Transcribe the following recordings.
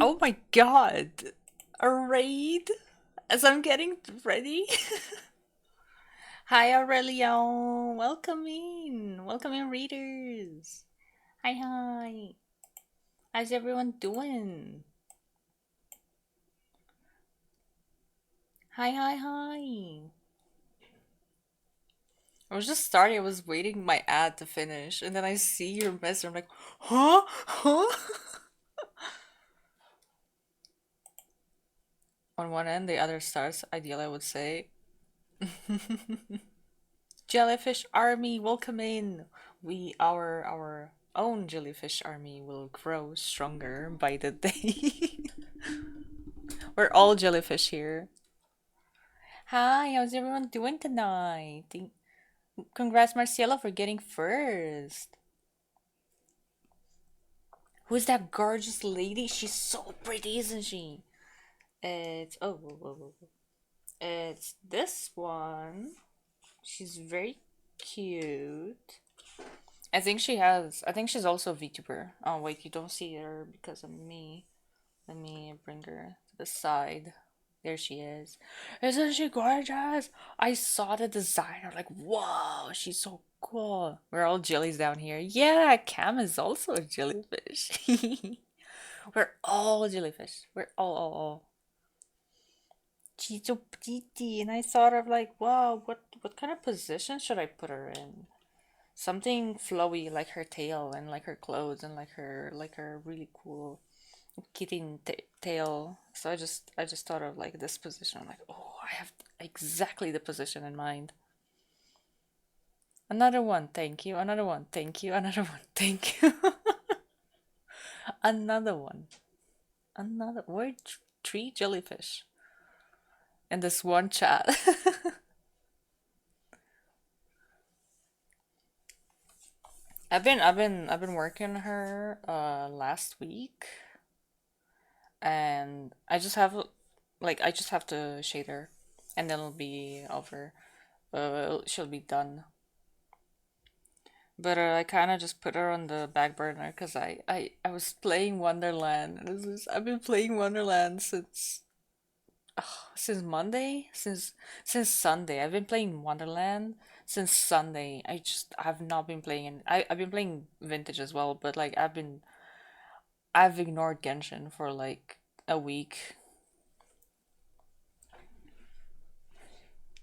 Oh my god. A raid? As I'm getting ready? Hi Aurelio. Welcome in. Welcome in readers. Hi hi. How's everyone doing? Hi hi hi. I was just starting, I was waiting my ad to finish, and then I see your message. I'm like, huh? Huh? On one end, the other starts ideal, I would say. Jellyfish army, welcome in. Our own jellyfish army will grow stronger by the day. We're all jellyfish here. Hi, how's everyone doing tonight? Congrats, Marcelo, for getting first. Who's that gorgeous lady? She's so pretty, isn't she? It's it's this one. She's very cute. I think she's also a VTuber. Oh wait, you don't see her because of me. Let me bring her to the side. There she is. Isn't she gorgeous? I saw the design. I'm like, whoa, she's so cool. We're all jellies down here. Yeah, Cam is also a jellyfish. We're all jellyfish. We're all. She's so pretty. And I thought of like, wow, what kind of position should I put her in? Something flowy like her tail and like her clothes and like her really cool kitten tail. So I just thought of like this position. I'm like, oh, I have exactly the position in mind. Another one, thank you. Another one, thank you. Another one, thank you. Another one. Another. We're three jellyfish in this one chat. I've been working her last week, and I just have to shade her, and then it'll be over. She'll be done. But I kind of just put her on the back burner because I was playing Wonderland. I've been playing Wonderland since Monday, since Sunday. I've been playing Wonderland since Sunday. I've not been playing I've been playing Vintage as well, but like I've ignored Genshin for like a week.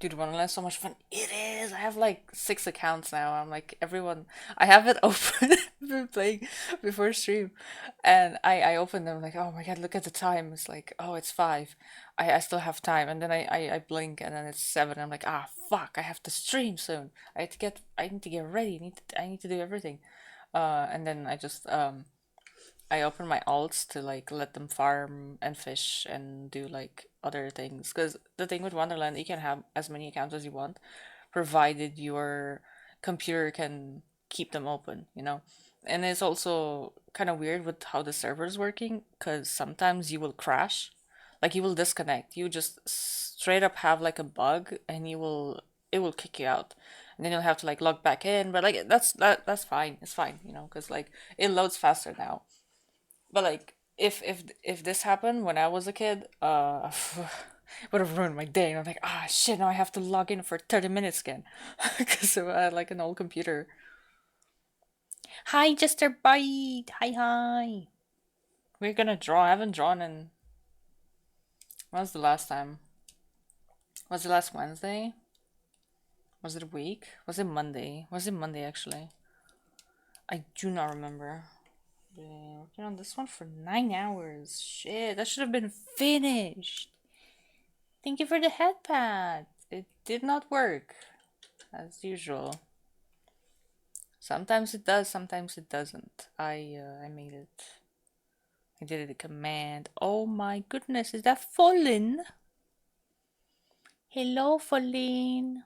Dude, Wonderland's so much fun. It is. I have like 6 accounts now. I'm like everyone. I have it open. I've been playing before stream, and I open them like, oh my god, look at the time. It's like, oh, it's 5. I still have time, and then I blink, and then it's 7. I'm like, ah, fuck. I have to stream soon. I need to get ready. I need to do everything. And then I open my alts to like let them farm and fish and do like other things. Because the thing with Wonderland, you can have as many accounts as you want, provided your computer can keep them open, you know? And it's also kind of weird with how the server's working, because sometimes you will crash, like you will disconnect. You just straight up have like a bug, and it will kick you out. And then you'll have to like log back in, but like that's fine. It's fine, you know, because like it loads faster now. But like if this happened when I was a kid, would have ruined my day. And I'm like, ah, shit! Now I have to log in for 30 minutes again because I had like an old computer. Hi, Jester Bite. Hi, hi. We're gonna draw. I haven't drawn in. When was the last time? Was it last Wednesday? Was it a week? Was it Monday? Was it Monday actually? I do not remember. Been working on this one for 9 hours. Shit, that should have been finished. Thank you for the headpad. It did not work, as usual. Sometimes it does, sometimes it doesn't. I made it. I did it a command. Oh my goodness, is that Fallen? Hello, Fallen.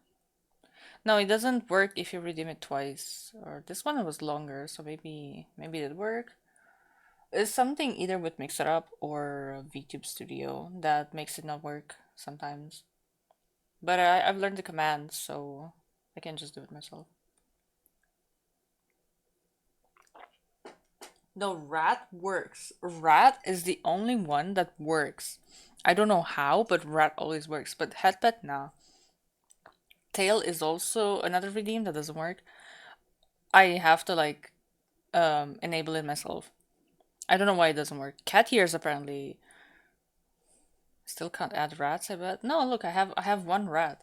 No, it doesn't work if you redeem it twice. Or this one was longer, so maybe it did work. It's something either with Mix It Up or VTube Studio that makes it not work sometimes. But I've learned the command, so I can just do it myself. No, rat works. Rat is the only one that works. I don't know how, but rat always works. But headpet, nah. Tail is also another redeem that doesn't work. I have to like enable it myself. I don't know why it doesn't work. Cat ears apparently still can't add rats, I bet. No, look, I have one rat.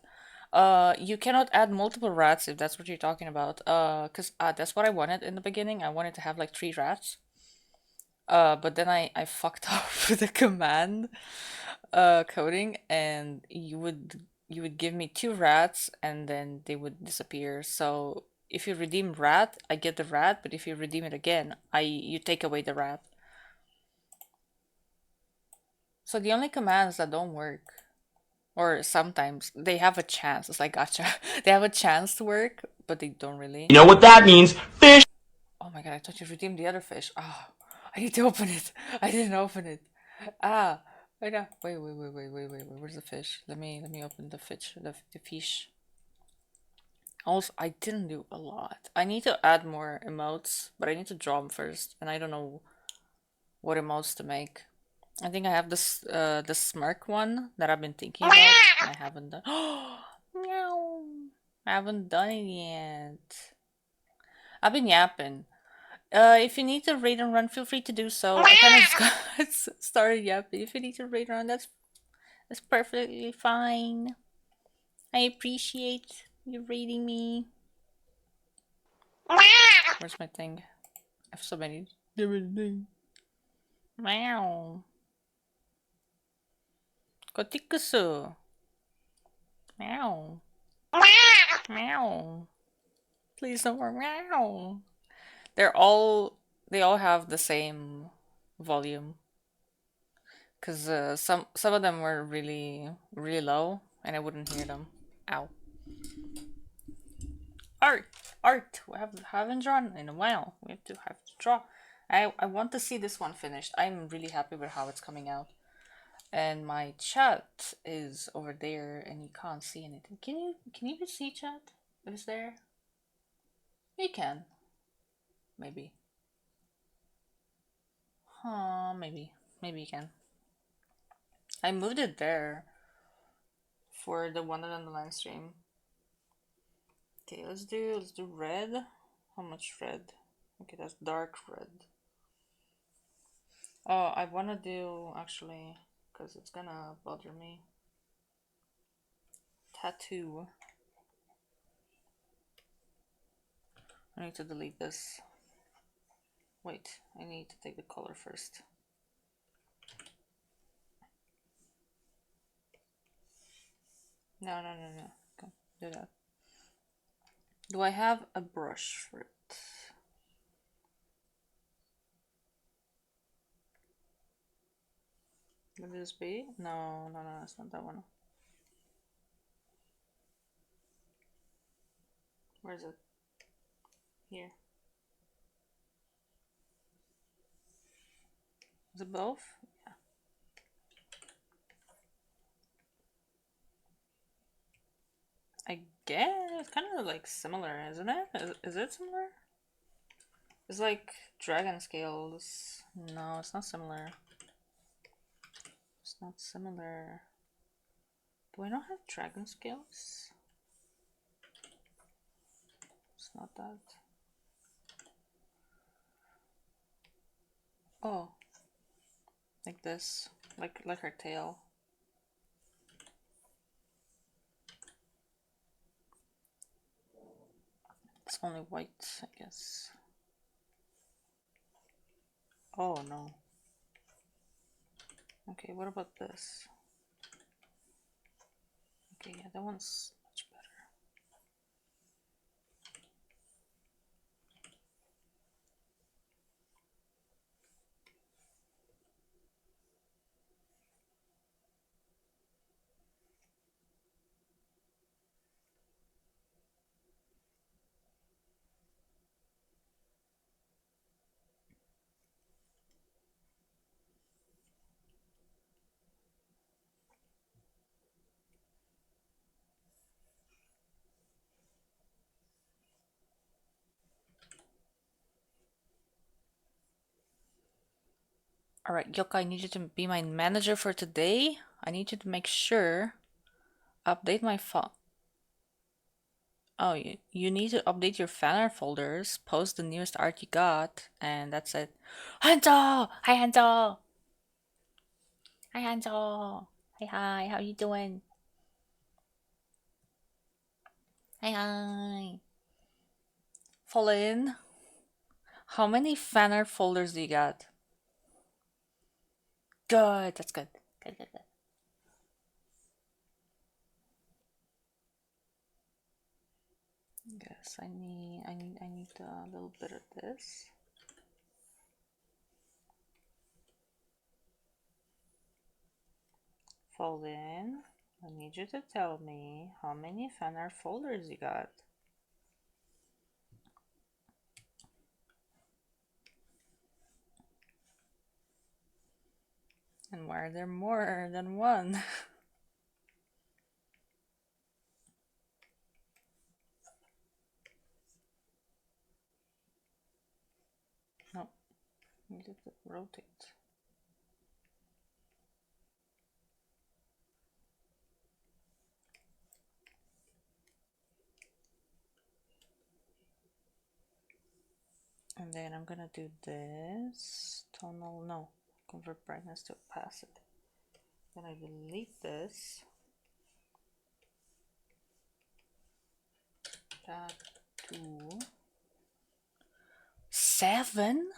You cannot add multiple rats if that's what you're talking about. 'Cause that's what I wanted in the beginning. I wanted to have like 3 rats. But then I fucked up with the command coding, and you would give me 2 rats and then they would disappear. So if you redeem rat, I get the rat, but if you redeem it again, I you take away the rat. So the only commands that don't work, or sometimes they have a chance, it's like gotcha. They have a chance to work, but they don't really. You know what that means? Fish! Oh my god, I thought you redeemed the other fish. Ah, I need to open it. I didn't open it. Ah, wait, wait. Where's the fish? Let me open the fish. The fish. Also, I didn't do a lot. I need to add more emotes, but I need to draw them first, and I don't know what emotes to make. I think I have this the smirk one that I've been thinking about, and I haven't done. Meow. I haven't done it yet. I've been yapping. If you need to raid and run, feel free to do so. I kind of just got started yapping. If you need to raid and run, that's perfectly fine. I appreciate you raiding me. Where's my thing? I have so many. Meow. Kotikusu. Meow. Meow. Please no more meow. They're all they all have the same volume because some of them were really low and I wouldn't hear them. Ow. Art, art. We haven't drawn in a while. We have to draw. I want to see this one finished. I'm really happy with how it's coming out. And my chat is over there, and you can't see anything. Can you even see chat? If it's there, you can maybe. Huh? Maybe you can. I moved it there for the one on the live stream. Okay, let's do red. How much red? Okay, that's dark red. Oh, I wanna do actually, because it's gonna bother me. Tattoo. I need to delete this. Wait, I need to take the color first. No. Go do that. Do I have a brush for it? Would this be? No, it's not that one. Where is it? Here. Is it both? Yeah. I guess it's kind of like similar, isn't it? Is it similar? It's like dragon scales. No, it's not similar. It's not similar. Do I not have dragon scales? It's not that. Oh, like this, like her tail. It's only white, I guess. Oh no. Okay, what about this? Okay, yeah, that one's much better. All right, Yoka, I need you to be my manager for today. I need you to make sure update my phone. Oh, you need to update your fan art folders, post the newest art you got, and that's it. Hanzo! Hi, Hanzo! Hi, Hanzo! Hi, hi, how you doing? Hi, hi. Fall in. How many fan art folders do you got? Good, that's good. Good, good, good. Yes, I need a little bit of this. Fall in. I need you to tell me how many fan art folders you got. And why are there more than one? No, need to rotate. And then I'm gonna do this. Tonal, no. Convert brightness to opacity. Then I delete this. Tab 2. 7?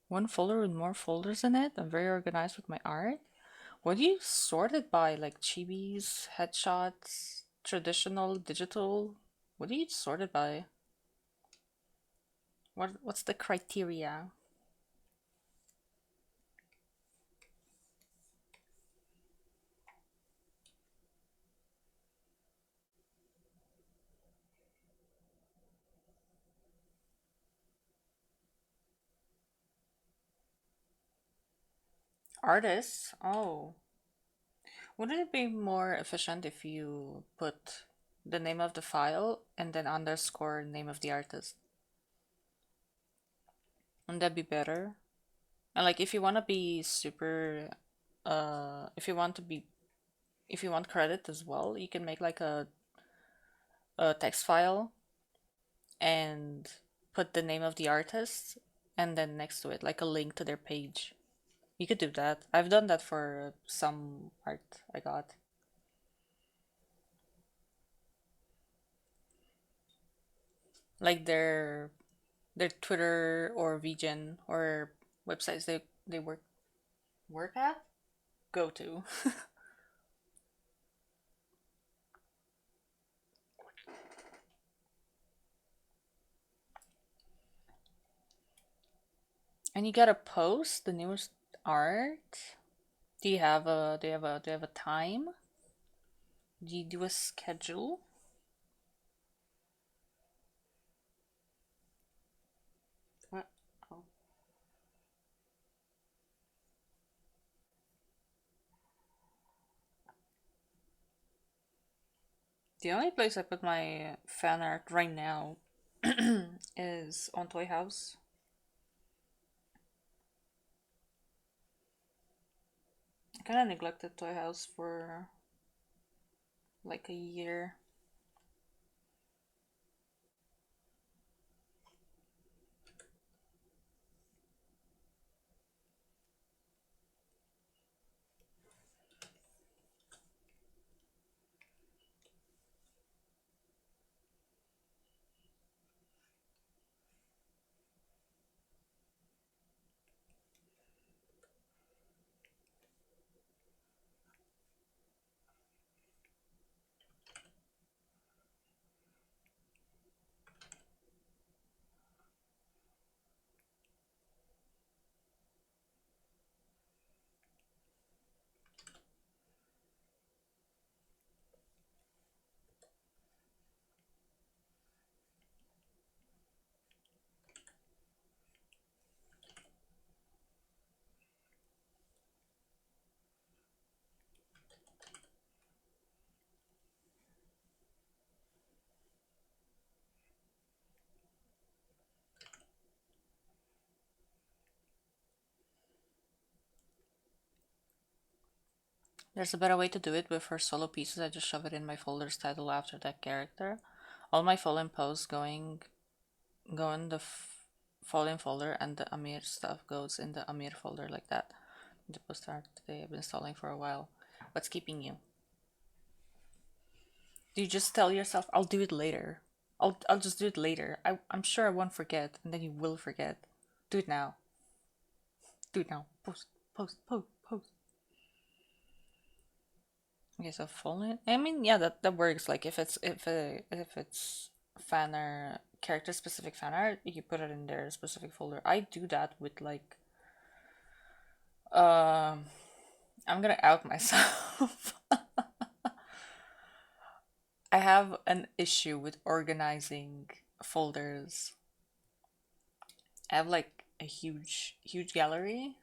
One folder with more folders in it. I'm very organized with my art. What do you sort it by? Like chibis, headshots, traditional, digital? What do you sort it by? What's the criteria? Artists? Oh. Wouldn't it be more efficient if you put the name of the file and then underscore name of the artist? Wouldn't that be better? And like if you want to be super if you want to be if you want credit as well, you can make like a text file and put the name of the artist and then next to it like a link to their page. You could do that. I've done that for some art I got. Like their Twitter or VGen or websites they work at, go to. And you gotta post the newest art. Do you have a time? Do you do a schedule? What? Oh. The only place I put my fan art right now is on Toy House. I kind of neglected Toy House for like a year. There's a better way to do it with her solo pieces. I just shove it in my folder's title after that character. All my Fallen posts go in the Fallen folder, and the Amir stuff goes in the Amir folder like that. The post art today I've been installing for a while. What's keeping you? Do you just tell yourself, I'll do it later? I'll just do it later. I'm sure I won't forget, and then you will forget. Do it now. Do it now. Post, post, post, post. Okay, so Fallen. I mean, yeah, that works. Like if it's fan art, character specific fan art, you put it in their specific folder. I do that with like um I'm gonna out myself. I have an issue with organizing folders. I have like a huge gallery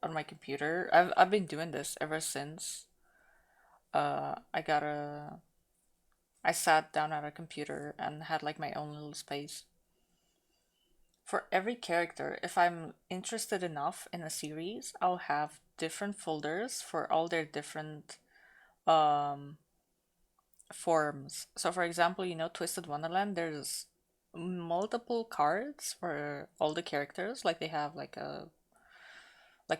on my computer. I've been doing this ever since I got a I sat down at a computer and had like my own little space. For every character, if I'm interested enough in a series, I'll have different folders for all their different um forms. So for example, Twisted Wonderland, there's multiple cards for all the characters. Like they have like a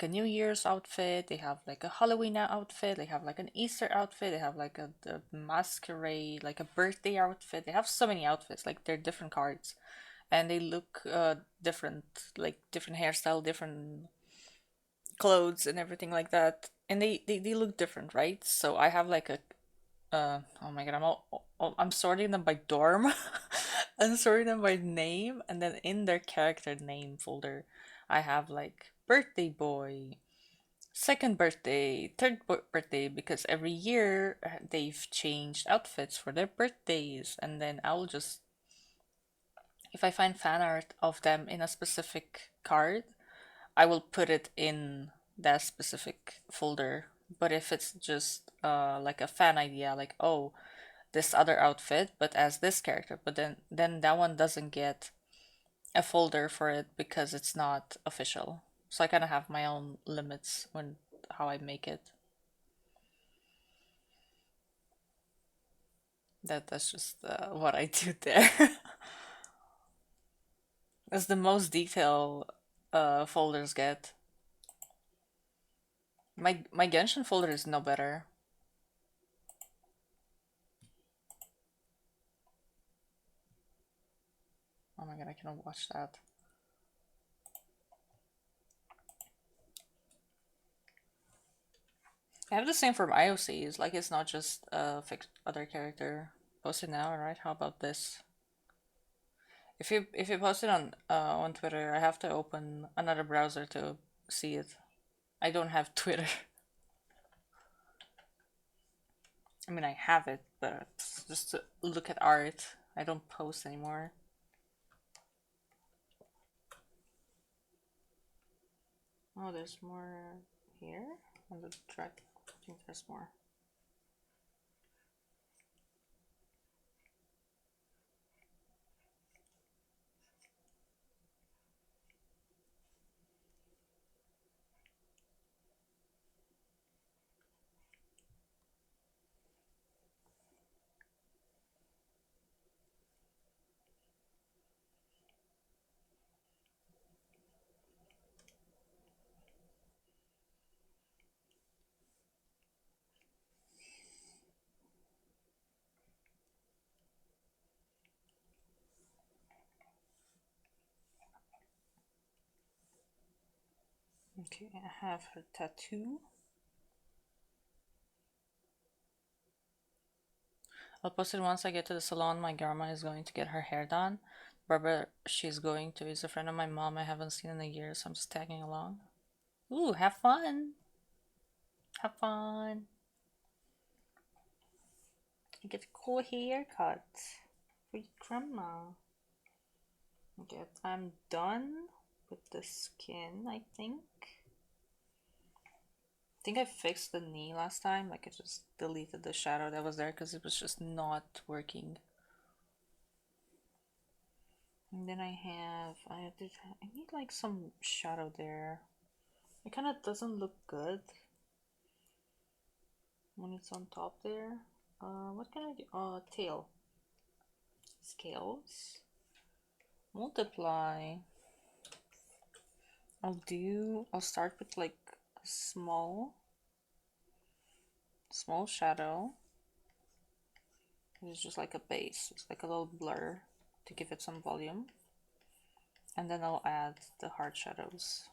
New Year's outfit, they have like a Halloween outfit, they have like an Easter outfit, they have like the masquerade, like a birthday outfit. They have so many outfits, like they're different cards, and they look different, like different hairstyle, different clothes, and everything like that. And they look different, right? So I have like a oh my god, I'm sorting them by dorm. I'm sorting them by name, and then in their character name folder, I have like birthday boy, second birthday, third birthday, because every year they've changed outfits for their birthdays, and then I'll just, if I find fan art of them in a specific card, I will put it in that specific folder. But if it's just like a fan idea, like, oh, this other outfit but as this character, but then that one doesn't get a folder for it because it's not official. So I kind of have my own limits when how I make it. That's just what I do there. That's the most detail folders get. My Genshin folder is no better. Oh my god, I cannot watch that. I have the same for IOCs. Like it's not just a fixed other character. Post it now, alright? How about this? If you post it on Twitter, I have to open another browser to see it. I don't have Twitter. I mean, I have it, but just to look at art. I don't post anymore. Oh, there's more here on the track. I think there's more. Okay, I have her tattoo. I'll post it once I get to the salon. My grandma is going to get her hair done. Barbara, she's going to, is a friend of my mom I haven't seen in a year, so I'm just tagging along. Ooh, have fun! Have fun! You get a cool haircut for your grandma. Okay, I'm done with the skin, I think. I think I fixed the knee last time, like I just deleted the shadow that was there because it was just not working. And then I need like some shadow there. It kind of doesn't look good. when it's on top there. What can I do? Tail. Scales. Multiply. I'll start with like a small shadow. It's just like a base. It's like a little blur to give it some volume. And then I'll add the hard shadows.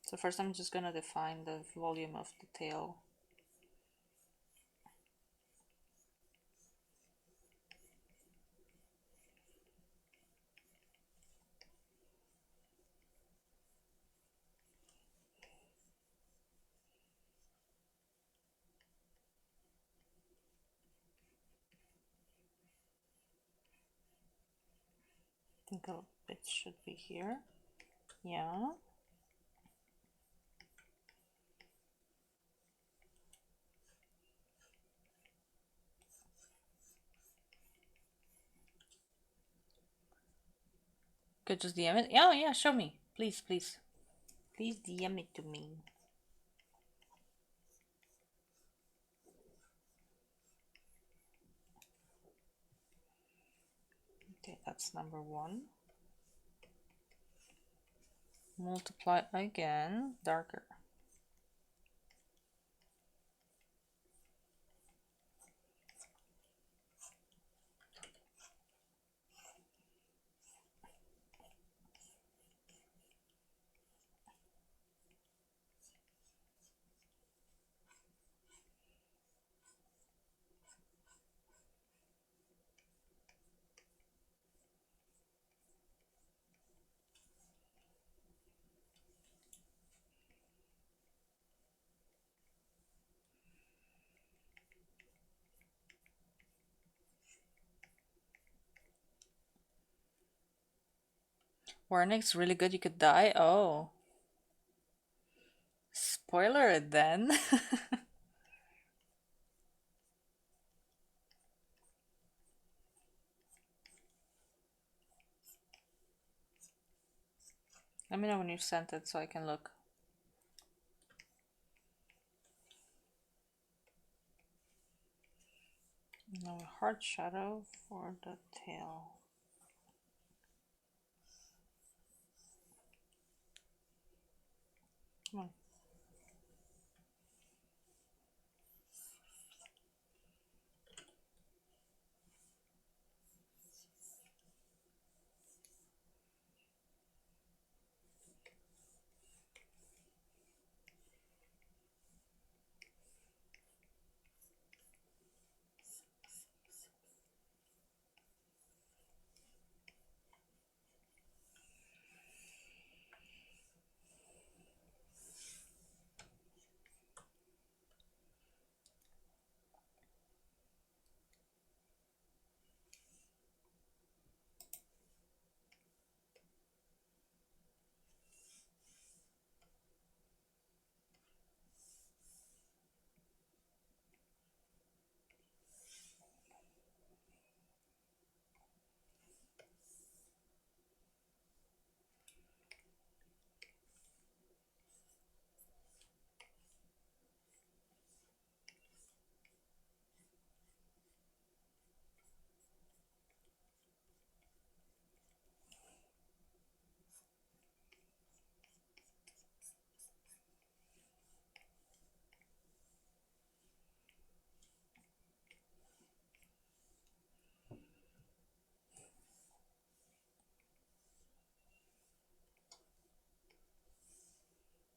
So first I'm just gonna define the volume of the tail. I think a bit should be here. Yeah. Could just DM it. Yeah, yeah, show me. Please, please. Please DM it to me. Okay, that's number one. Multiply again, darker. Warning's really good, you could die. Oh. Spoiler it then. Let me know when you've sent it so I can look. No hard shadow for the tail. Come on.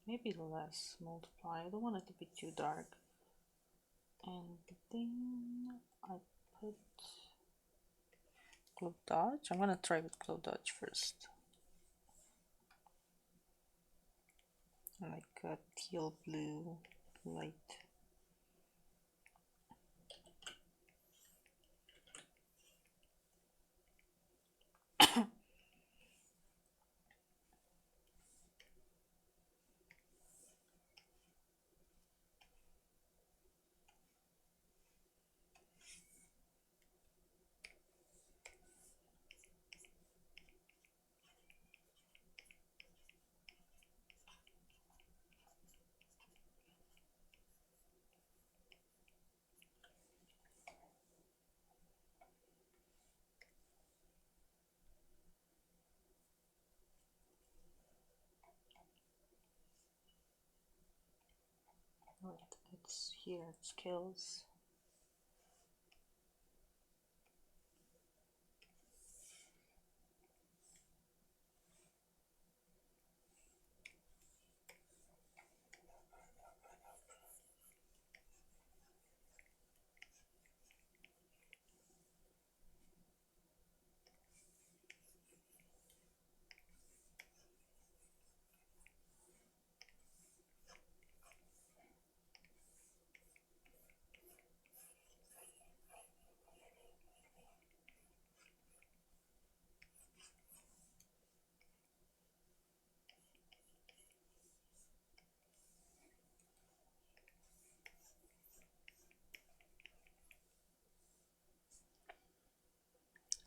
Maybe less multiply. I don't want it to be too dark. And then I put glow dodge. I'm gonna try with glow dodge first. Like a teal blue light. here, skills.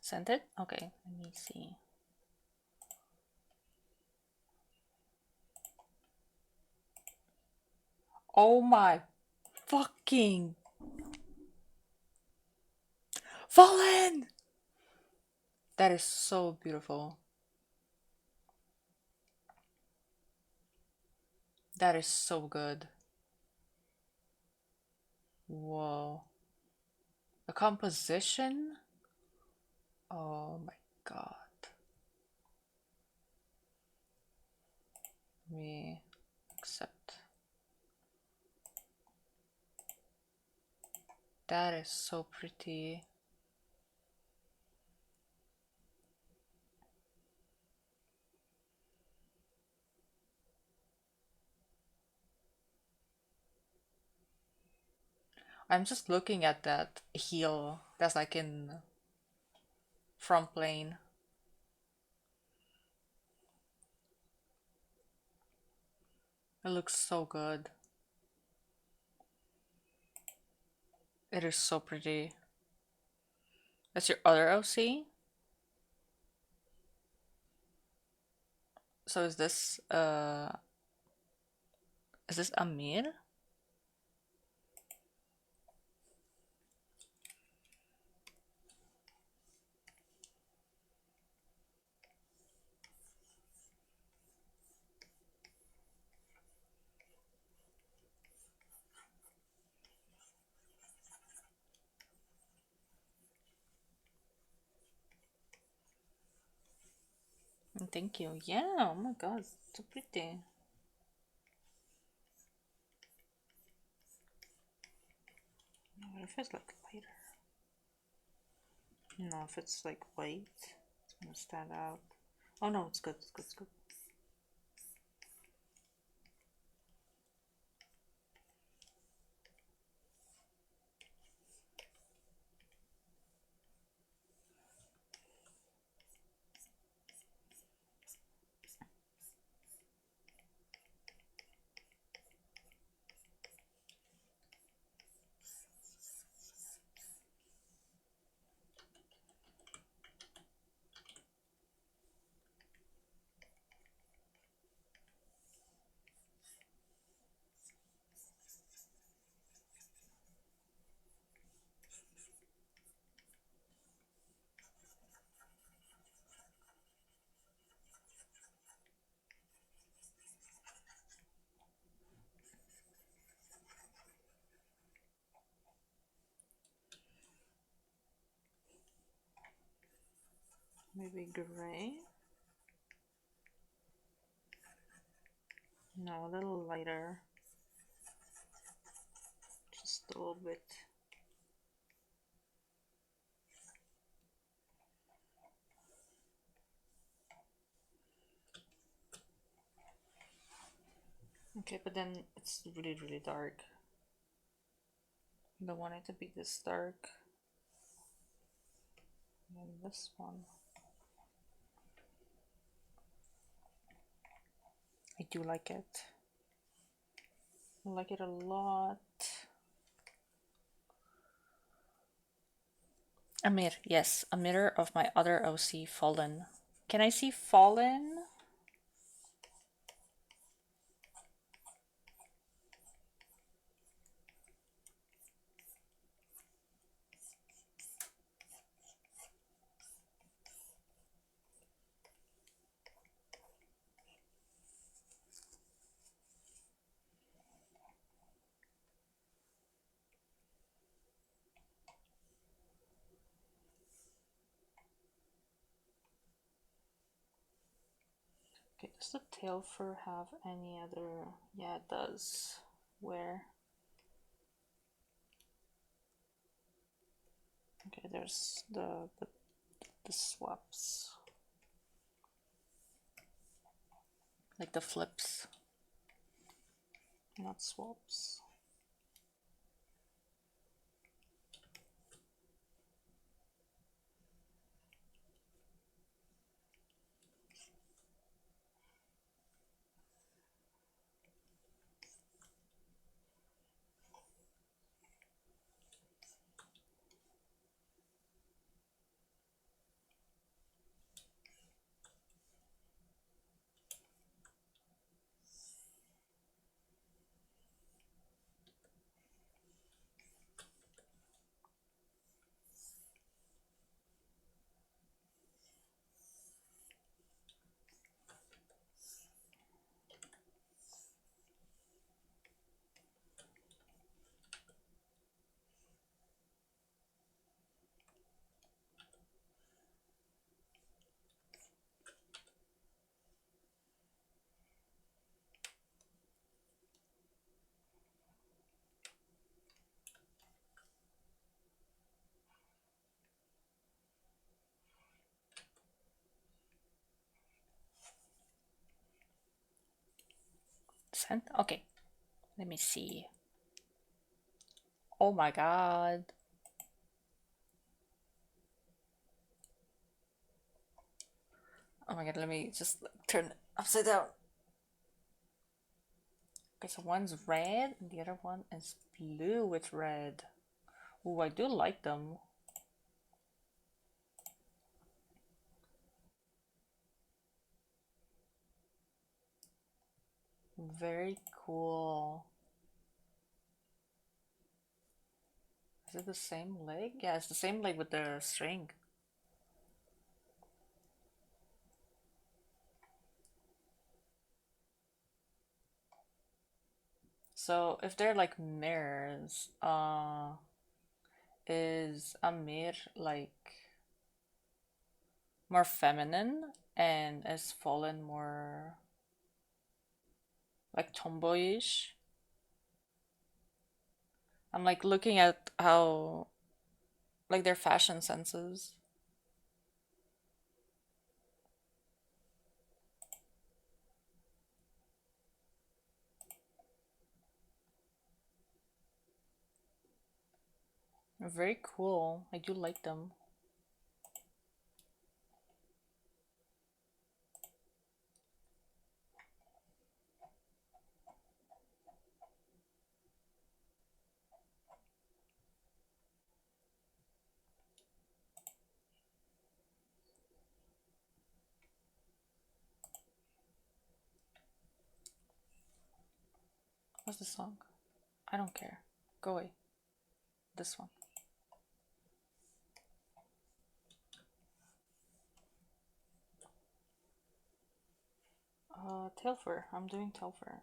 Sent it? Okay, let me see. Oh my fucking Fallen! That is so beautiful. That is so good. Whoa. The composition? Oh my god. Me accept. That is so pretty. I'm just looking at that heel that's like in front plane. It looks so good. It is so pretty. That's your other OC? So is this Amir? Thank you. Yeah, oh my god, so pretty. What if it's like lighter? No, if it's like white, it's gonna stand out. Oh no, it's good, it's good, it's good. Maybe gray? No, a little lighter. Just a little bit. Okay, but then it's really, really dark. I don't want it to be this dark. And this one. I do like it. I like it a lot. A mirror, yes, a mirror of my other OC, Fallen. Can I see Fallen? Okay, does the tail fur have any other? Yeah, it does. Where? Okay, there's the swaps, like the flips, not swaps. Sent? Okay, let me see. Oh my god. Oh my god, let me just turn it upside down. Okay, so one's red and the other one is blue with red. Ooh, I do like them. Very cool. Is it the same leg? Yeah, it's the same leg with the string. So if they're like mirrors, is Amir like more feminine and is Fallen more like tomboyish? I'm like looking at how like their fashion senses. They're very cool. I do like them. What's the song? I don't care. Go away. This one. Telfer. I'm doing Telfer.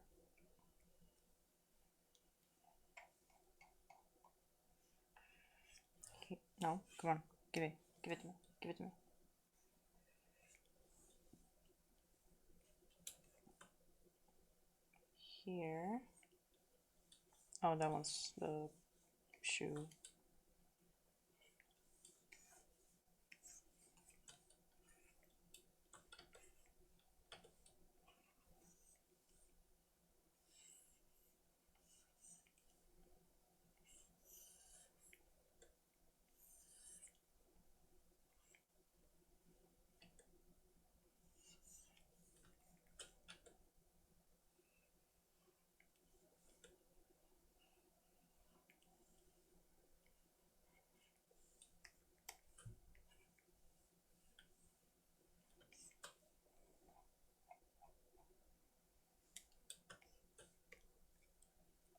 Okay. No, come on. Give it. Give it to me. Give it to me. Here. Oh, that one's the shoe.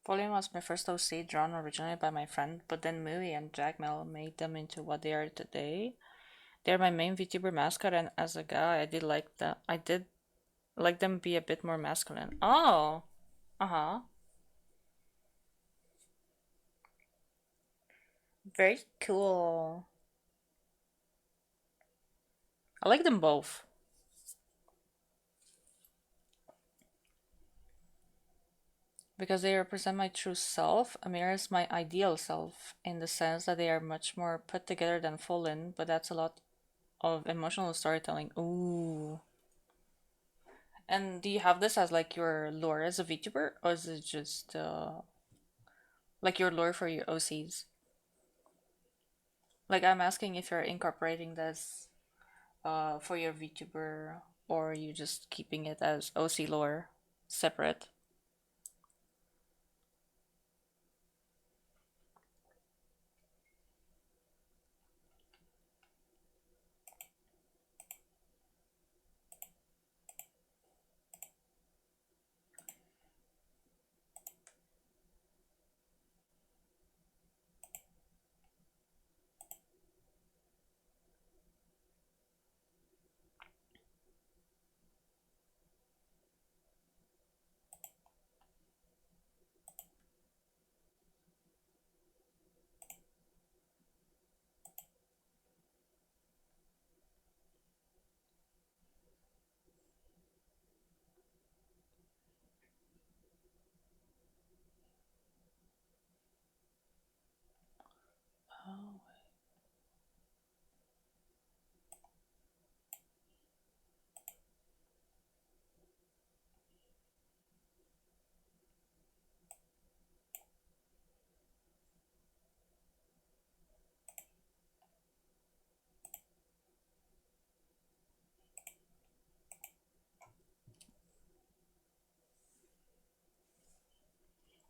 Volume was my first OC drawn originally by my friend, but then Movie and Jackmel made them into what they are today. They're my main VTuber mascot, and as a guy, I did like that. I did like them be a bit more masculine. Oh, uh-huh. Very cool. I like them both. because they represent my true self. Amira is my ideal self in the sense that they are much more put together than Fallen, but that's a lot of emotional storytelling. Ooh. And do you have this as like your lore as a VTuber, or is it just like your lore for your OCs? Like I'm asking if you're incorporating this for your VTuber, or are you just keeping it as OC lore separate? Oh,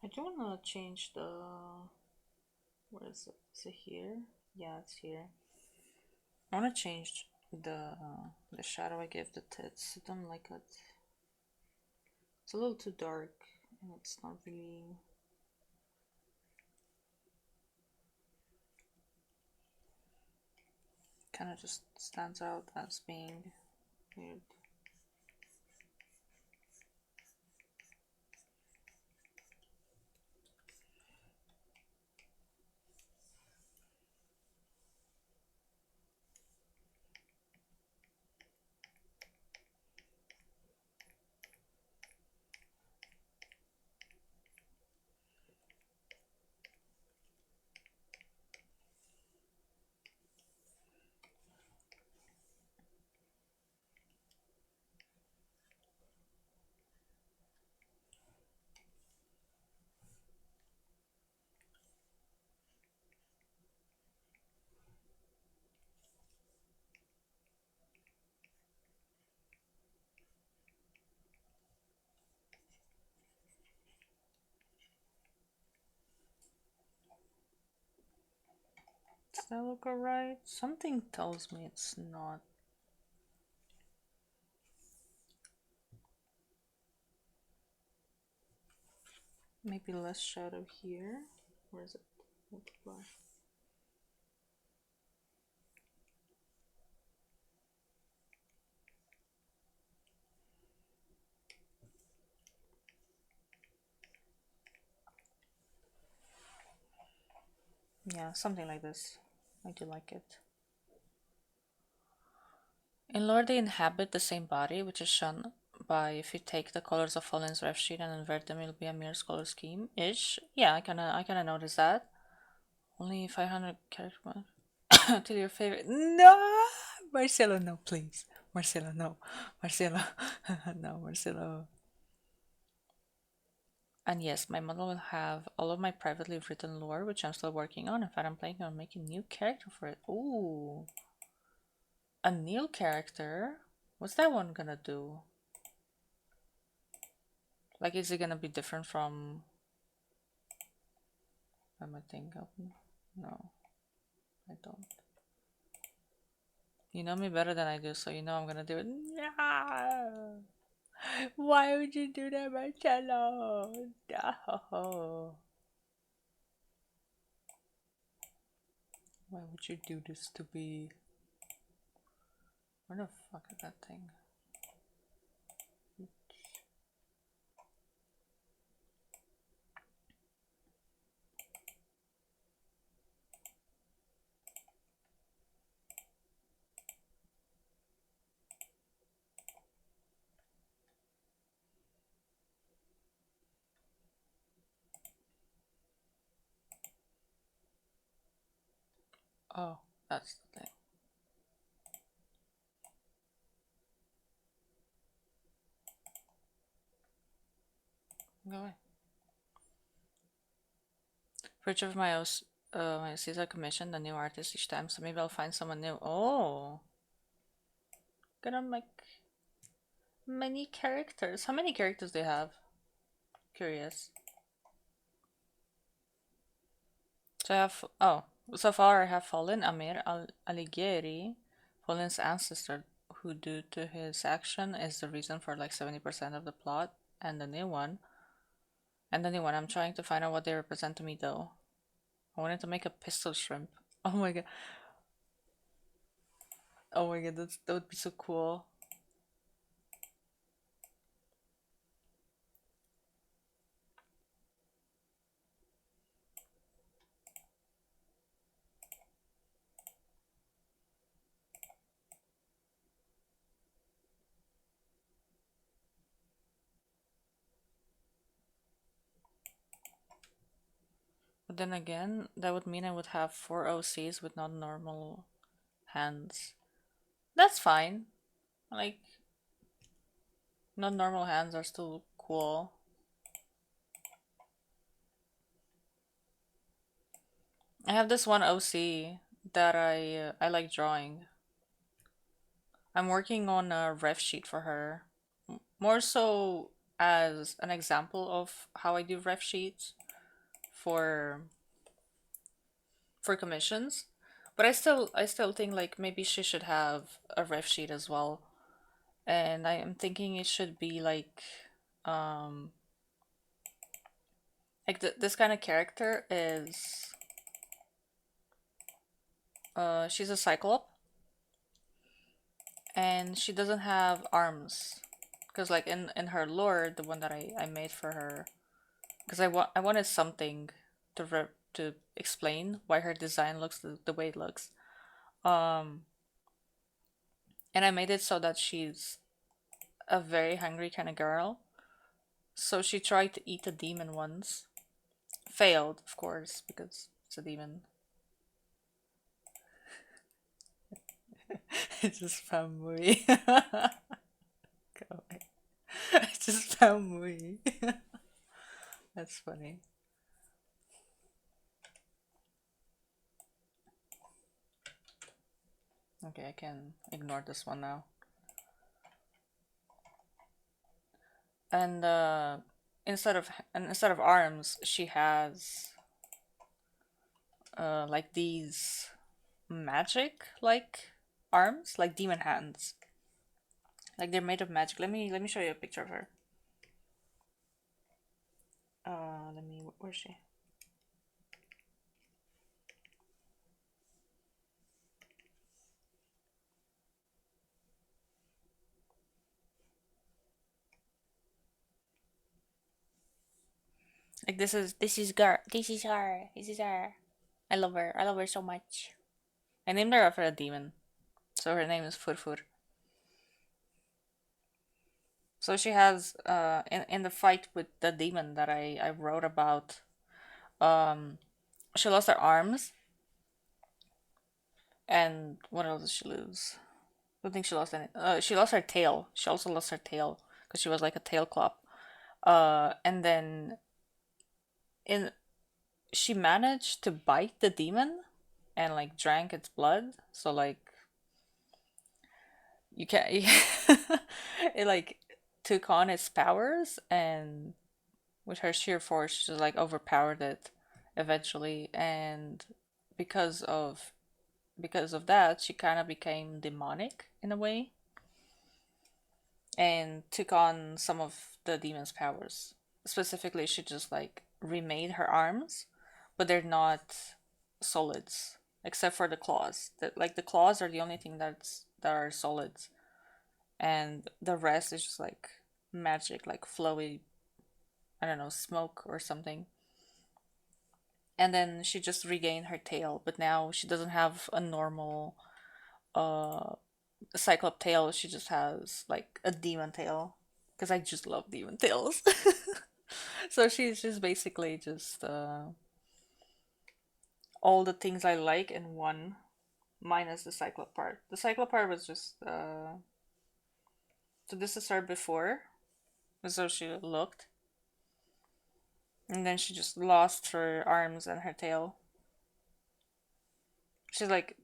I do wanna change the. Where is it? Is it here? Yeah, it's here. I wanna change the shadow I gave the tits. I don't like it. It's a little too dark, and it's not really kind of just stands out as being weird. Does that look alright? Something tells me it's not. Maybe less shadow here. Where is it? Multiply. Yeah, something like this. I do like it. In lore, they inhabit the same body, which is shown by if you take the colors of Fallen's ref sheet and invert them, it'll be a mirror's color scheme ish. Yeah, I kinda noticed that. Only 500 character to your favorite. No, Marcelo, no, please, Marcelo, no, Marcelo, no, Marcelo. And yes, my model will have all of my privately written lore, which I'm still working on. In fact, I'm planning on making a new character for it. Ooh, a new character. What's that one gonna do? Like, is it gonna be different from? Am I thinking? No, I don't. You know me better than I do, so you know I'm gonna do it. No! Why would you do that, Marcello? No. Why would you do this to me? Where the fuck is that thing? Oh, that's the thing. Go away. For each of my OCs, I commission a new artist each time, so maybe I'll find someone new. Oh, gonna make many characters. How many characters do you have? Curious. So I have, oh, so far I have Fallen Amir Alighieri, Fallen's ancestor, who due to his action is the reason for like 70% of the plot, and the new one. And the new one, I'm trying to find out what they represent to me though. I wanted to make a pistol shrimp. Oh my god. Oh my god, that would be so cool. But then again, that would mean I would have four OCs with not normal hands. That's fine. Like, not normal hands are still cool. I have this one OC that I like drawing. I'm working on a ref sheet for her. More so as an example of how I do ref sheets for commissions. But I still think like maybe she should have a ref sheet as well. And I am thinking it should be um this kind of character is she's a cyclop and she doesn't have arms because like in her lore, the one that I made for her, because I wanted something to explain why her design looks the way it looks. Um, and I made it so that she's a very hungry kind of girl. So she tried to eat a demon once, failed of course because it's a demon. I just found Mui. Go away. I just found Mui. That's funny. Okay, I can ignore this one now. And instead of arms, she has like these magic like arms, like demon hands. Like they're made of magic. Let me show you a picture of her. Where's she? Like this is girl. This is her. This is her. I love her. I love her so much. I named her after a demon. So her name is Furfur. So she has in the fight with the demon that I wrote about, um she lost her arms, and what else did she lose? I don't think she lost any. She lost her tail. She also lost her tail because she was like a tail clop. And then in she managed to bite the demon and like drank its blood. So like you can't. It like took on its powers, and with her sheer force, she just like overpowered it eventually. And because of because of that, she kind of became demonic in a way and took on some of the demon's powers. Specifically, she just like remade her arms, but they're not solids except for the claws. That like the claws are the only thing that are solids, and the rest is just like magic, like flowy. I don't know, smoke or something. And then she just regained her tail, but now she doesn't have a normal uh cyclop tail. She just has like a demon tail because I just love demon tails. So she's just basically just all the things I like in one. minus the cyclo part. The cyclo part was just so this is her before, so she looked, and then she just lost her arms and her tail. She's like,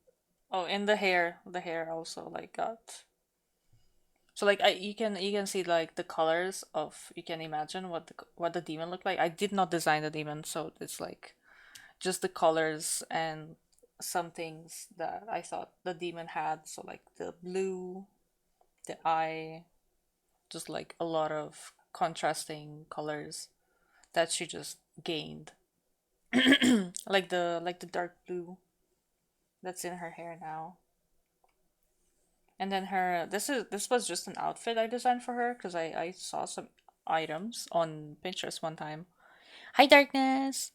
oh, in the hair also like got. So like you can see like the colors of, you can imagine what the demon looked like. I did not design the demon, so it's like just the colors and some things that I thought the demon had. So like the blue, the eye, just like a lot of contrasting colors that she just gained. Like the dark blue that's in her hair now. And then her this was just an outfit I designed for her because I saw some items on Pinterest one time. Hi darkness.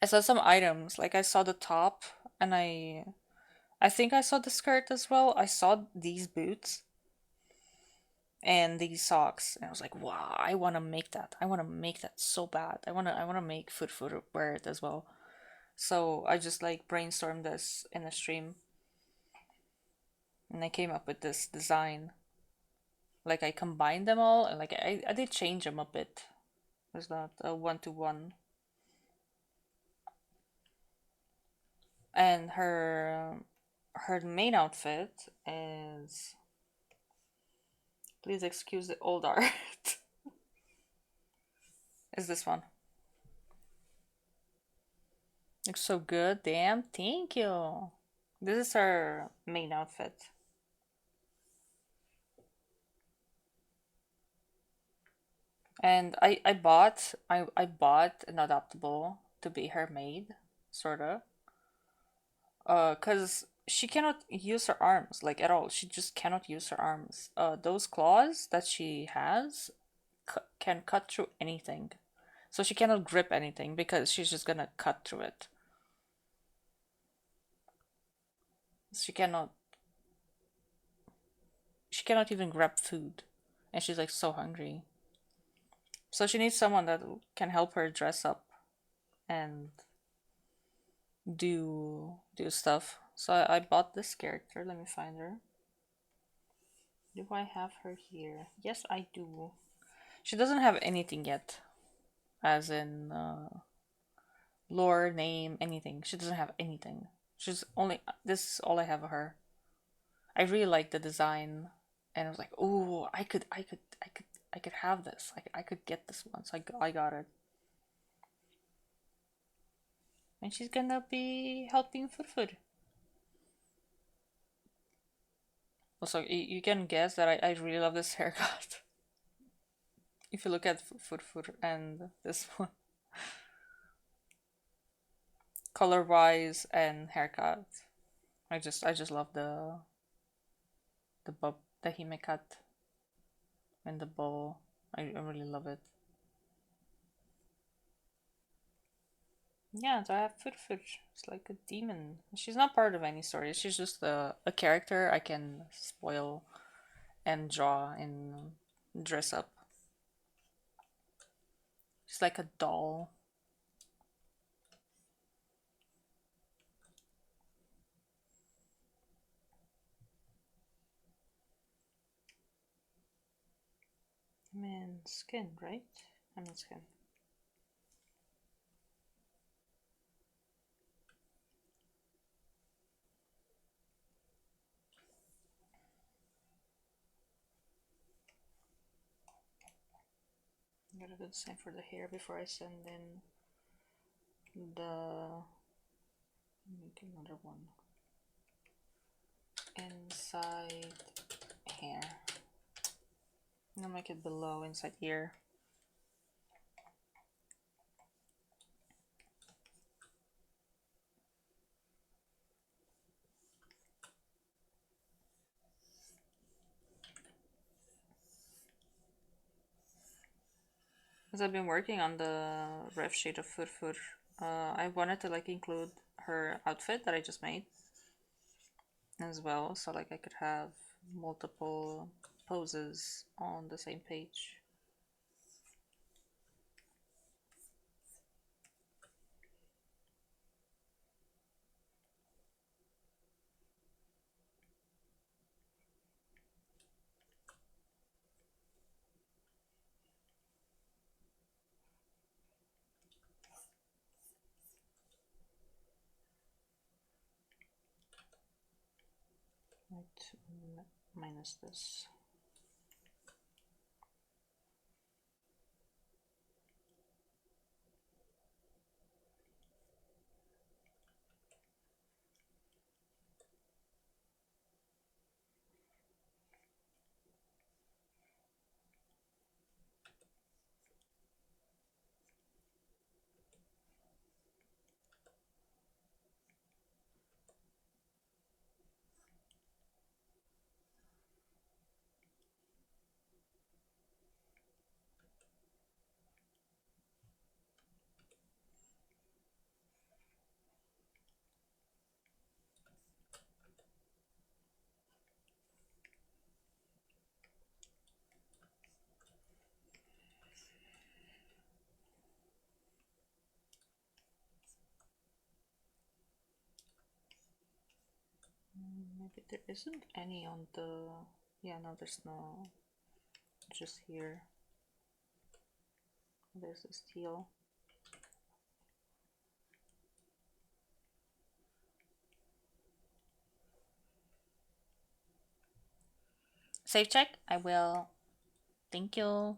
I saw some items, like I saw the top, and I think I saw the skirt as well. I saw these boots and these socks, and I was like, wow, I want to make that. I want to make that so bad. I want to make foot wear it as well. So I just like brainstormed this in a stream, and I came up with this design. Like I combined them all, and like I did change them a bit. It's not a one to one. And her main outfit is, please excuse the old art, is this one. Looks so good. Damn, thank you. This is her main outfit. And I bought an adaptable to be her maid, sorta. Cause she cannot use her arms like at all. She just cannot use her arms. Those claws that she has can cut through anything. So she cannot grip anything because she's just gonna cut through it. She cannot she cannot even grab food. And she's like so hungry. So she needs someone that can help her dress up and do stuff. So I bought this character. Let me find her. Do I have her here? Yes, I do. She doesn't have anything yet, as in lore, name, anything. She doesn't have anything. She's only, this is all I have of her. I really like the design, and I was like, oh, I could have this. I could get this one. So I got it, and she's gonna be helping Food. Also, you can guess that I really love this haircut. If you look at Food and this one, color wise and haircut, I just love the bob the hime cut and the bow. I really love it. Yeah, so I have Food. It's like a demon. She's not part of any story. She's just a character I can spoil and draw and dress up. She's like a doll. I'm in skin, right? I'm in skin. I'm gonna do the same for the hair before I send in the, make another one inside hair. I'm gonna make it below inside ear. Because I've been working on the ref sheet of Food. I wanted to like include her outfit that I just made as well, so like I could have multiple poses on the same page. Right, minus this. Maybe there isn't any on the... Yeah, no, there's no. Just here. There's the steel. Save check? I will. Thank you.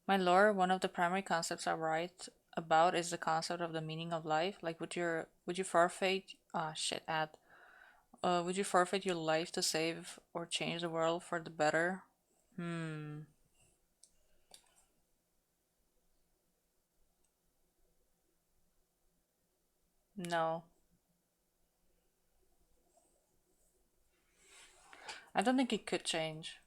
My lore, one of the primary concepts I write about is the concept of the meaning of life. Like, would you forfeit? Ah, shit, ad. Would you forfeit your life to save or change the world for the better? Hmm. No, I don't think it could change.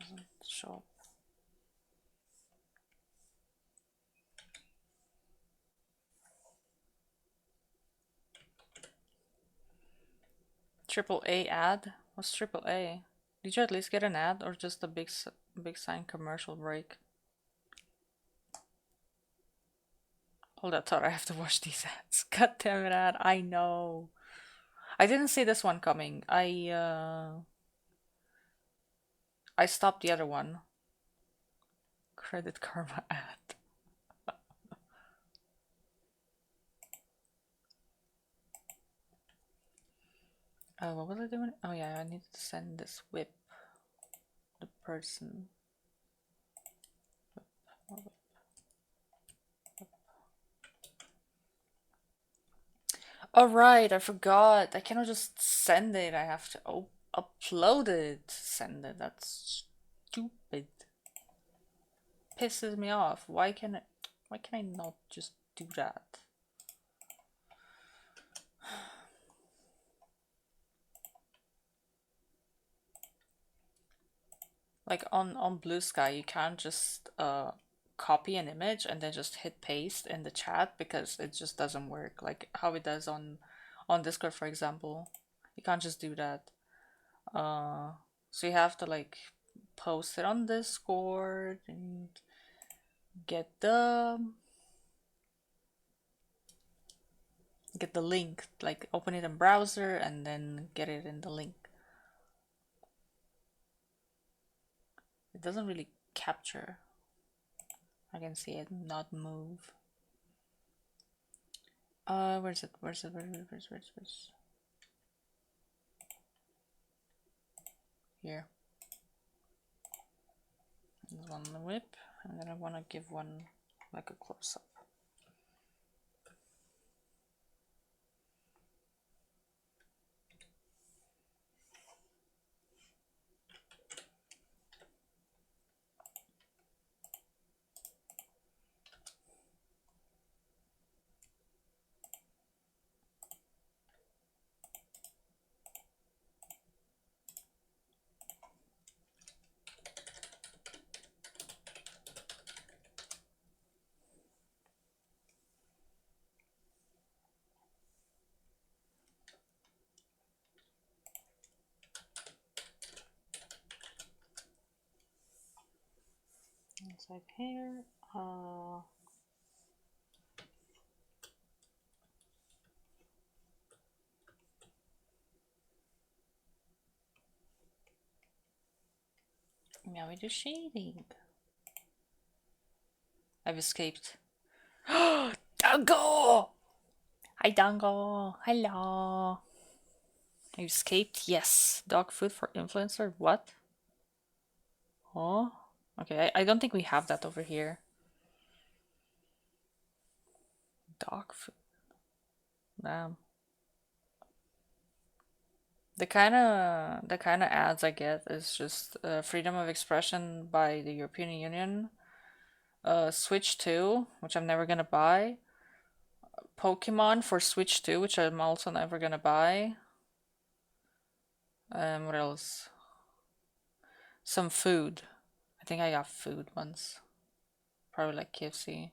Doesn't show up. Triple A ad? What's triple A? Did you at least get an ad or just a big sign commercial break? Hold up, thought I have to watch these ads. God damn it, ad. I know. I didn't see this one coming. I stopped the other one. Credit Karma ad. What was I doing? Oh yeah, I need to send this whip the person. All right, I forgot. I cannot just send it. I have to upload it. Send it. That's stupid. Pisses me off. Why can I not just do that? Like on Blue Sky, you can't just copy an image and then just hit paste in the chat because it just doesn't work. Like how it does on Discord, for example. You can't just do that. So you have to like post it on Discord and get the link, like open it in browser and then get it in the link. It doesn't really capture. I can see it not move. Where's it? Where's here? There's one on the whip, and then I want to give one like a close up. sec here. Now we do shading. I've escaped. Dango! Hi, Dango. Hello. You escaped? Yes. Dog food for influencer? What? Oh? Okay, I don't think we have that over here. Dog food. Damn. The kind of ads I get is just freedom of expression by the European Union. Switch 2, which I'm never gonna buy. Pokemon for Switch 2, which I'm also never gonna buy. What else? Some food. I think I got food once. Probably like KFC.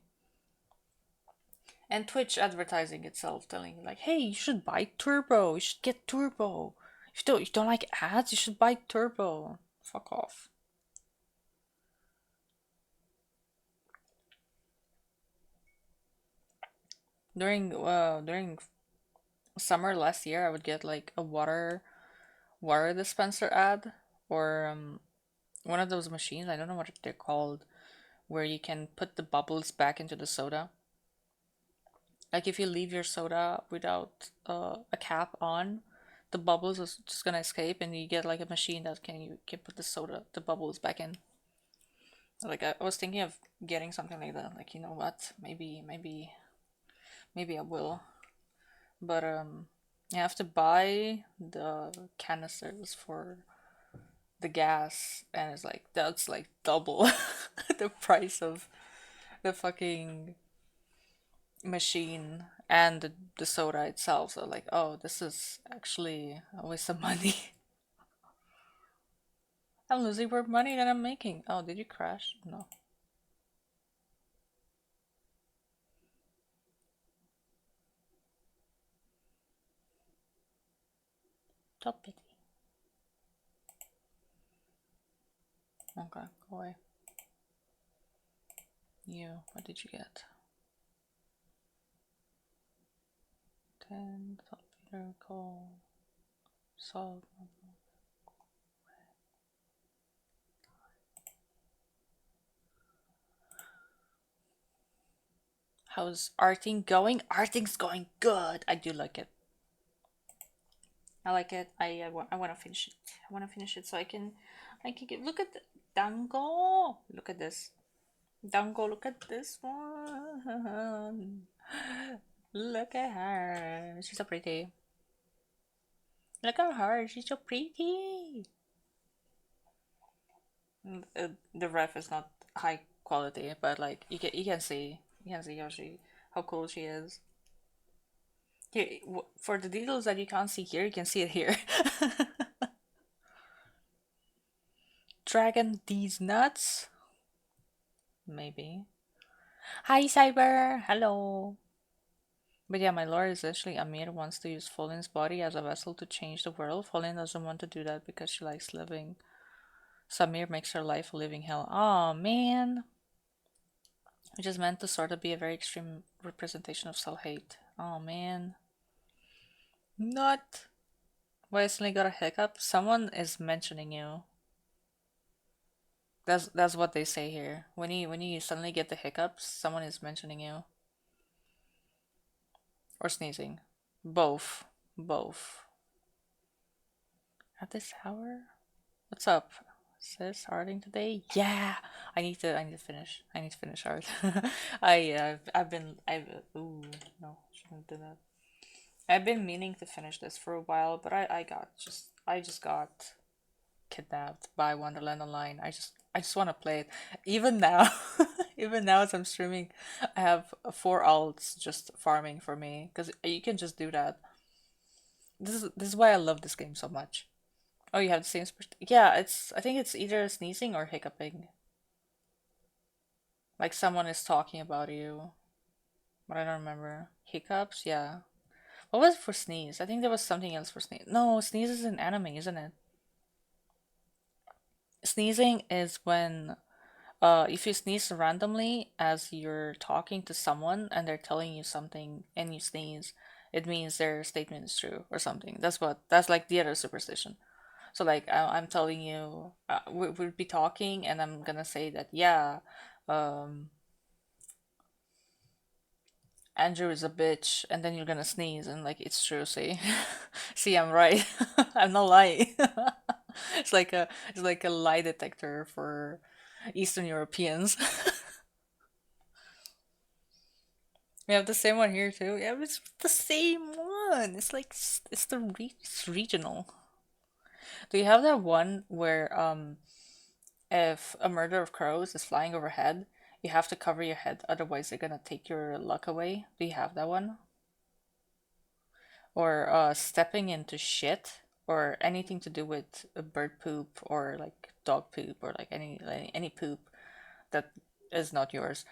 And Twitch advertising itself telling you like, hey, you should buy Turbo. You should get Turbo. If you don't like ads, you should buy Turbo. Fuck off. During summer last year, I would get like a water dispenser ad, or one of those machines. I don't know what they're called, where you can put the bubbles back into the soda. Like if you leave your soda without a cap on, the bubbles is just gonna escape, and you get like a machine that you can put the bubbles back in. Like I was thinking of getting something like that. Like, you know what? Maybe I will. But you have to buy the canisters for the gas, and it's like that's like double the price of the fucking machine and the soda itself. So like, oh, this is actually a waste of money. I'm losing more money than I'm making. Oh, did you crash? No. Top pity. Okay, go away. You, what did you get? 10, saltpeter, coal, salt. How's arting going? Arting's going good. I do like it. I like it. I want to finish it. I want to finish it so I can get, look at Dango. Look at this. Dango, look at this one. Look at her. She's so pretty. Look at her. She's so pretty. The ref is not high quality, but like you can see how cool she is. Here, for the details that you can't see here, you can see it here. Dragon these nuts? Maybe. Hi, Cyber. Hello. But yeah, my lore is actually Amir wants to use Fallen's body as a vessel to change the world. Fallen doesn't want to do that because she likes living. Samir makes her life a living hell. Oh man. Which is meant to sort of be a very extreme representation of self-hate. Oh man. Not. Why I suddenly got a hiccup? Someone is mentioning you. That's what they say here. When you suddenly get the hiccups, someone is mentioning you. Or sneezing. Both. Both. At this hour? What's up? Sis harding today? Yeah. I need to finish. I need to finish hard. I've ooh, no, shouldn't do that. I've been meaning to finish this for a while, but I just got kidnapped by Wonderland Online. I just want to play it. Even now, even now as I'm streaming, I have four alts just farming for me because you can just do that. This is why I love this game so much. Oh, you have the same yeah, I think it's either sneezing or hiccuping. Like someone is talking about you, but I don't remember. Hiccups, yeah. What was it for sneeze? I think there was something else for sneeze. No, sneeze is an anime, isn't it? Sneezing is when If you sneeze randomly as you're talking to someone and they're telling you something and you sneeze, it means their statement is true or something. That's like the other superstition. So like I'm telling you, we'll be talking and I'm gonna say that yeah, um, Andrew is a bitch, and then you're gonna sneeze and like it's true. See, see, I'm right. I'm not lying. It's like a lie detector for Eastern Europeans. We have the same one here too. Yeah, it's the same one. It's like it's it's regional. Do you have that one where if a murder of crows is flying overhead, you have to cover your head, otherwise they're gonna take your luck away? Do you have that one? Or stepping into shit or anything to do with bird poop or like dog poop or like any poop that is not yours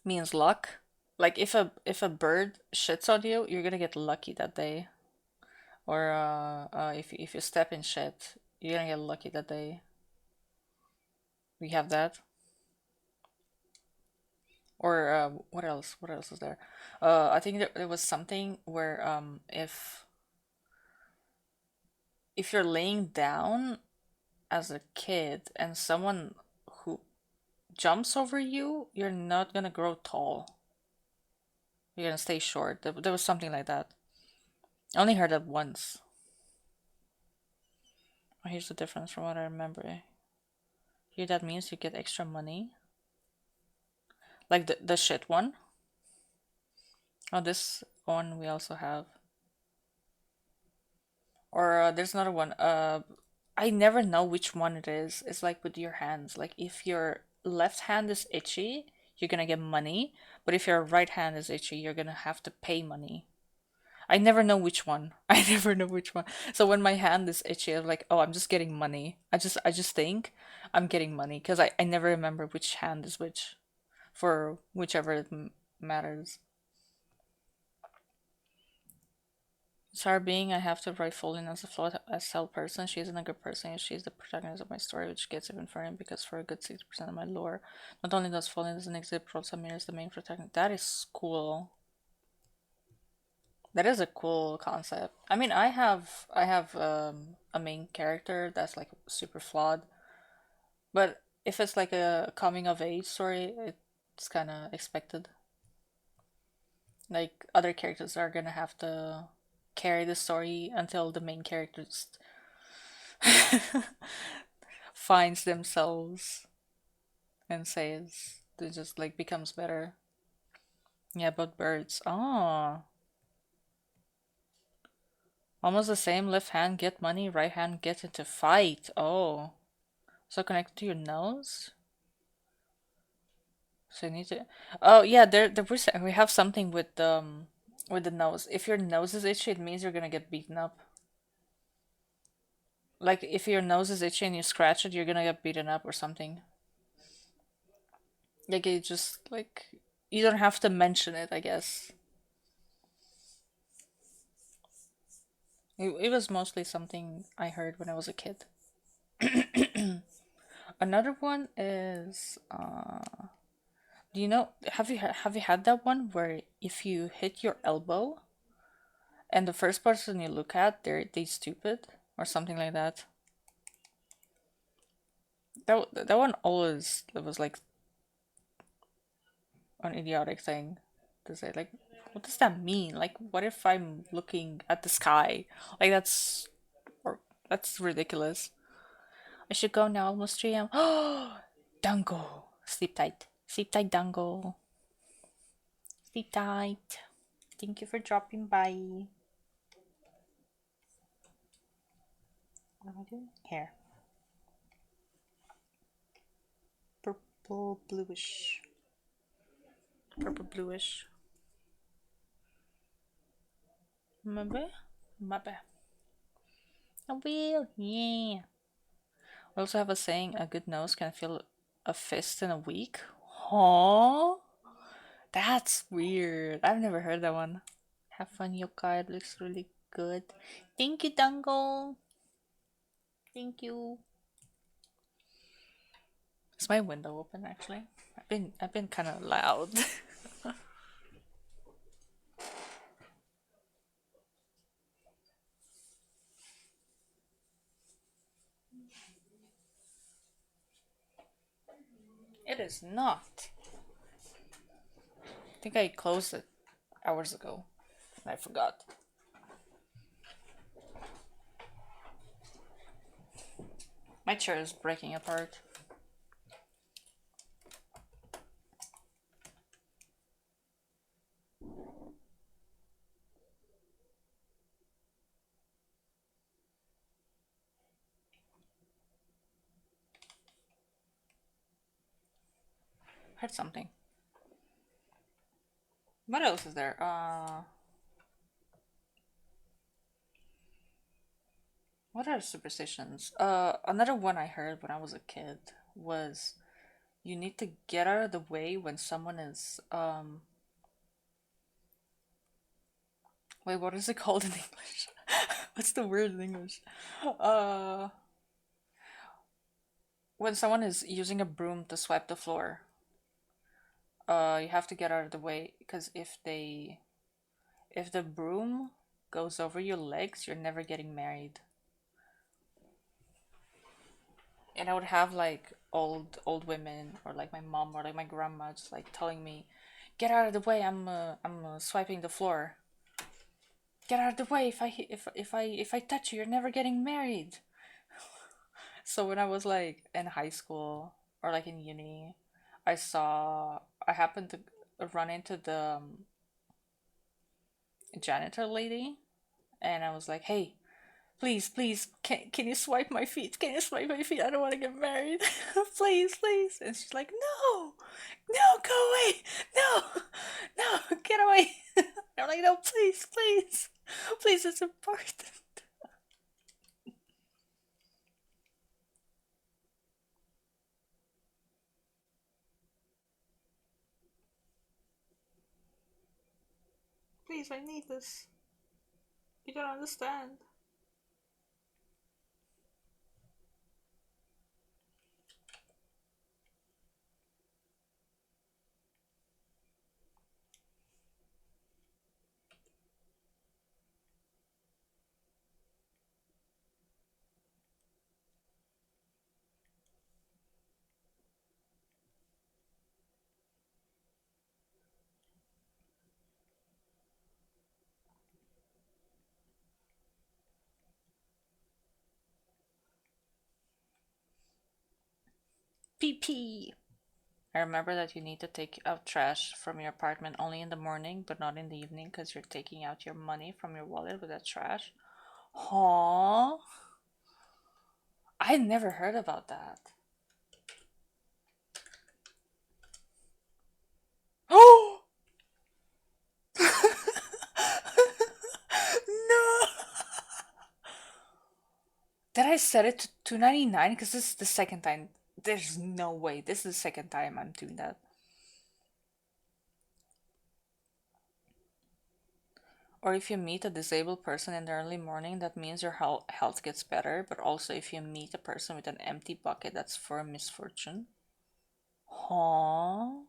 means luck. Like if a bird shits on you, you're gonna get lucky that day. Or if you step in shit, you're gonna get lucky that day. We have that. Or what else? What else is there? I think there was something where if you're laying down as a kid and someone who jumps over you, you're not gonna grow tall. You're gonna stay short. There was something like that. I only heard that once. Oh, here's the difference from what I remember. Here, that means you get extra money. Like the shit one. Oh, this one we also have. Or there's another one. I never know which one it is. It's like with your hands. Like if your left hand is itchy, you're gonna get money. But if your right hand is itchy, you're gonna have to pay money. I never know which one. I never know which one. So when my hand is itchy, I'm like, oh, I'm just getting money. I just think I'm getting money because I never remember which hand is which for whichever matters. Sarah being I have to write Falling as a flawed SL person. She isn't a good person. She's the protagonist of my story, which gets even funnier because for a good 60% of my lore, not only does Falling doesn't exist, but also mirrors the main protagonist. That is cool. That is a cool concept. I mean, I have a main character that's like super flawed, but if it's like a coming of age story, it's kind of expected. Like other characters are gonna have to carry the story until the main character just finds themselves and says it just like becomes better. Yeah, but birds. Oh, almost the same. Left hand get money, right hand get into fight. Oh. So connected to your nose? So you need to. Oh yeah, we have something with the nose. If your nose is itchy, it means you're gonna get beaten up. Like if your nose is itchy and you scratch it, you're gonna get beaten up or something. Like it just like you don't have to mention it, I guess. It was mostly something I heard when I was a kid. Another one is do you know have you had that one where if you hit your elbow and the first person you look at they stupid or something like that. That one always it was like an idiotic thing to say. Like, what does that mean? Like, what if I'm looking at the sky? Like or that's ridiculous. I should go now. Almost 3 a.m. Oh, Dango, sleep tight, Dango, sleep tight. Thank you for dropping by. What am I doing? Hair, purple bluish, purple bluish. Maybe, maybe. I will. Yeah. We also have a saying, a good nose can fill a fist in a week. Huh? That's weird. I've never heard that one. Have fun, Yoka. It looks really good. Thank you, Dango. Thank you. Is my window open actually? I've been kind of loud. It is not. I think I closed it hours ago. And I forgot. My chair is breaking apart. Heard something. What else is there? What are superstitions? Another one I heard when I was a kid was you need to get out of the way when someone is wait, what is it called in English? What's the word in English? Uh when someone is using a broom to swipe the floor, you have to get out of the way because if the broom goes over your legs, you're never getting married. And I would have like old women or like my mom or like my grandma just like telling me, "Get out of the way! I'm swiping the floor. Get out of the way! If I touch you, you're never getting married." So when I was like in high school or like in uni, I happened to run into the janitor lady, and I was like, "Hey, please, can you swipe my feet? Can you swipe my feet? I don't want to get married. Please, please." And she's like, "No, no, go away. No, no, get away." I'm like, "No, please, please, please, it's important. Please, I need this. You don't understand." PP. I remember that you need to take out trash from your apartment only in the morning, but not in the evening because you're taking out your money from your wallet with that trash. Huh? I never heard about that. Oh! No! Did I set it to 2.99? Because this is the second time. There's no way. This is the second time I'm doing that. Or if you meet a disabled person in the early morning, that means your health gets better. But also, if you meet a person with an empty bucket, that's for misfortune. Huh?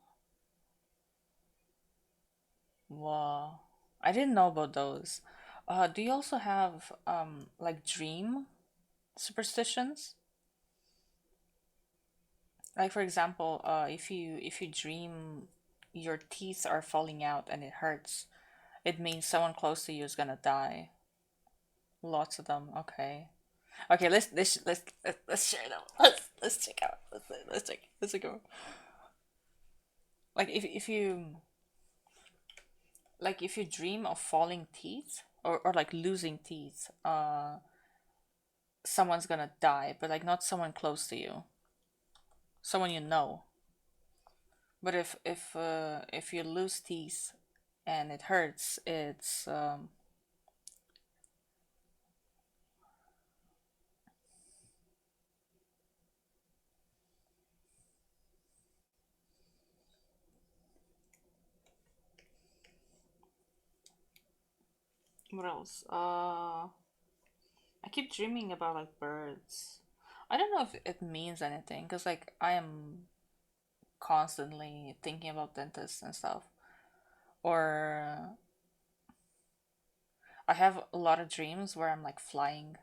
Wow. I didn't know about those. Do you also have like dream superstitions? Like for example, if you dream your teeth are falling out and it hurts, it means someone close to you is gonna die. Lots of them. Okay. Okay. Let's share them. Let's check out. Let's check out. Like if you dream of falling teeth or like losing teeth, someone's gonna die, but like not someone close to you, someone you know. But if you lose teeth and it hurts, it's what else? I keep dreaming about like birds. I don't know if it means anything because like I am constantly thinking about dentists and stuff. Or I have a lot of dreams where I'm like flying.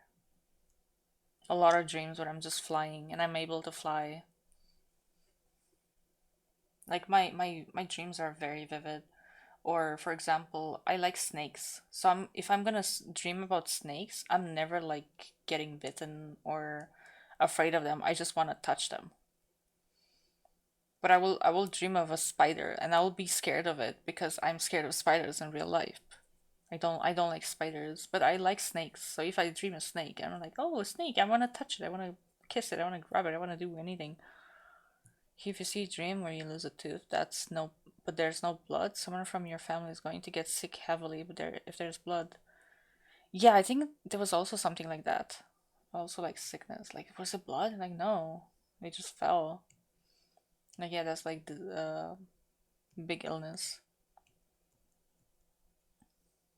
A lot of dreams where I'm just flying and I'm able to fly. Like my dreams are very vivid. Or for example, I like snakes. So if I'm gonna dream about snakes, I'm never like getting bitten or afraid of them. I just want to touch them. But I will dream of a spider and I will be scared of it because I'm scared of spiders in real life. I don't like spiders, but I like snakes. So if I dream a snake, I'm like, oh, a snake, I want to touch it. I want to kiss it. I want to grab it. I want to do anything. If you see a dream where you lose a tooth, that's no, but there's no blood. Someone from your family is going to get sick heavily, but if there's blood. Yeah, I think there was also something like that. Also like sickness. Like, was it blood? Like, no, they just fell. Like, yeah, that's like the big illness.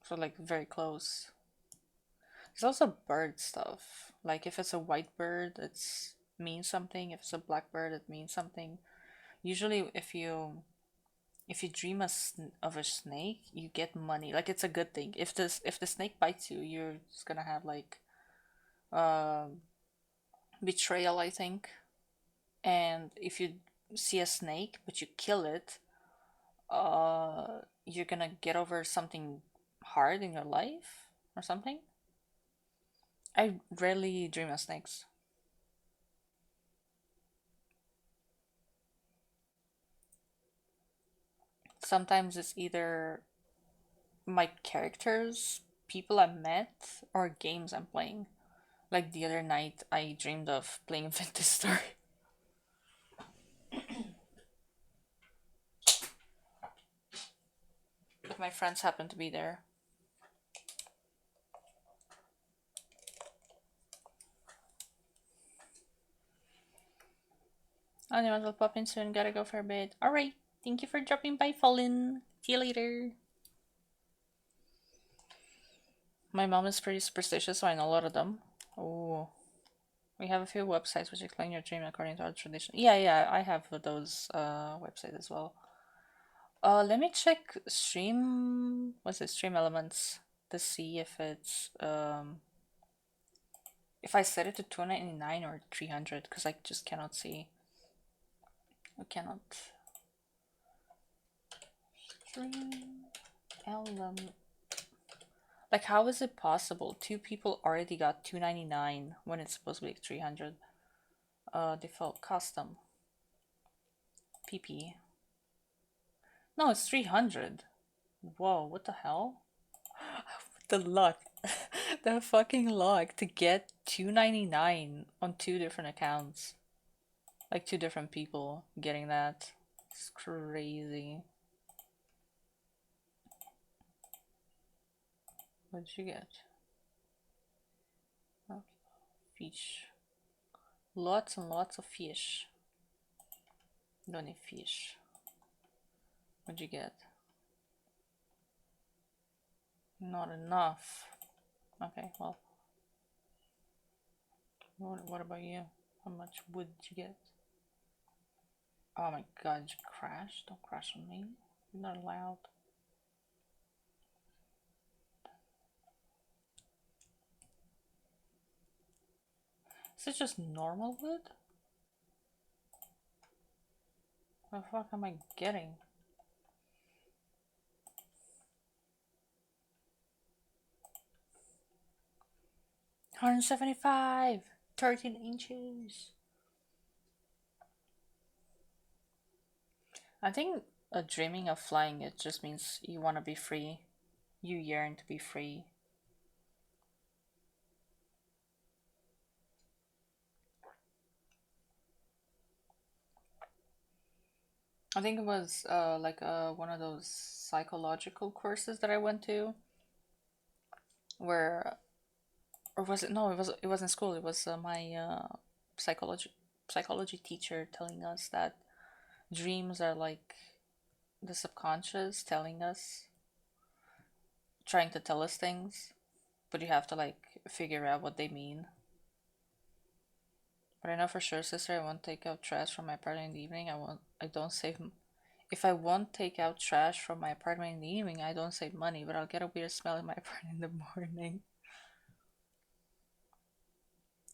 So like very close. There's also bird stuff. Like if it's a white bird, it's means something. If it's a black bird, it means something. Usually, if you dream of a snake, you get money. Like it's a good thing. If the snake bites you, you're just gonna have like um betrayal, I think. And if you see a snake but you kill it, you're gonna get over something hard in your life or something. I rarely dream of snakes. Sometimes it's either my characters, people I met, or games I'm playing. Like the other night, I dreamed of playing Vintage Star, but my friends happened to be there. Anyways, I'll pop in soon. Gotta go for a bit. Alright, thank you for dropping by, Fallen. See you later. My mom is pretty superstitious, so I know a lot of them. Oh, we have a few websites which explain your dream according to our tradition. Yeah, yeah, I have those websites as well. Let me check stream. What's it? Stream elements to see if I set it to 299 or 300 because I just cannot see. I cannot. Stream element. Like, how is it possible? Two people already got 299 when it's supposed to be like 300. Default custom. PP. No, it's 300. Whoa, what the hell? The luck. The fucking luck to get 299 on two different accounts. Like two different people getting that. It's crazy. What did you get? Oh, fish. Lots and lots of fish. Don't need fish. What'd you get? Not enough. Okay, well, what about you? How much wood did you get? Oh my god, did you crash? Don't crash on me. You're not allowed. Is it just normal wood? What the fuck am I getting? 175! 13 inches! I think dreaming of flying, it just means you want to be free. You yearn to be free. I think it was like one of those psychological courses that I went to where, or was it, no, it was in school. It was my psychology psychology teacher telling us that dreams are like the subconscious telling us, trying to tell us things, but you have to like figure out what they mean. But I know for sure, sister, I won't take out trash from my apartment in the evening. I won't. I don't save. If I won't take out trash from my apartment in the evening, I don't save money. But I'll get a weird smell in my apartment in the morning.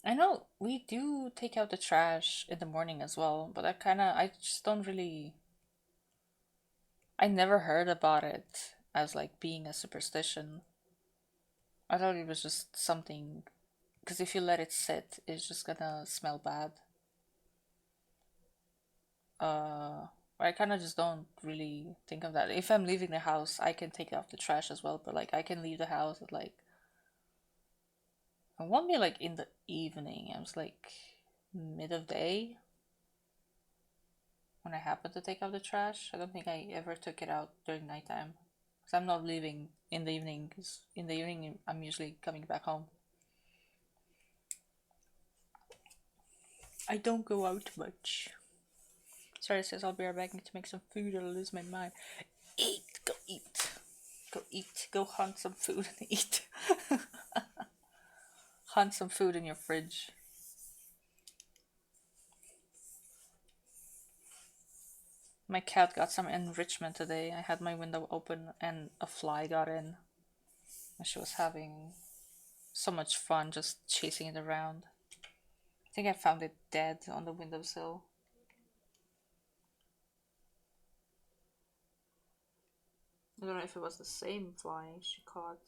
I know we do take out the trash in the morning as well, but I just don't really. I never heard about it as like being a superstition. I thought it was just something. Because if you let it sit, it's just gonna smell bad. Uh, I kind of just don't really think of that. If I'm leaving the house, I can take out the trash as well, but like I can leave the house at like I won't be like in the evening. I was like mid of day when I happen to take out the trash. I don't think I ever took it out during nighttime because I'm not leaving in the evening. Because in the evening I'm usually coming back home. I don't go out much. Sorry, says I'll be right back. Need to make some food or I'll lose my mind. Eat, go eat. Go eat. Go hunt some food and eat. Hunt some food in your fridge. My cat got some enrichment today. I had my window open and a fly got in. And she was having so much fun just chasing it around. I think I found it dead on the windowsill. I don't know if it was the same fly she caught.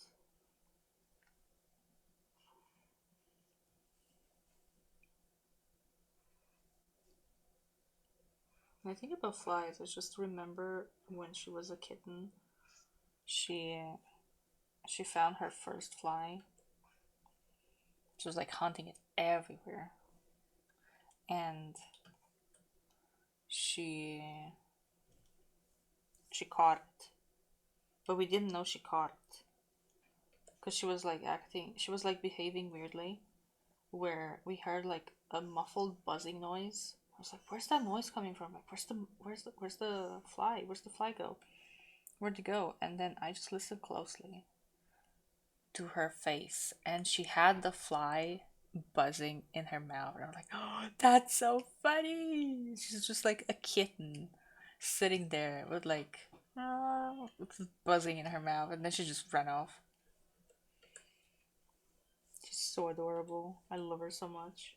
When I think about flies, I just remember when she was a kitten, she she found her first fly. She was like hunting it everywhere, and she she caught it, but we didn't know she caught it because she was like acting. She was like behaving weirdly, where we heard like a muffled buzzing noise. I was like, "Where's that noise coming from? Like, where's the fly? Where's the fly go? Where'd it go?" And then I just listened closely to her face, and she had the fly buzzing in her mouth. And I'm like, "Oh, that's so funny!" She's just like a kitten sitting there with like buzzing in her mouth, and then she just ran off. She's so adorable. I love her so much.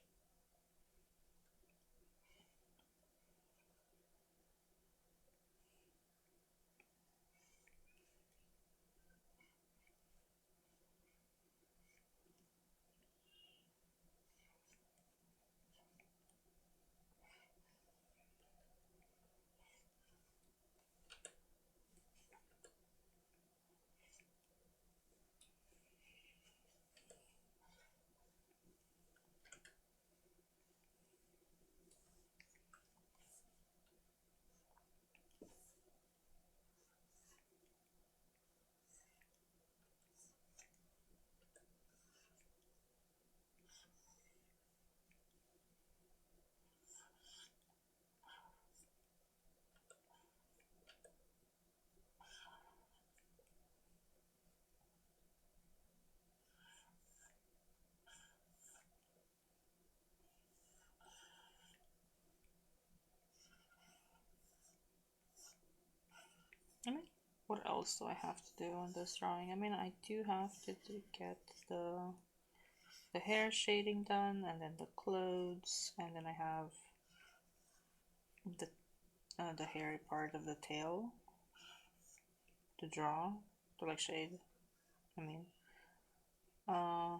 I mean, what else do I have to do on this drawing? I mean, I do have to get the hair shading done, and then the clothes, and then I have the the hairy part of the tail to draw to like shade. I mean, uh,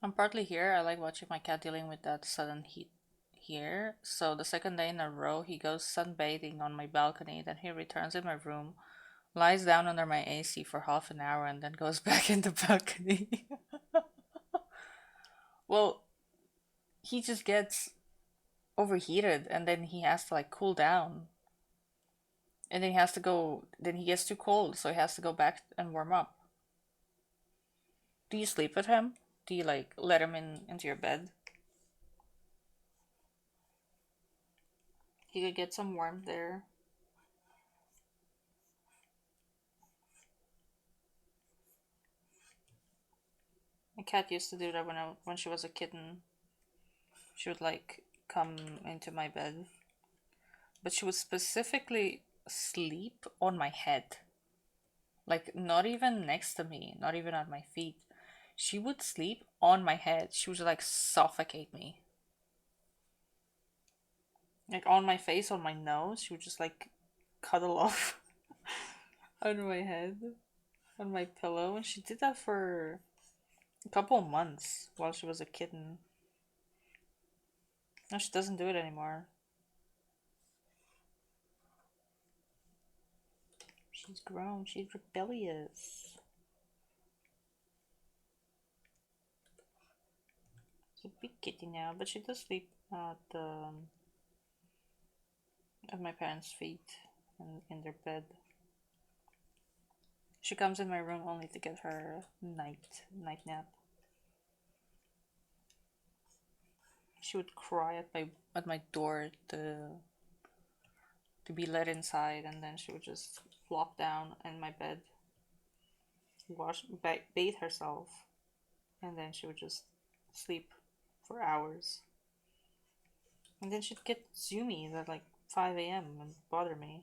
I'm partly here. I like watching my cat dealing with that sudden heat here. So the second day in a row, he goes sunbathing on my balcony. Then he returns in my room, lies down under my AC for half an hour, and then goes back in the balcony. Well, he just gets overheated, and then he has to like cool down, and then he has to go. Then he gets too cold, so he has to go back and warm up. Do you sleep with him? Do you like let him into your bed? He could get some warmth there. My cat used to do that when she was a kitten. She would like come into my bed, but she would specifically sleep on my head. Like not even next to me, not even at my feet. She would sleep on my head. She would like suffocate me. Like on my face, on my nose, she would just like cuddle off under my head, on my pillow. And she did that for a couple of months while she was a kitten. No, she doesn't do it anymore. She's grown. She's rebellious. She's a big kitty now, but she does sleep at my parents' feet in their bed. She comes in my room only to get her night nap. She would cry at my door to be let inside, and then she would just flop down in my bed, bathe herself, and then she would just sleep for hours. And then she'd get zoomies at like 5 a.m. and bother me.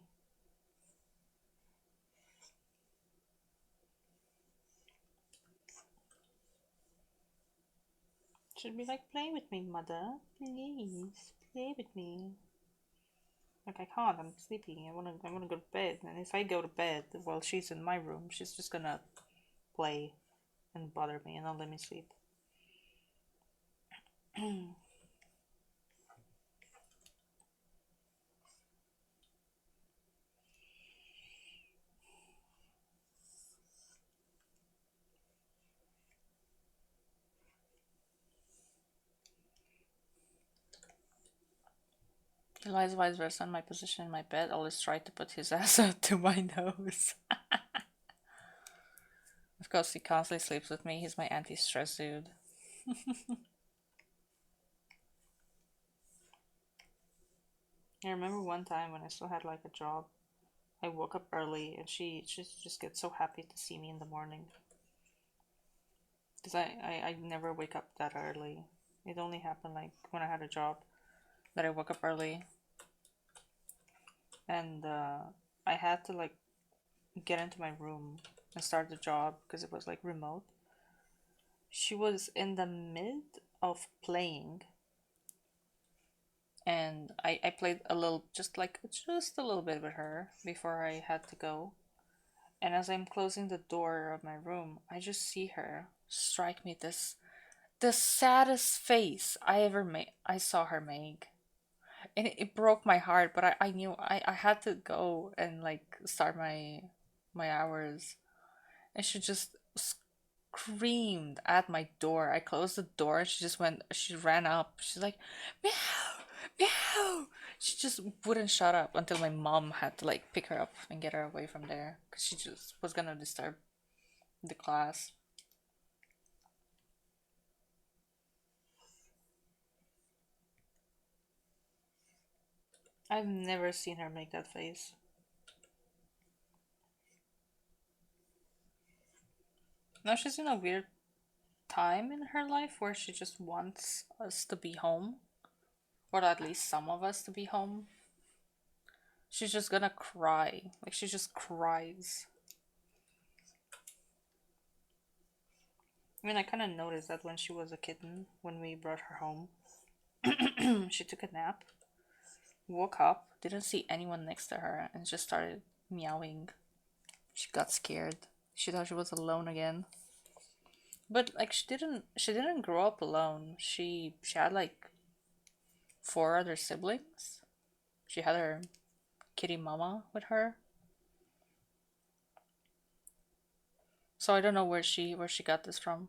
She'd be like, "Play with me, mother. Please, play with me." Like I can't. I'm sleepy. I wanna go to bed. And if I go to bed while she's in my room, she's just gonna play and bother me and not let me sleep. He lies vice versa in my position in my bed, always tried to put his ass out to my nose. Of course, he constantly sleeps with me. He's my anti-stress dude. I remember one time when I still had like a job. I woke up early and she just gets so happy to see me in the morning. Because I never wake up that early. It only happened like when I had a job that I woke up early and I had to like get into my room and start the job because it was like remote. She was in the mid of playing and I played a little just a little bit with her before I had to go. And as I'm closing the door of my room, I just see her strike me the saddest face I ever made. I saw her make, and it broke my heart. But I knew I had to go and like start my hours, and she just screamed at my door. I closed the door, and she ran up. She's like, meow, meow. She just wouldn't shut up until my mom had to like pick her up and get her away from there because she just was gonna disturb the class. I've never seen her make that face. Now she's in a weird time in her life where she just wants us to be home, or at least some of us to be home. She's just gonna cry. Like she just cries. I mean, I kind of noticed that when she was a kitten, when we brought her home, she took a nap, woke up, didn't see anyone next to her, and just started meowing. She got scared. She thought she was alone again. But like she didn't grow up alone. She had like four other siblings. She had her kitty mama with her. So I don't know where she got this from.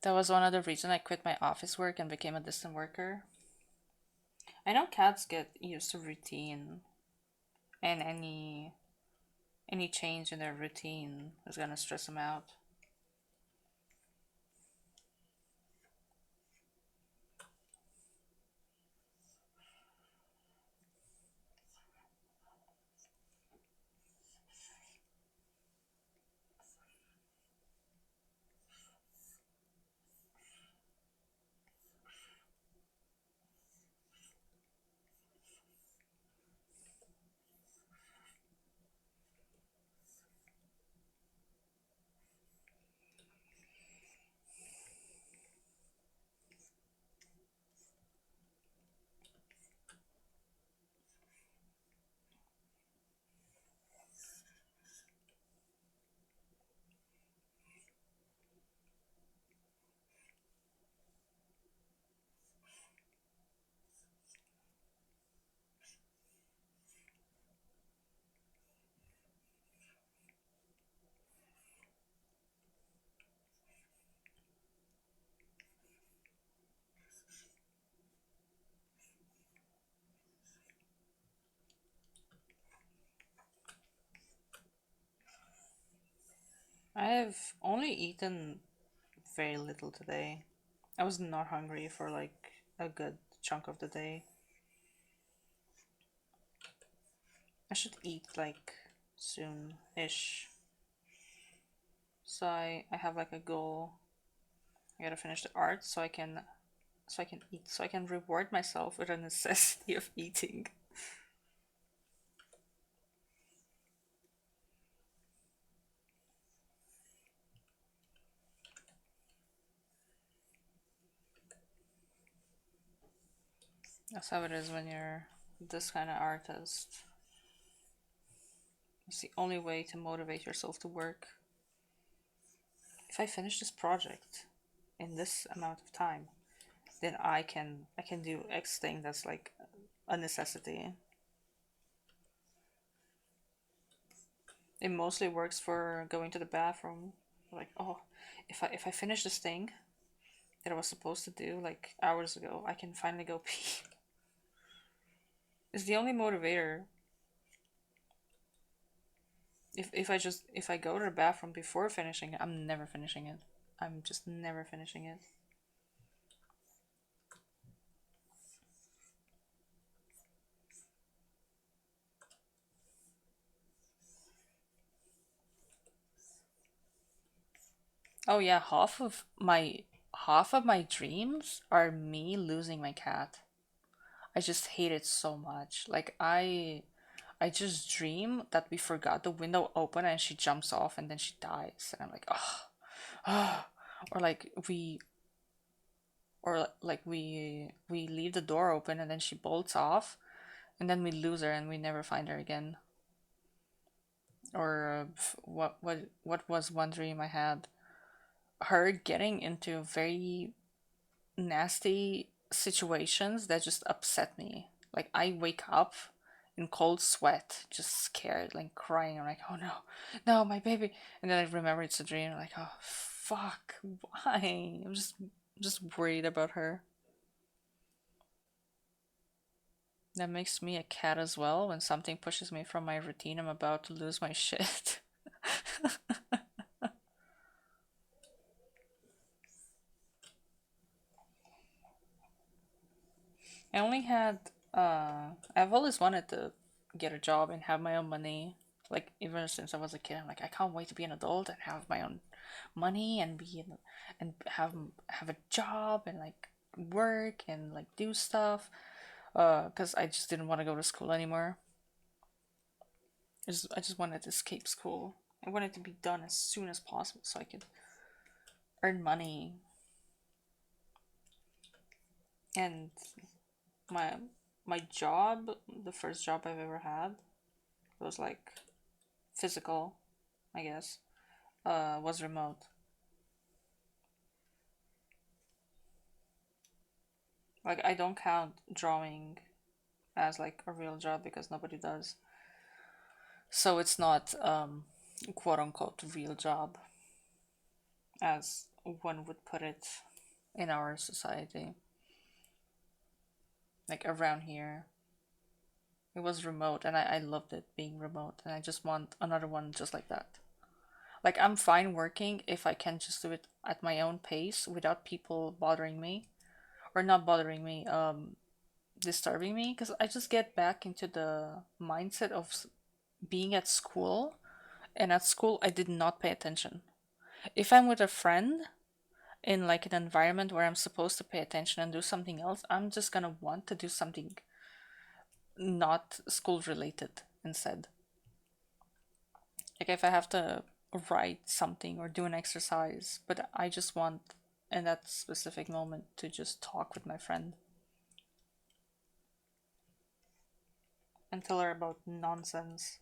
That was one of the reason I quit my office work and became a distant worker. I know cats get used to routine, and any change in their routine is gonna stress them out. I have only eaten very little today. I was not hungry for like a good chunk of the day. I should eat like soon-ish. So I have like a goal. I gotta finish the art so I can eat so I can reward myself with a necessity of eating. That's how it is when you're this kind of artist. It's the only way to motivate yourself to work. If I finish this project in this amount of time, then I can do X thing that's like a necessity. It mostly works for going to the bathroom. Like, oh, if I finish this thing that I was supposed to do like hours ago, I can finally go pee. It's the only motivator. If I go to the bathroom before finishing it, I'm never finishing it. I'm just never finishing it. Oh yeah, half of my dreams are me losing my cat. I just hate it so much. Like I just dream that we forgot the window open and she jumps off and then she dies. And I'm like, oh, oh. Or like we leave the door open and then she bolts off and then we lose her and we never find her again. Or what was one dream I had? Her getting into very nasty situations that just upset me. Like I wake up in cold sweat, just scared, like crying. I'm like, oh no, no, my baby. And then I remember it's a dream. I'm like, oh fuck, why? I'm just worried about her. That makes me a cat as well. When something pushes me from my routine, I'm about to lose my shit. I only had I've always wanted to get a job and have my own money. Like even since I was a kid, I'm like I can't wait to be an adult and have my own money and and have a job and like work and like do stuff. Because I just didn't want to go to school anymore. I just wanted to escape school. I wanted to be done as soon as possible so I could earn money. And my my job, the first job I've ever had, was like physical, I guess, was remote. Like I don't count drawing as like a real job because nobody does. So it's not quote unquote real job as one would put it in our society. Like around here, it was remote and I loved it being remote and I just want another one just like that. Like I'm fine working if I can just do it at my own pace without people bothering me or not bothering me, disturbing me because I just get back into the mindset of being at school, and at school I did not pay attention. If I'm with a friend in like an environment where I'm supposed to pay attention and do something else, I'm just gonna want to do something not school related instead. Like if I have to write something or do an exercise, but I just want in that specific moment to just talk with my friend and tell her about nonsense.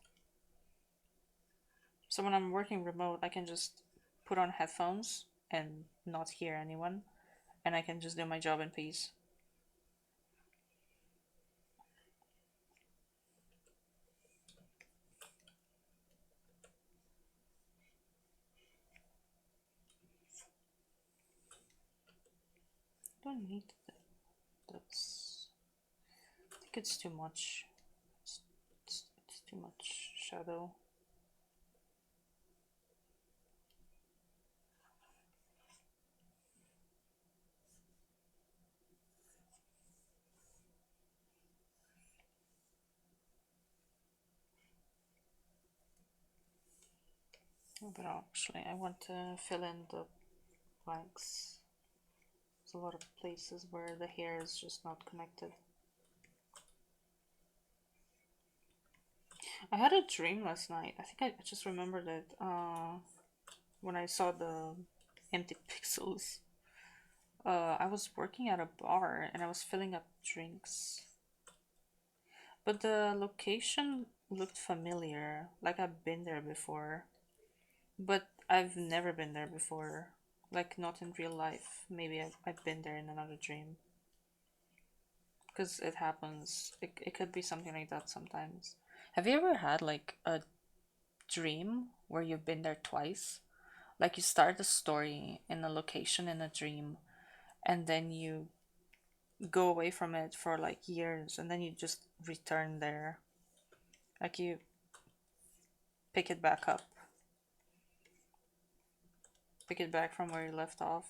So when I'm working remote, I can just put on headphones and not hear anyone, and I can just do my job in peace. Don't need that's. I think it's too much. It's too much shadow. But actually, I want to fill in the blanks. There's a lot of places where the hair is just not connected. I had a dream last night. I think I just remembered it when I saw the empty pixels. I was working at a bar and I was filling up drinks. But the location looked familiar, like I've been there before. But I've never been there before. Like, not in real life. Maybe I've been there in another dream. Because it happens. It could be something like that sometimes. Have you ever had, like, a dream where you've been there twice? Like, you start a story in a location in a dream, and then you go away from it for, like, years, and then you just return there. Like, you pick it back up, pick it back from where you left off.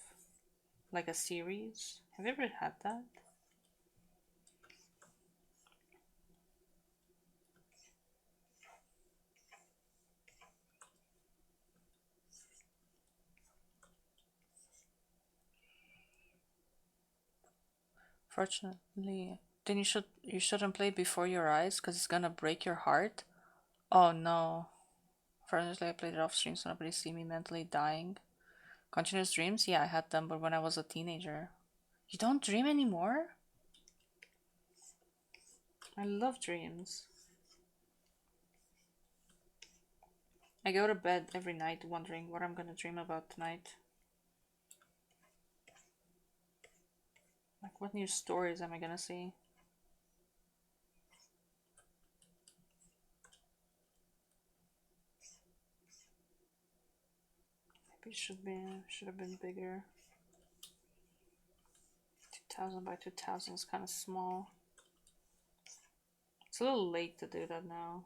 Like a series. Have you ever had that? Fortunately, then you shouldn't play before your eyes because it's gonna break your heart. Oh no. Fortunately, I played it off stream so nobody see me mentally dying. Continuous dreams? Yeah, I had them, but when I was a teenager. You don't dream anymore? I love dreams. I go to bed every night wondering what I'm gonna dream about tonight. Like, what new stories am I gonna see? Maybe it should have been bigger. 2000 by 2000 is kind of small. It's a little late to do that now.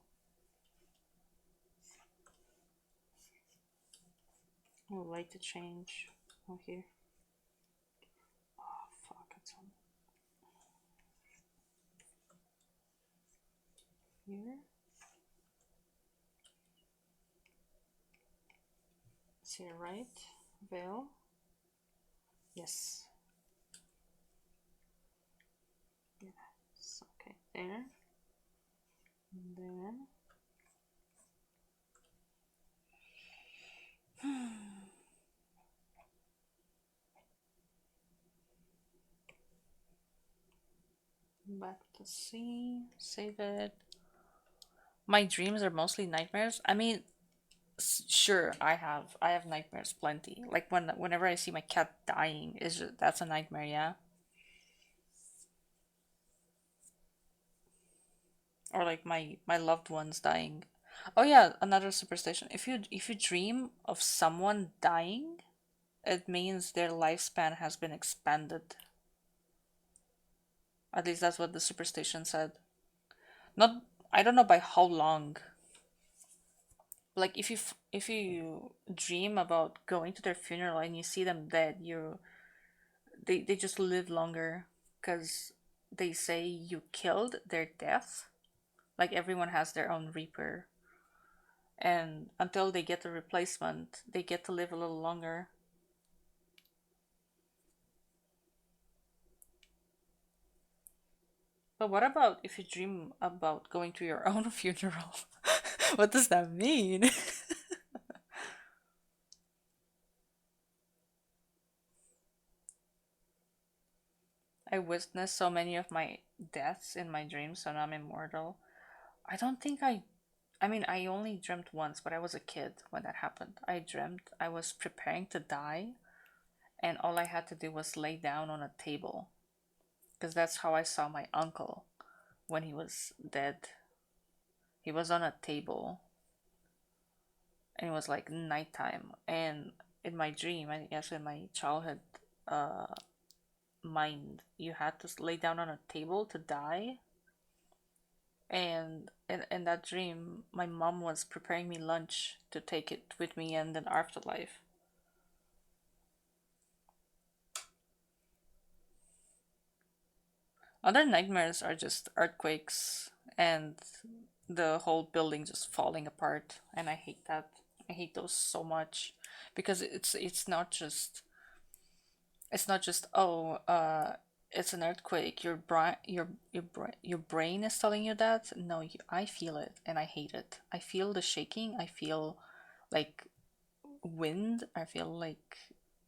A little late to change. Oh, here. Oh, fuck, it's on here. It's here, right? Veil. Yes. Yes. Okay, there. And then back to C. Save it. My dreams are mostly nightmares. I mean, sure, I have nightmares plenty. Like whenever I see my cat dying, is that's a nightmare, yeah. Or like my loved ones dying. Oh yeah, another superstition. If you dream of someone dying, it means their lifespan has been expanded. At least that's what the superstition said. Not, I don't know by how long. Like if you dream about going to their funeral and you see them dead, they just live longer because they say you killed their death. Like everyone has their own reaper, and until they get a replacement, they get to live a little longer. But what about if you dream about going to your own funeral? What does that mean? I witnessed so many of my deaths in my dreams, so now I'm immortal. I don't think I mean, I only dreamt once, but I was a kid when that happened. I dreamt I was preparing to die, and all I had to do was lay down on a table. Because that's how I saw my uncle when he was dead. He was on a table, and it was like nighttime. And in my dream, I guess in my childhood uh, mind, you had to lay down on a table to die. And in that dream, my mom was preparing me lunch to take it with me in the afterlife. Other nightmares are just earthquakes and the whole building just falling apart, and I hate that. I hate those so much because it's not just oh it's an earthquake. Your brain is telling you that. No, I feel it and I hate it. I feel the shaking. I feel like wind. I feel like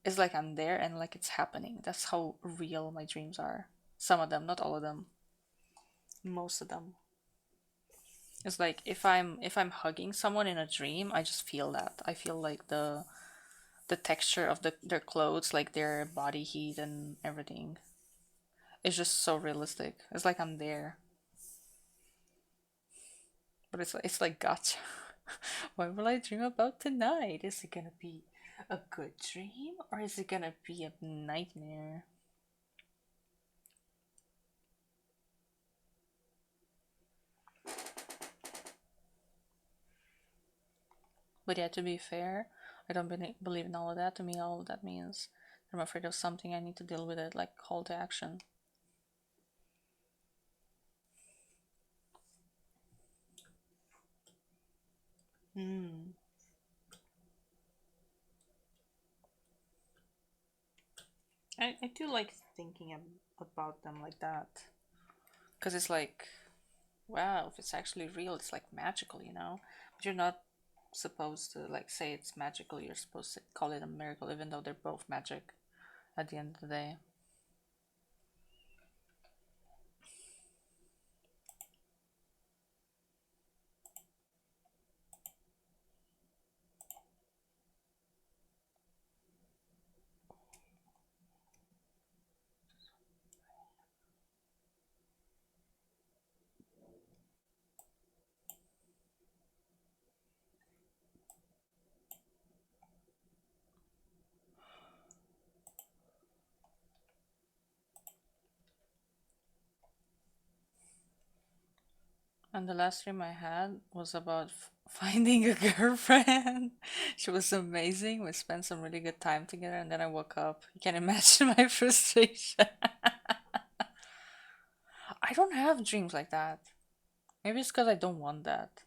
it's like I'm there and like it's happening. That's how real my dreams are. Some of them, not all of them. Most of them. It's like if I'm hugging someone in a dream, I just feel that. I feel like the texture of their clothes, like their body heat and everything. It's just so realistic. It's like I'm there. But it's like gotcha. What will I dream about tonight? Is it gonna be a good dream or is it gonna be a nightmare? But yeah, to be fair, I don't believe in all of that. To me, all of that means I'm afraid of something. I need to deal with it, like call to action. Hmm. I do like thinking about them like that. Because it's like, wow, if it's actually real, it's like magical. But you're not supposed to, like, say it's magical. You're supposed to call it a miracle, even though they're both magic at the end of the day. And the last dream I had was about finding a girlfriend. She was amazing. We spent some really good time together, and then I woke up. You can imagine my frustration. I don't have dreams like that. Maybe it's because I don't want that.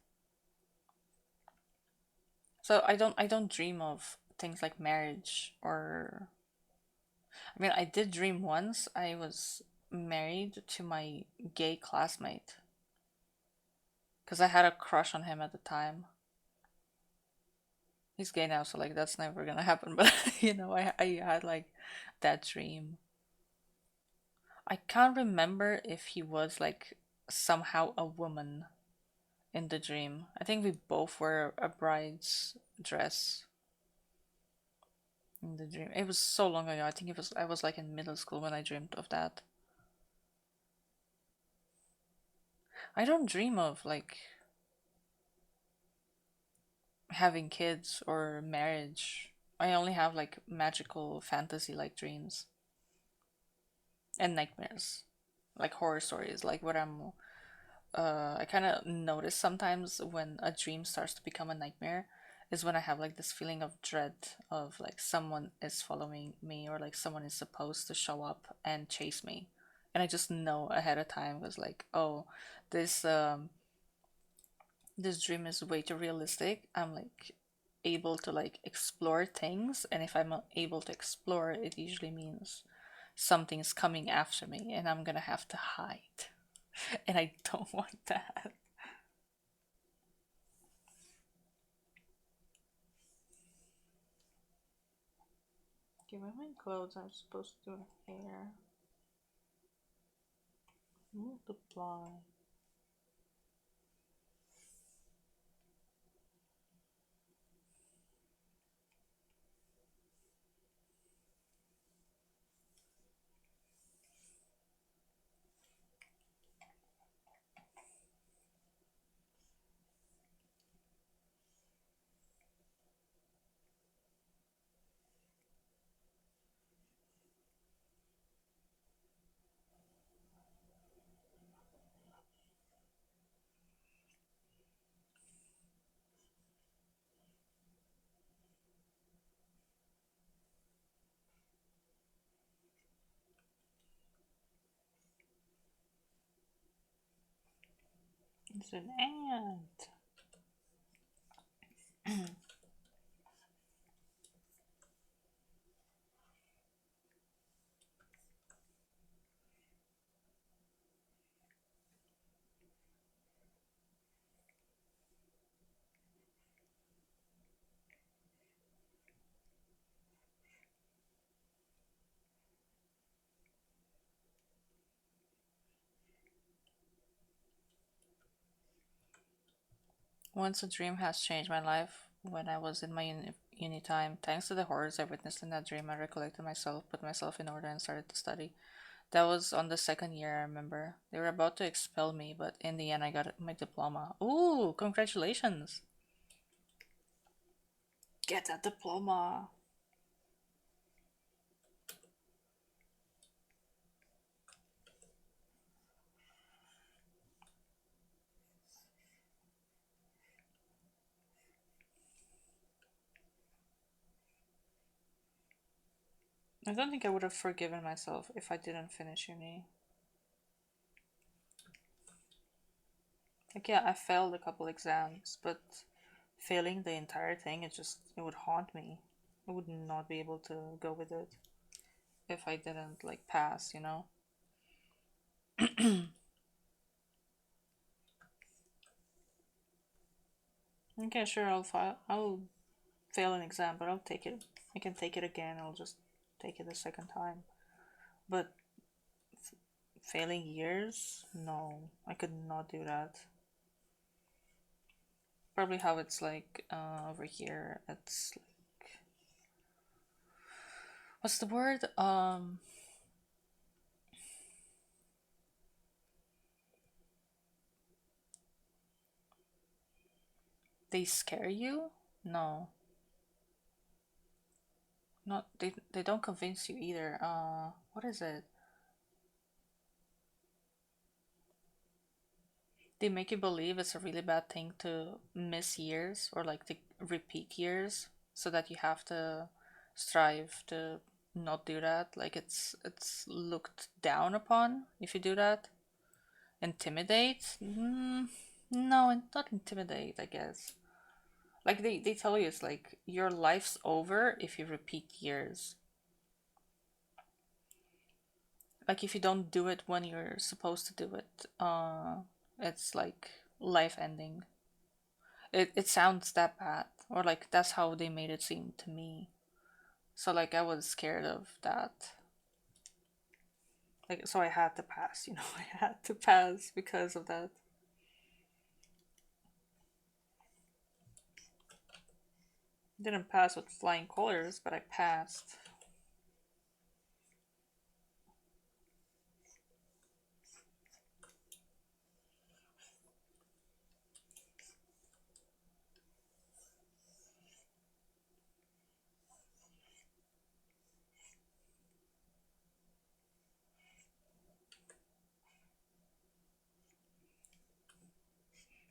So I don't dream of things like marriage or I mean I did dream once I was married to my gay classmate because I had a crush on him at the time. He's gay now, so like that's never gonna happen. But I had like that dream. I can't remember if he was like somehow a woman. in the dream. I think we both wear a bride's dress in the dream. It was so long ago. I think it was I was like in middle school when I dreamed of that. I don't dream of like having kids or marriage. I only have like magical fantasy like dreams and nightmares. Like horror stories, like what I kind of notice sometimes when a dream starts to become a nightmare is when I have like this feeling of dread of like someone is following me or like someone is supposed to show up and chase me. And I just know ahead of time was like, oh, this this dream is way too realistic. I'm like able to like explore things, and if I'm able to explore, it usually means something's coming after me and I'm gonna have to hide. And I don't want that. Okay, when my clothes I'm supposed to do hair. Multiply. It's an ant. Once a dream has changed my life. When I was in my uni time, thanks to the horrors I witnessed in that dream, I recollected myself, put myself in order, and started to study. That was on the second year, I remember. They were about to expel me, but in the end, I got my diploma. Ooh, congratulations! Get that diploma! I don't think I would have forgiven myself if I didn't finish uni. Like, yeah, I failed a couple exams, but failing the entire thing, it would haunt me. I would not be able to go with it if I didn't, like, pass, you know? Okay, sure, I'll fail an exam, but I'll take it. I can take it again, I'll just take it a second time. But failing years? No, I could not do that. Probably how it's like over here. It's like, what's the word? They scare you? No, not they don't convince you either. What is it? They make you believe it's a really bad thing to miss years or like to repeat years, so that you have to strive to not do that. Like it's looked down upon if you do that. Intimidate? No, not intimidate, I guess. Like they tell you it's like your life's over if you repeat years. Like if you don't do it when you're supposed to do it, it's like life ending. It sounds that bad. Or like that's how they made it seem to me. So like I was scared of that. Like so I had to pass, I had to pass because of that. Didn't pass with flying colors, but I passed.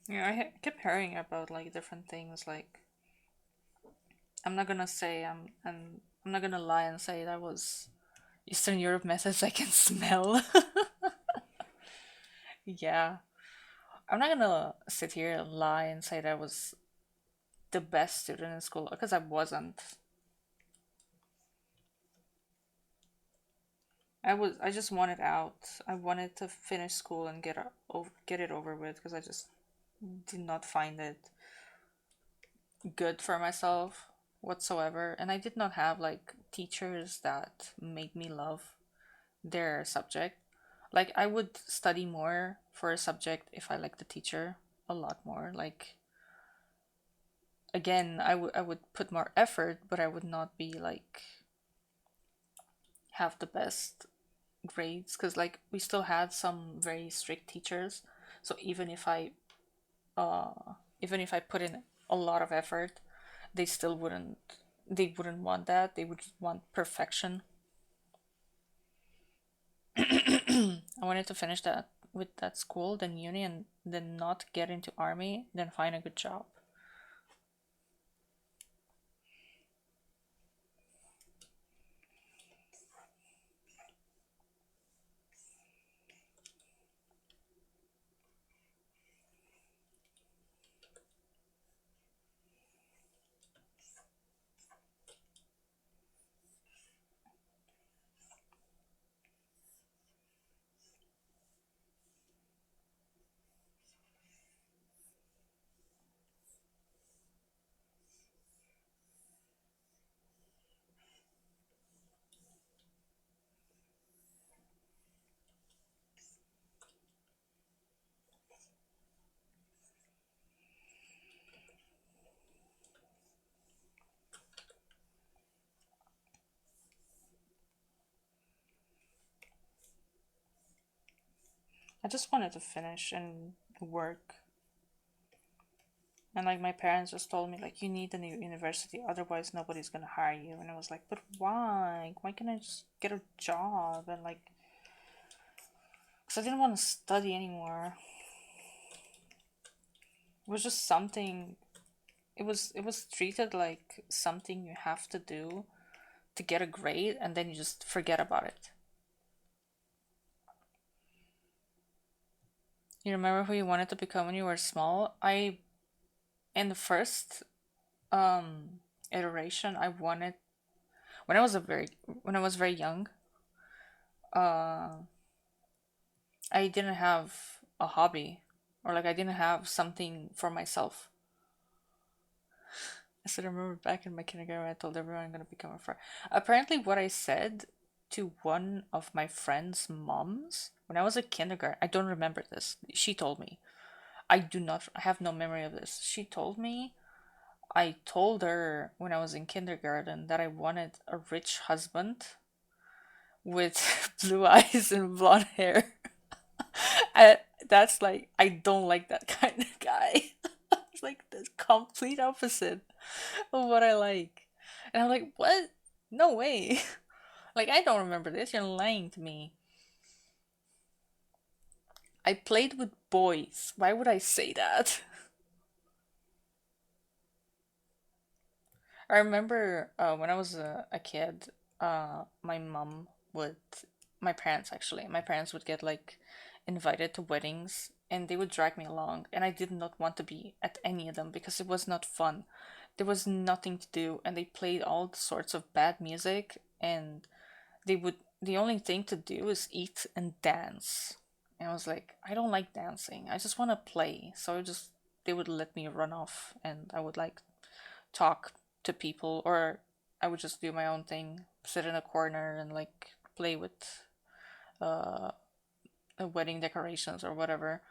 Yeah, kept hearing about like different things. Like I'm not gonna say I'm not gonna lie and say that was Eastern Europe methods I can smell. Yeah, I'm not gonna sit here and lie and say that I was the best student in school because I wasn't. I just wanted out. I wanted to finish school and get it over with because I just did not find it good for myself whatsoever. And I did not have like teachers that made me love their subject. Like I would study more for a subject if I liked the teacher a lot more. Like again, I would put more effort, but I would not be like have the best grades because like we still had some very strict teachers. So even if I put in a lot of effort, they still wouldn't want that. They would want perfection. I wanted to finish that with that school, then uni, and then not get into army, then find a good job. I just wanted to finish and work. And like my parents just told me like you need a new university, otherwise nobody's gonna hire you. And I was like, but why? Why can't I just get a job and like? Because I didn't want to study anymore. It was just something. It was treated like something you have to do to get a grade, and then you just forget about it. You remember who you wanted to become when you were small? I in the first um iteration, I wanted when I was very young. Uh, I didn't have a hobby, or like I didn't have something for myself. I still remember back in my kindergarten, I told everyone I'm gonna become a fry. Apparently, what I said to one of my friend's moms when I was a kindergarten, I don't remember this. She told me. I do not. I have no memory of this. She told me. I told her when I was in kindergarten that I wanted a rich husband with blue eyes and blonde hair. I, that's like I don't like that kind of guy. It's like the complete opposite of what I like. And I'm like, what? No way. Like I don't remember this. You're lying to me. I played with boys. Why would I say that? I remember when I was a kid, my mom would, my parents actually, my parents would get like invited to weddings and they would drag me along. And I did not want to be at any of them because it was not fun. There was nothing to do and they played all sorts of bad music and the only thing to do is eat and dance. And I was like, I don't like dancing. I just want to play. So they would let me run off and I would like talk to people, or I would just do my own thing, sit in a corner and like play with uh wedding decorations or whatever.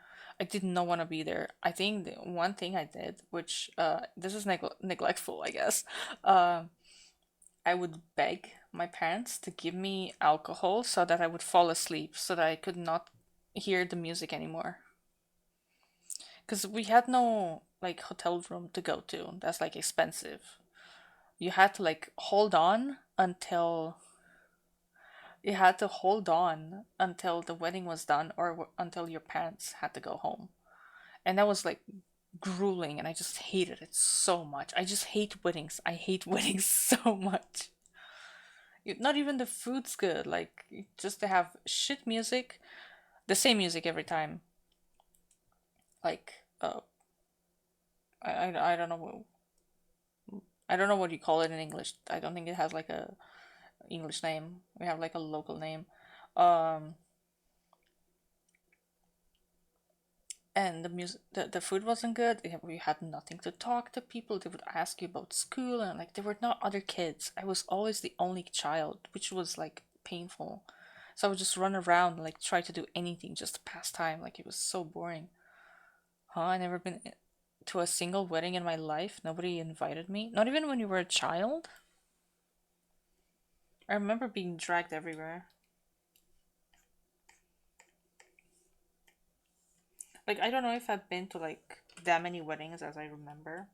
I did not want to be there. I think the one thing I did, which this is neglectful, I guess, uh, I would beg my parents to give me alcohol so that I would fall asleep, so that I could not hear the music anymore. Because we had no like hotel room to go to. That's like expensive. You had to like hold on until you had to hold on until the wedding was done or until your parents had to go home. And that was like grueling, and I just hated it so much. I just hate weddings. I hate weddings so much. Not even the food's good. Like just to have shit music, the same music every time. Like I don't know I don't know what you call it in English. I don't think it has like a English name. We have like a local name. Um, and the food wasn't good. We had nothing to talk to people. They would ask you about school, and like there were not other kids. I was always the only child, which was like painful. So I would just run around, like try to do anything just to pass time. Like it was so boring. Huh? I never been to a single wedding in my life. Nobody invited me. Not even when you were a child. I remember being dragged everywhere. Like I don't know if I've been to like that many weddings as I remember.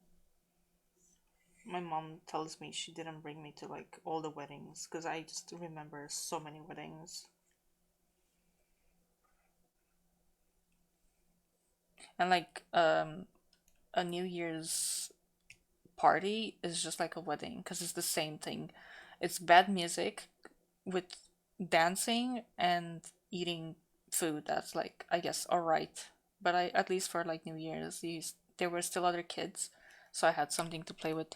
My mom tells me she didn't bring me to like all the weddings because I just remember so many weddings. And like a New Year's party is just like a wedding because it's the same thing. It's bad music with dancing and eating food that's like I guess all right. But I at least for like New Year's, there were still other kids, so I had something to play with.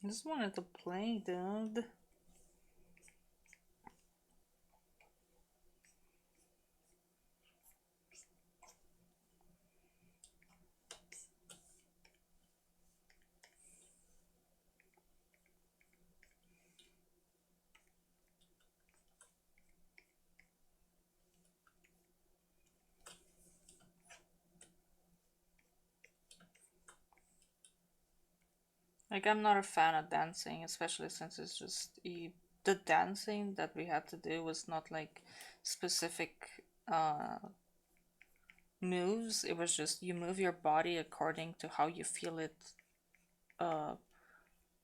I just wanted to play, dude. Like I'm not a fan of dancing, especially since it's just the dancing that we had to do was not like specific uh moves. It was just you move your body according to how you feel it uh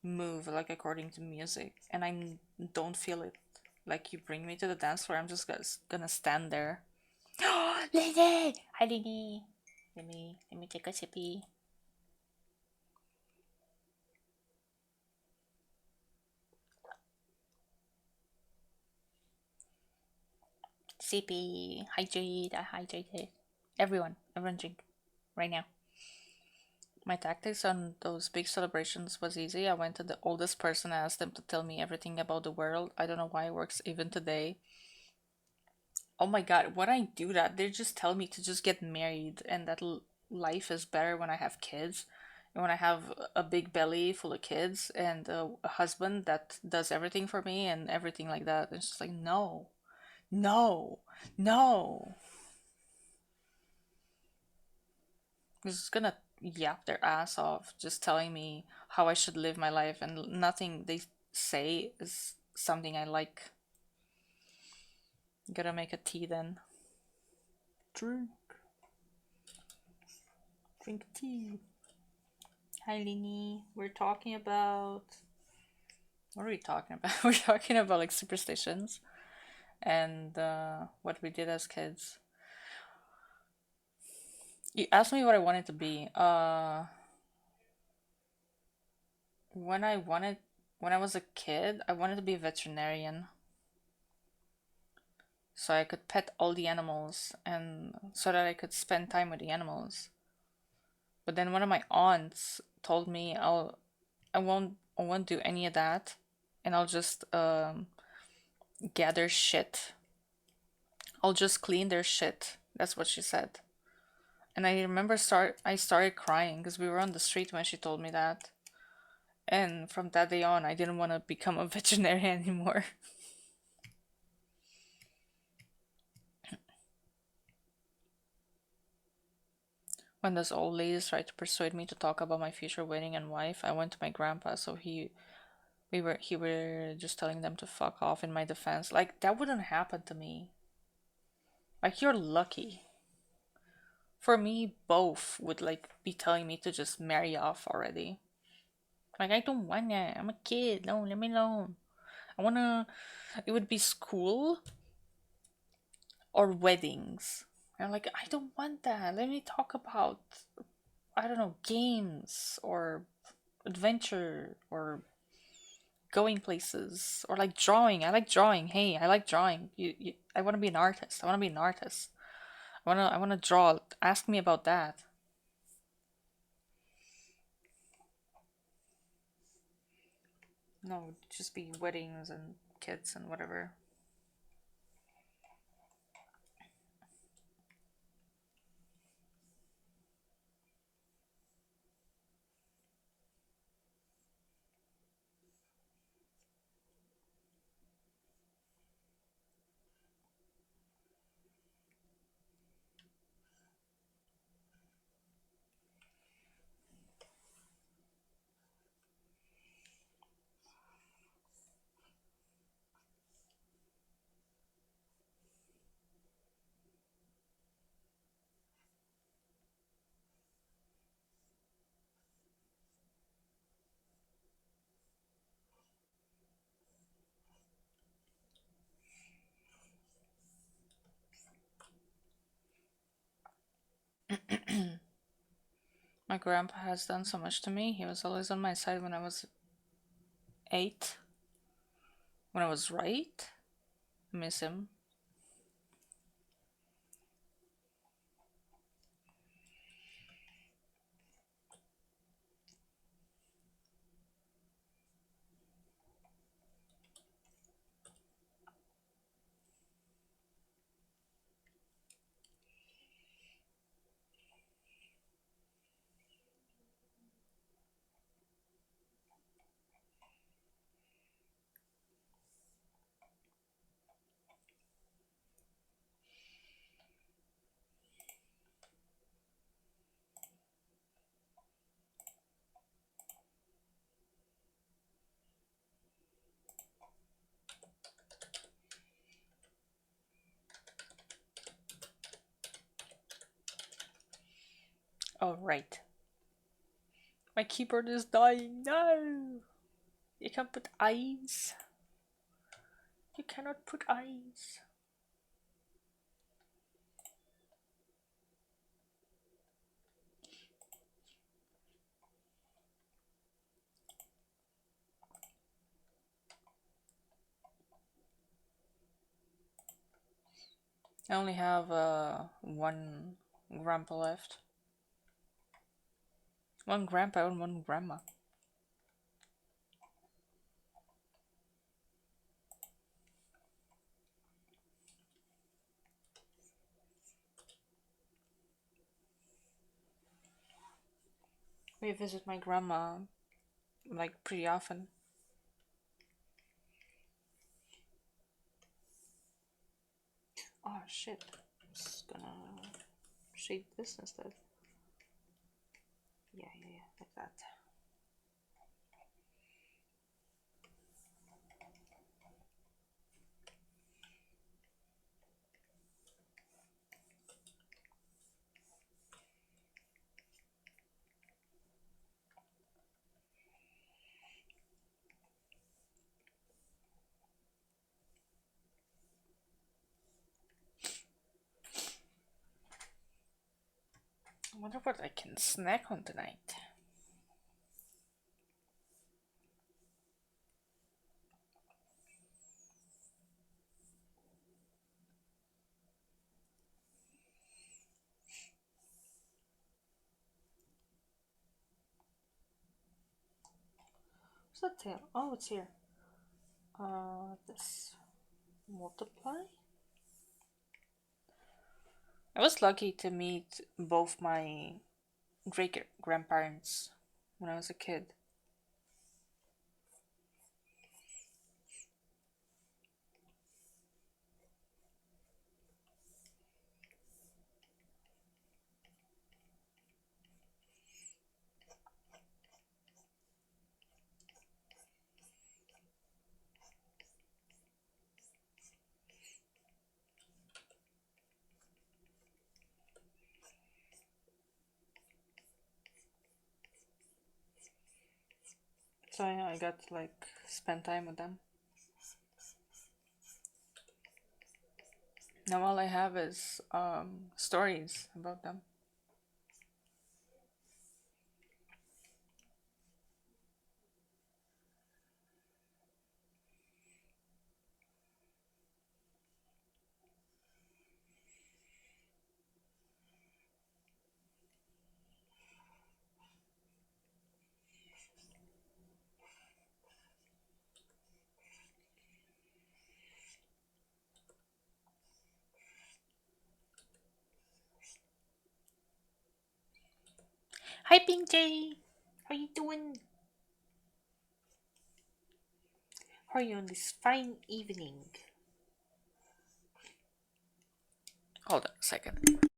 move, like according to music. And don't feel it. Like you bring me to the dance floor, I'm just gonna stand there. Lady! Hi, Lady. Let me take a sippy. Sippy. Hydrate. I hydrated. Everyone drink right now. My tactics on those big celebrations was easy. I went to the oldest person, asked them to tell me everything about the world. I don't know why it works even today. Oh my god, when I do that, they just tell me to just get married and that life is better when I have kids. And when I have a big belly full of kids and a husband that does everything for me and everything like that. It's just like, no, no, no. They're just gonna yap their ass off, just telling me how I should live my life, and nothing they say is something I like. Gotta make a tea then. Drink, drink tea. Hi, Lini. We're talking about. What are we talking about? We're talking about like superstitions and what we did as kids. You asked me what I wanted to be. When I wanted, when I was a kid, I wanted to be a veterinarian so I could pet all the animals and so that I could spend time with the animals. But then one of my aunts told me I won't do any of that, and I'll just gather shit. I'll just clean their shit. That's what she said. And I remember I started crying because we were on the street when she told me that. And from that day on, I didn't want to become a veterinarian anymore. When those old ladies tried to persuade me to talk about my future wedding and wife, I went to my grandpa, so he were just telling them to fuck off in my defense. Like that wouldn't happen to me. Like you're lucky. For me, both would like be telling me to just marry off already. Like I don't wanna. I'm a kid. No, let me alone. I wanna. It would be school or weddings. And I'm like, I don't want that. Let me talk about, I don't know, games or adventure or going places or like drawing. I like drawing. Hey, I like drawing. I want to be an artist. I want to be an artist. I wanna draw. Ask me about that. No, just be weddings and kids and whatever. My grandpa has done so much to me. He was always on my side when I was 8, when I was right. I miss him. Oh, right. My keyboard is dying. No! You can't put eyes. You cannot put eyes. I only have one grandpa left. One grandpa and one grandma. We visit my grandma like pretty often. Oh shit. I'm just gonna shape this instead. Yeah, yeah, yeah, like that. I wonder what I can snack on tonight. What's that tail? Oh, it's here. This multiply. I was lucky to meet both my great grandparents when I was a kid. So yeah, I got to like spend time with them. Now all I have is stories about them. Hi, Pink J. How you doing? How are you on this fine evening? Hold on a second.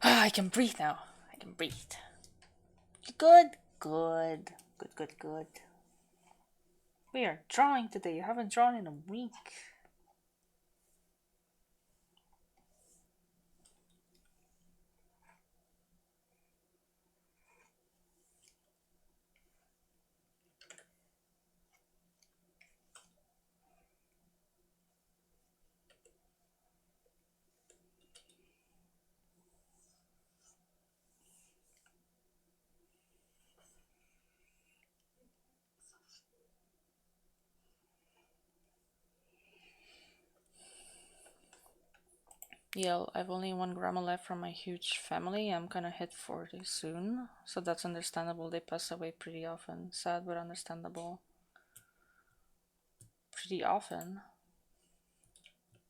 Ah, I can breathe now. I can breathe. Good, good, good, good, good. We are drawing today. You haven't drawn in a week. Yeah, I've only one grandma left from my huge family. I'm gonna hit 40 soon, so that's understandable. They pass away pretty often. Sad but understandable. Pretty often.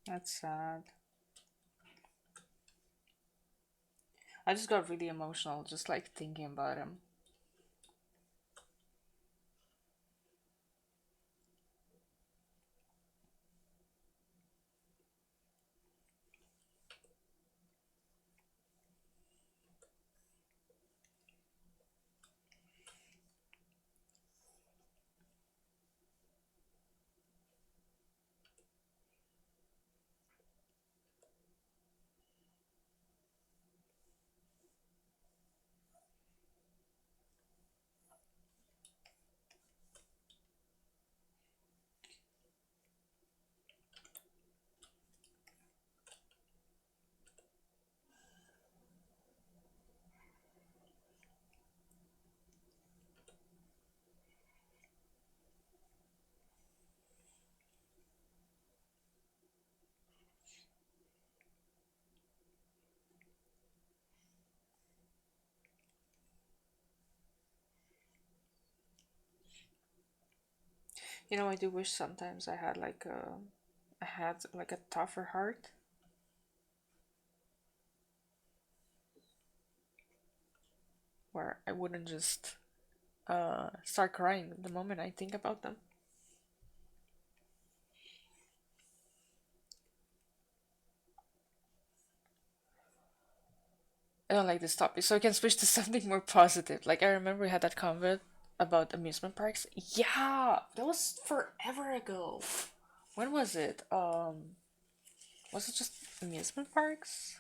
That's sad. I just got really emotional just like thinking about him. You know, I do wish sometimes I had like a tougher heart where I wouldn't just start crying the moment I think about them. I don't like this topic, so I can switch to something more positive. Like I remember we had that convo about amusement parks. Yeah, that was forever ago. When was it? Was it just amusement parks?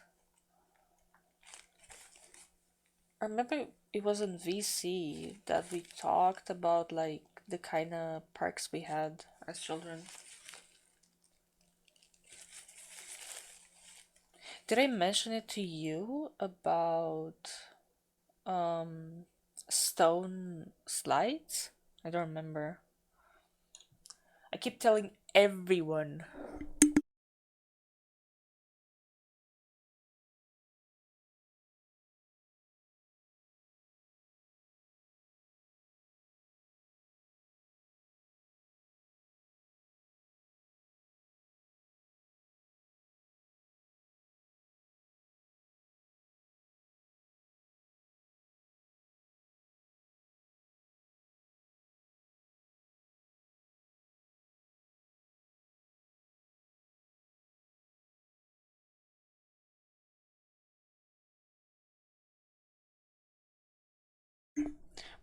I remember it was in VC that we talked about like the kind of parks we had as children. Did I mention it to you about um stone slides? I don't remember. I keep telling everyone.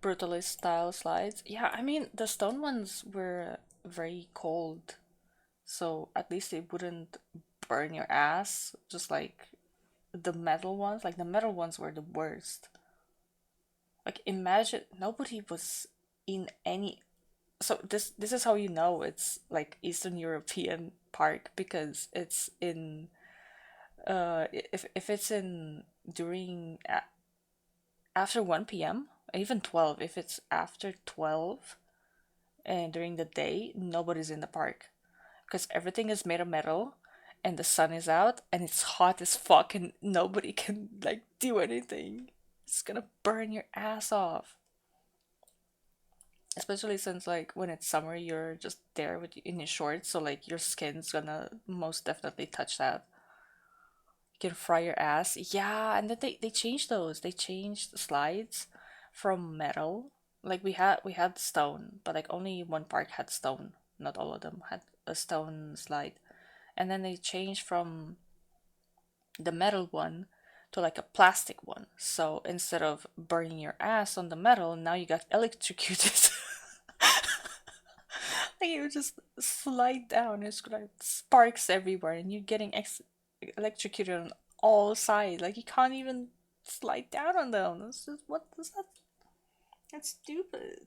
Brutalist style slides. Yeah, I mean the stone ones were very cold, so at least it wouldn't burn your ass, just like the metal ones. Like the metal ones were the worst. Like imagine nobody was in any. So this is how you know it's like Eastern European park because it's in if it's in during after 1 p.m. even 12, if it's after 12 and during the day nobody's in the park because everything is made of metal and the sun is out and it's hot as fuck and nobody can like do anything. It's gonna burn your ass off. Especially since like when it's summer you're just there with in your shorts, so like your skin's gonna most definitely touch that. You can fry your ass. Yeah, and then they changed those. They changed the slides from metal. Like we had stone, but like only one park had stone. Not all of them had a stone slide. And then they changed from the metal one to like a plastic one. So instead of burning your ass on the metal, now you got electrocuted. Like you just slide down, it's like sparks everywhere, and you're getting electrocuted on all sides. Like you can't even slide down on them. It's just what is that? That's stupid.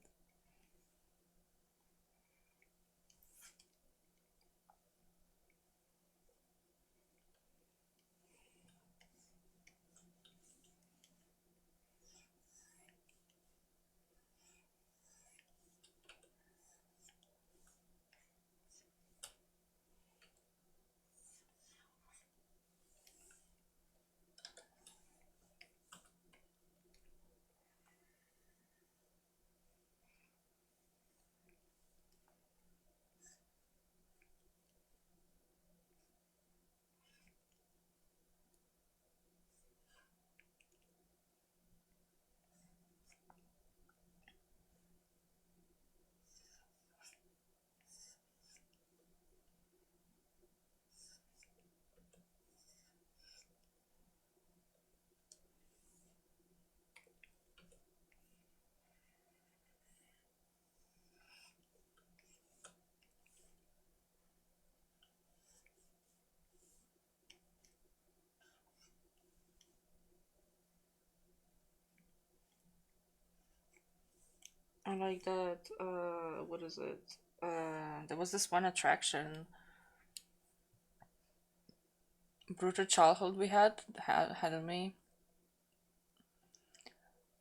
I like that. What is it? There was this one attraction, Brutal Childhood we had me.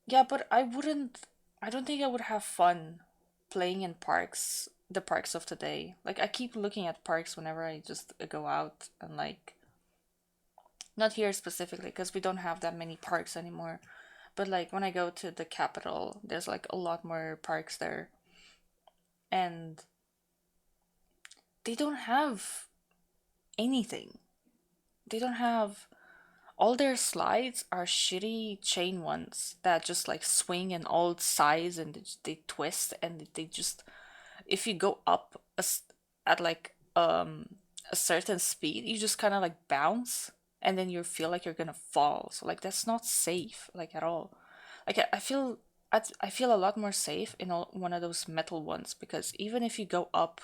Yeah, but I wouldn't. I don't think I would have fun playing in parks, the parks of today. Like I keep looking at parks whenever I just go out and like not here specifically because we don't have that many parks anymore. But like when I go to the capital, there's like a lot more parks there, and they don't have anything. They don't have all their slides are shitty chain ones that just like swing in all sides and they twist and they just if you go up at like a certain speed, you just kind of like bounce and then you feel like you're gonna fall. So like that's not safe like at all. Like I feel a lot more safe in one of those metal ones because even if you go up,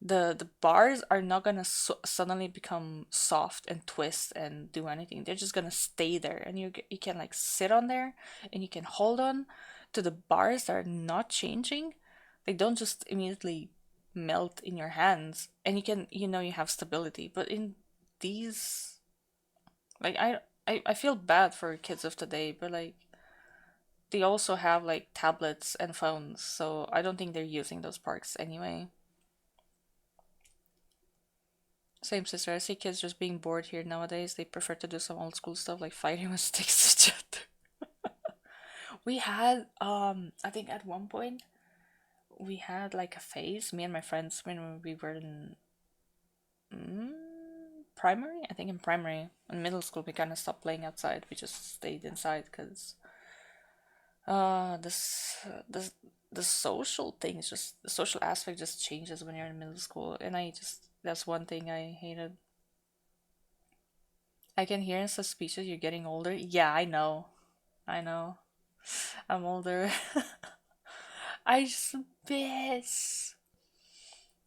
the bars are not gonna suddenly become soft and twist and do anything. They're just gonna stay there, and you can like sit on there, and you can hold on to the bars that are not changing. They don't just immediately melt in your hands, and you can you have stability. But in these, like I feel bad for kids of today, but like they also have like tablets and phones, so I don't think they're using those parks anyway. Same sister. I see kids just being bored here nowadays. They prefer to do some old school stuff like fighting with sticks to each other. We had I think at one point we had like a phase, me and my friends when we were in mm, primary. I think in primary. In middle school we kind of stopped playing outside. We just stayed inside because this the social things just the social aspect just changes when you're in middle school, and I just that's one thing I hated. I can hear in suspicious you're getting older. Yeah, I know. I know. I'm older. I just miss.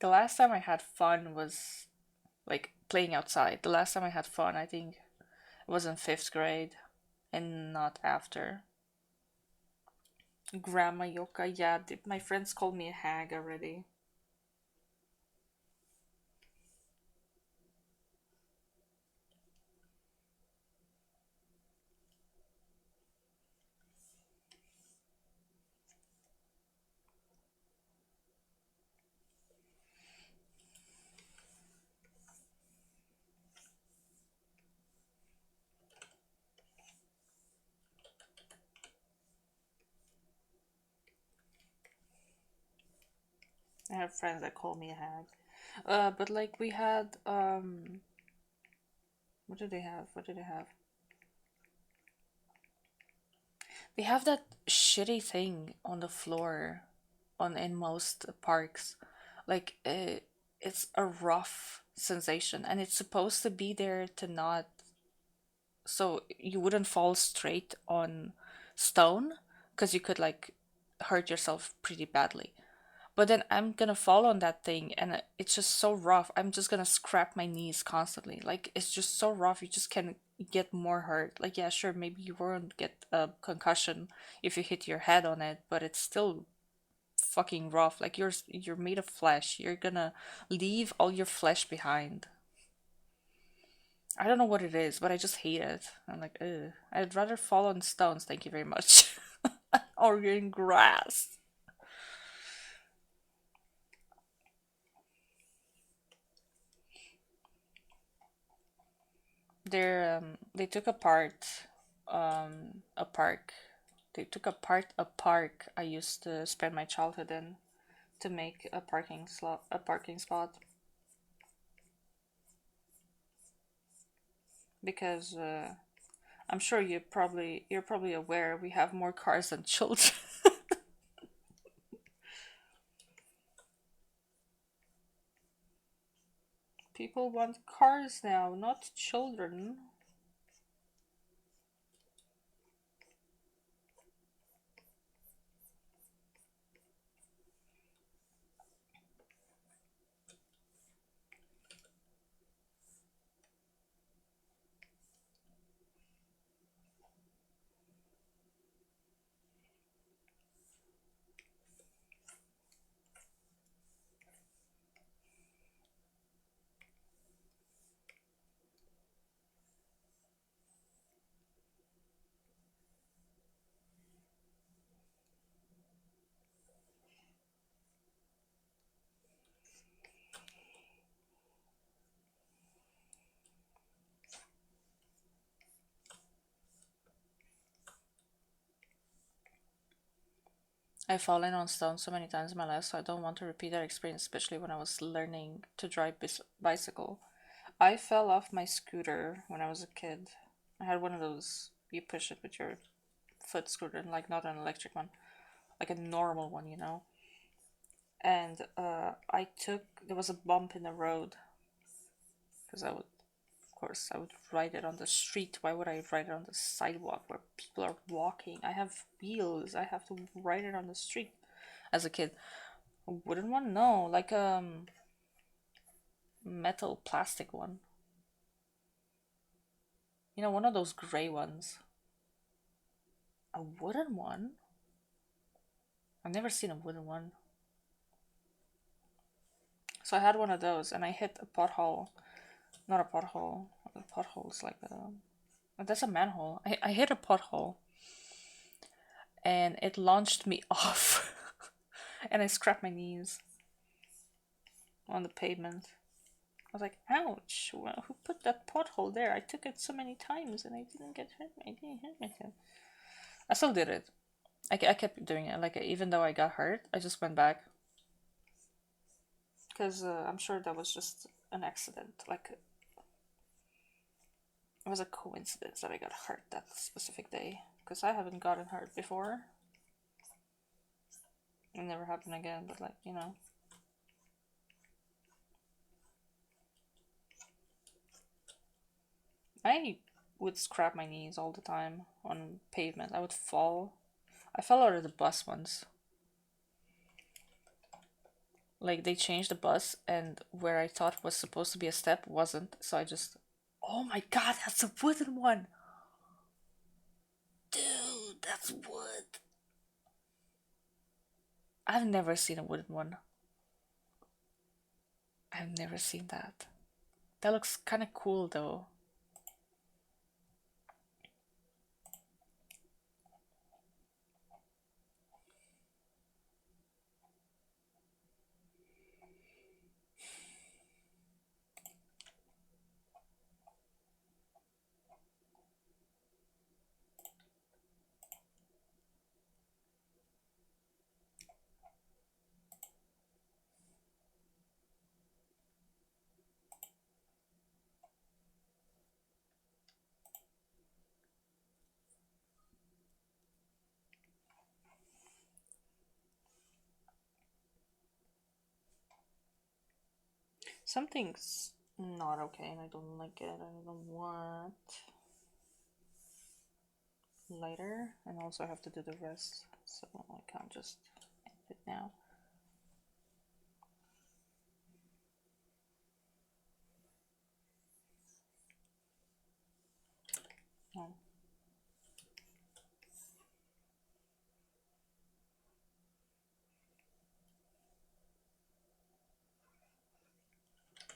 The last time I had fun was like playing outside. The last time I had fun, I think it was in fifth grade and not after. Grandma Yoka, yeah, my friends called me a hag already. I have friends that call me a hag. But like we had what do they have? What do they have? They have that shitty thing on the floor on in most parks. Like it's a rough sensation and it's supposed to be there to not so you wouldn't fall straight on stone because you could like hurt yourself pretty badly. But then I'm gonna fall on that thing and it's just so rough. I'm just gonna scrap my knees constantly. Like it's just so rough. You just can get more hurt. Like yeah, sure, maybe you won't get a concussion if you hit your head on it, but it's still fucking rough. Like you're made of flesh. You're gonna leave all your flesh behind. I don't know what it is, but I just hate it. I'm like, ugh. I'd rather fall on stones, thank you very much. Or in grass. They took apart a park. They took apart a park I used to spend my childhood in to make a parking spot because I'm sure you're probably aware we have more cars than children. People want cars now, not children. I've fallen on stones so many times in my life, so I don't want to repeat that experience, especially when I was learning to drive bicycle. I fell off my scooter when I was a kid. I had one of those you push it with your foot scooter, like not an electric one, like a normal one, you know. And there was a bump in the road because I would, of course, I would ride it on the street. Why would I ride it on the sidewalk where people are walking? I have wheels. I have to ride it on the street as a kid. I wouldn't want to know, like metal plastic one. You know, one of those gray ones. A wooden one? I've never seen a wooden one. So I had one of those and I hit a pothole. Not a pothole. A pothole is like a. That's a manhole. I hit a pothole and it launched me off. And I scraped my knees on the pavement. I was like, ouch, well, who put that pothole there? I took it so many times and I didn't get hurt. I didn't hurt myself. I still did it. I kept doing it. Like, even though I got hurt, I just went back. Because I'm sure that was just an accident. Like, it was a coincidence that I got hurt that specific day. Because I haven't gotten hurt before. It never happened again, but like, you know. I would scrap my knees all the time on pavement. I would fall. I fell out of the bus once. Like they changed the bus, and where I thought was supposed to be a step wasn't. So I just, oh my god, that's a wooden one, dude. That's wood. I've never seen a wooden one. I've never seen that. That looks kind of cool though. Something's not okay, and I don't like it. I don't want lighter, and also I have to do the rest, so I can't just end it now. No,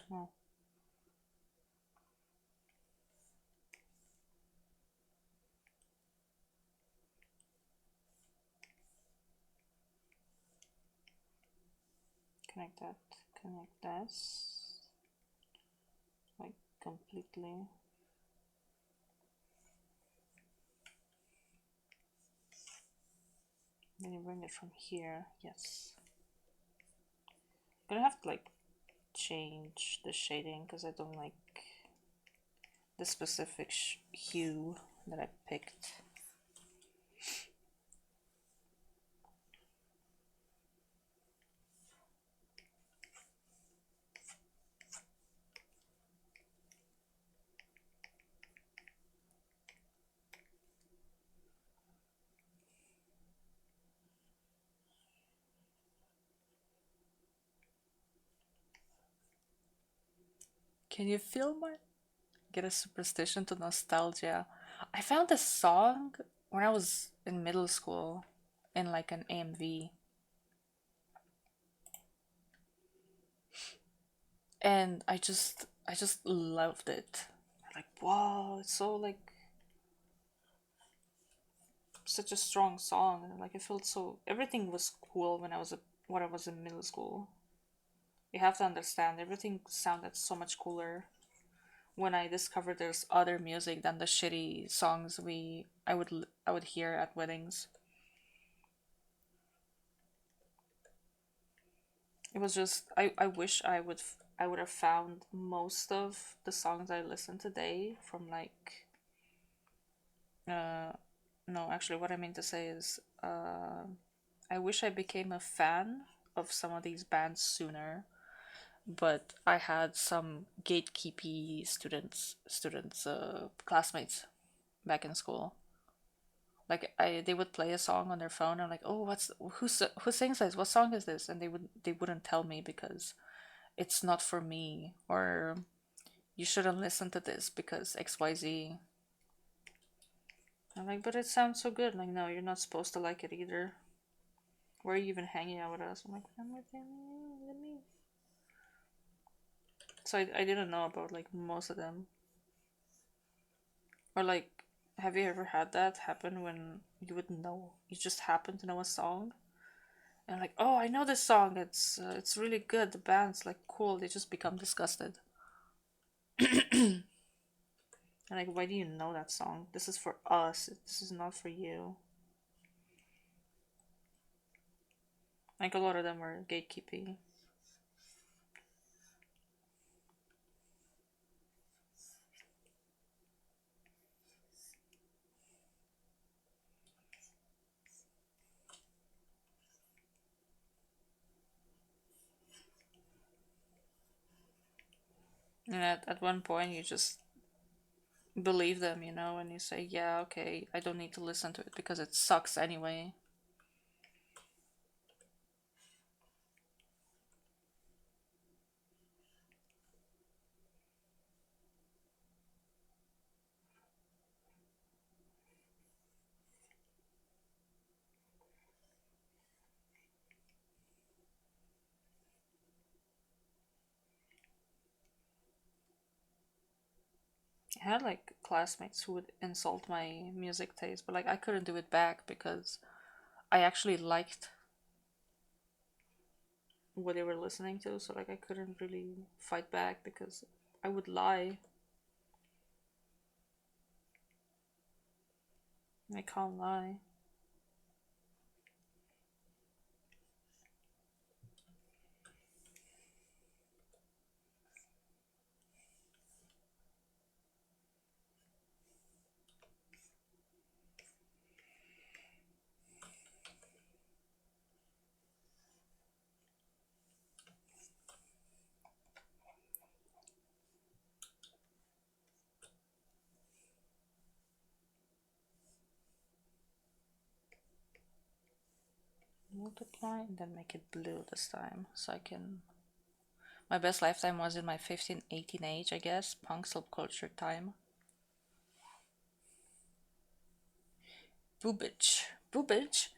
no, connect that, connect this, like completely. Then you bring it from here. Yes. I'm gonna have to like change the shading because I don't like the specific hue that I picked. Can you feel my get a superstition to nostalgia? I found this song when I was in middle school in like an AMV, and I just loved it. Like, wow, it's so like such a strong song, and like I felt so everything was cool when I was in middle school. You have to understand everything sounded so much cooler when I discovered there's other music than the shitty songs I would hear at weddings. It was just I wish I would have found most of the songs I listen today from like uh no, actually what I mean to say is I wish I became a fan of some of these bands sooner, but I had some gatekeepy students classmates back in school. Like I they would play a song on their phone. I'm like, oh, who sings this? What song is this? And they wouldn't tell me because it's not for me, or you shouldn't listen to this because XYZ. I'm like, but it sounds so good. Like, no, you're not supposed to like it either. Why are you even hanging out with us? I'm like, I'm with you, let me. So I didn't know about like most of them. Or like, have you ever had that happen when you would know, you just happen to know a song? And like, oh, I know this song. It's really good. The band's like cool. They just become disgusted. And like, why do you know that song? This is for us. This is not for you. Like a lot of them were gatekeeping. And at one point, you just believe them, and you say, yeah, okay, I don't need to listen to it because it sucks anyway. I had like classmates who would insult my music taste, but like I couldn't do it back because I actually liked what they were listening to, so like I couldn't really fight back because I would lie. I can't lie. Multiply and then make it blue this time so I can. My best lifetime was in my 15, 18 age, I guess. Punk subculture time. Boobage. Boobage?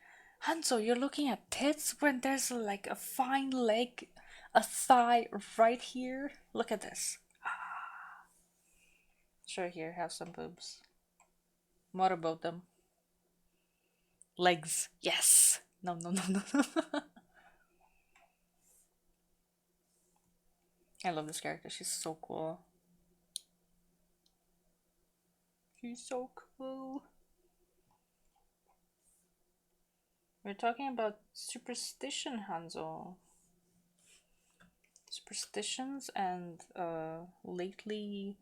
Hanzo, you're looking at tits when there's like a fine leg, a thigh right here? Look at this. Sure, here, have some boobs. What about them? Legs. Yes. No, no, no, no. I love this character. She's so cool. She's so cool. We're talking about superstition, Hanzo. Superstitions and lately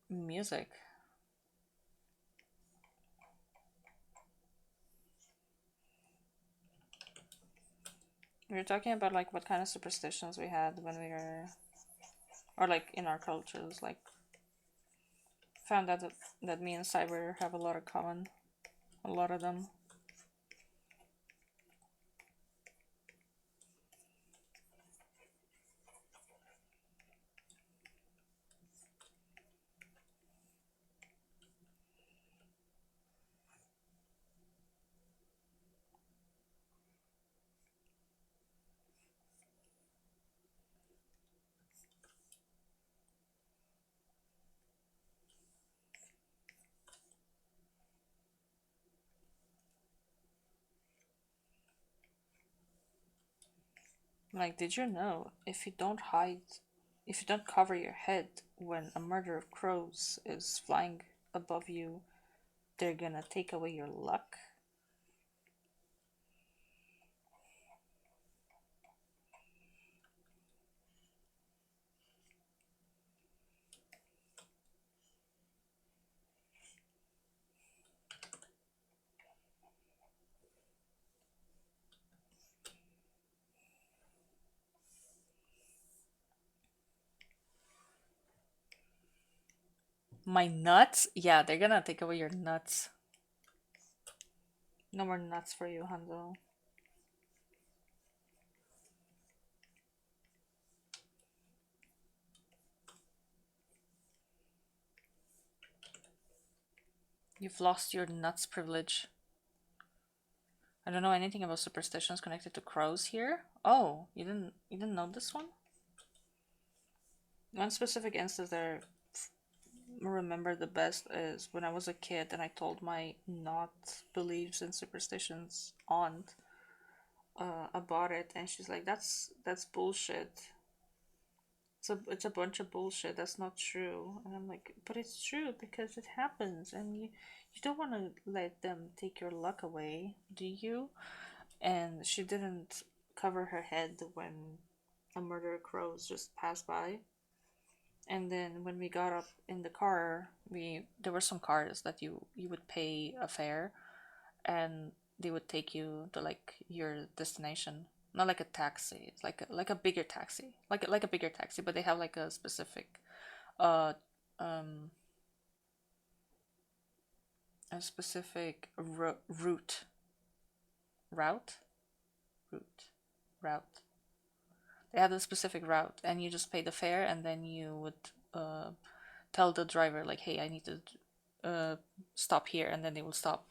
music. We're talking about like what kind of superstitions we had when we were, or like in our cultures. Like found out that me and Cyber have a lot of common, a lot of them. Like, did you know if you don't cover your head when a murder of crows is flying above you, they're gonna take away your luck? My nuts? Yeah, they're gonna take away your nuts. No more nuts for you, Hanzo. You've lost your nuts privilege. I don't know anything about superstitions connected to crows here. Oh, you didn't know this one? One specific instance that I remember the best is when I was a kid and I told my not beliefs and superstitions aunt about it, and she's like, "That's bullshit. It's a bunch of bullshit. That's not true." And I'm like, "But it's true because it happens, and you don't want to let them take your luck away, do you?" And she didn't cover her head when a murder crows just passed by. And then when we got up in the car, we there were some cars that you would pay a fare, and they would take you to like your destination. Not like a taxi, it's like a bigger taxi, like a bigger taxi, but they have like a specific uh um a specific route route route. They had a specific route, and you just pay the fare, and then you would tell the driver like, "Hey, I need to uh, stop here," and then they will stop.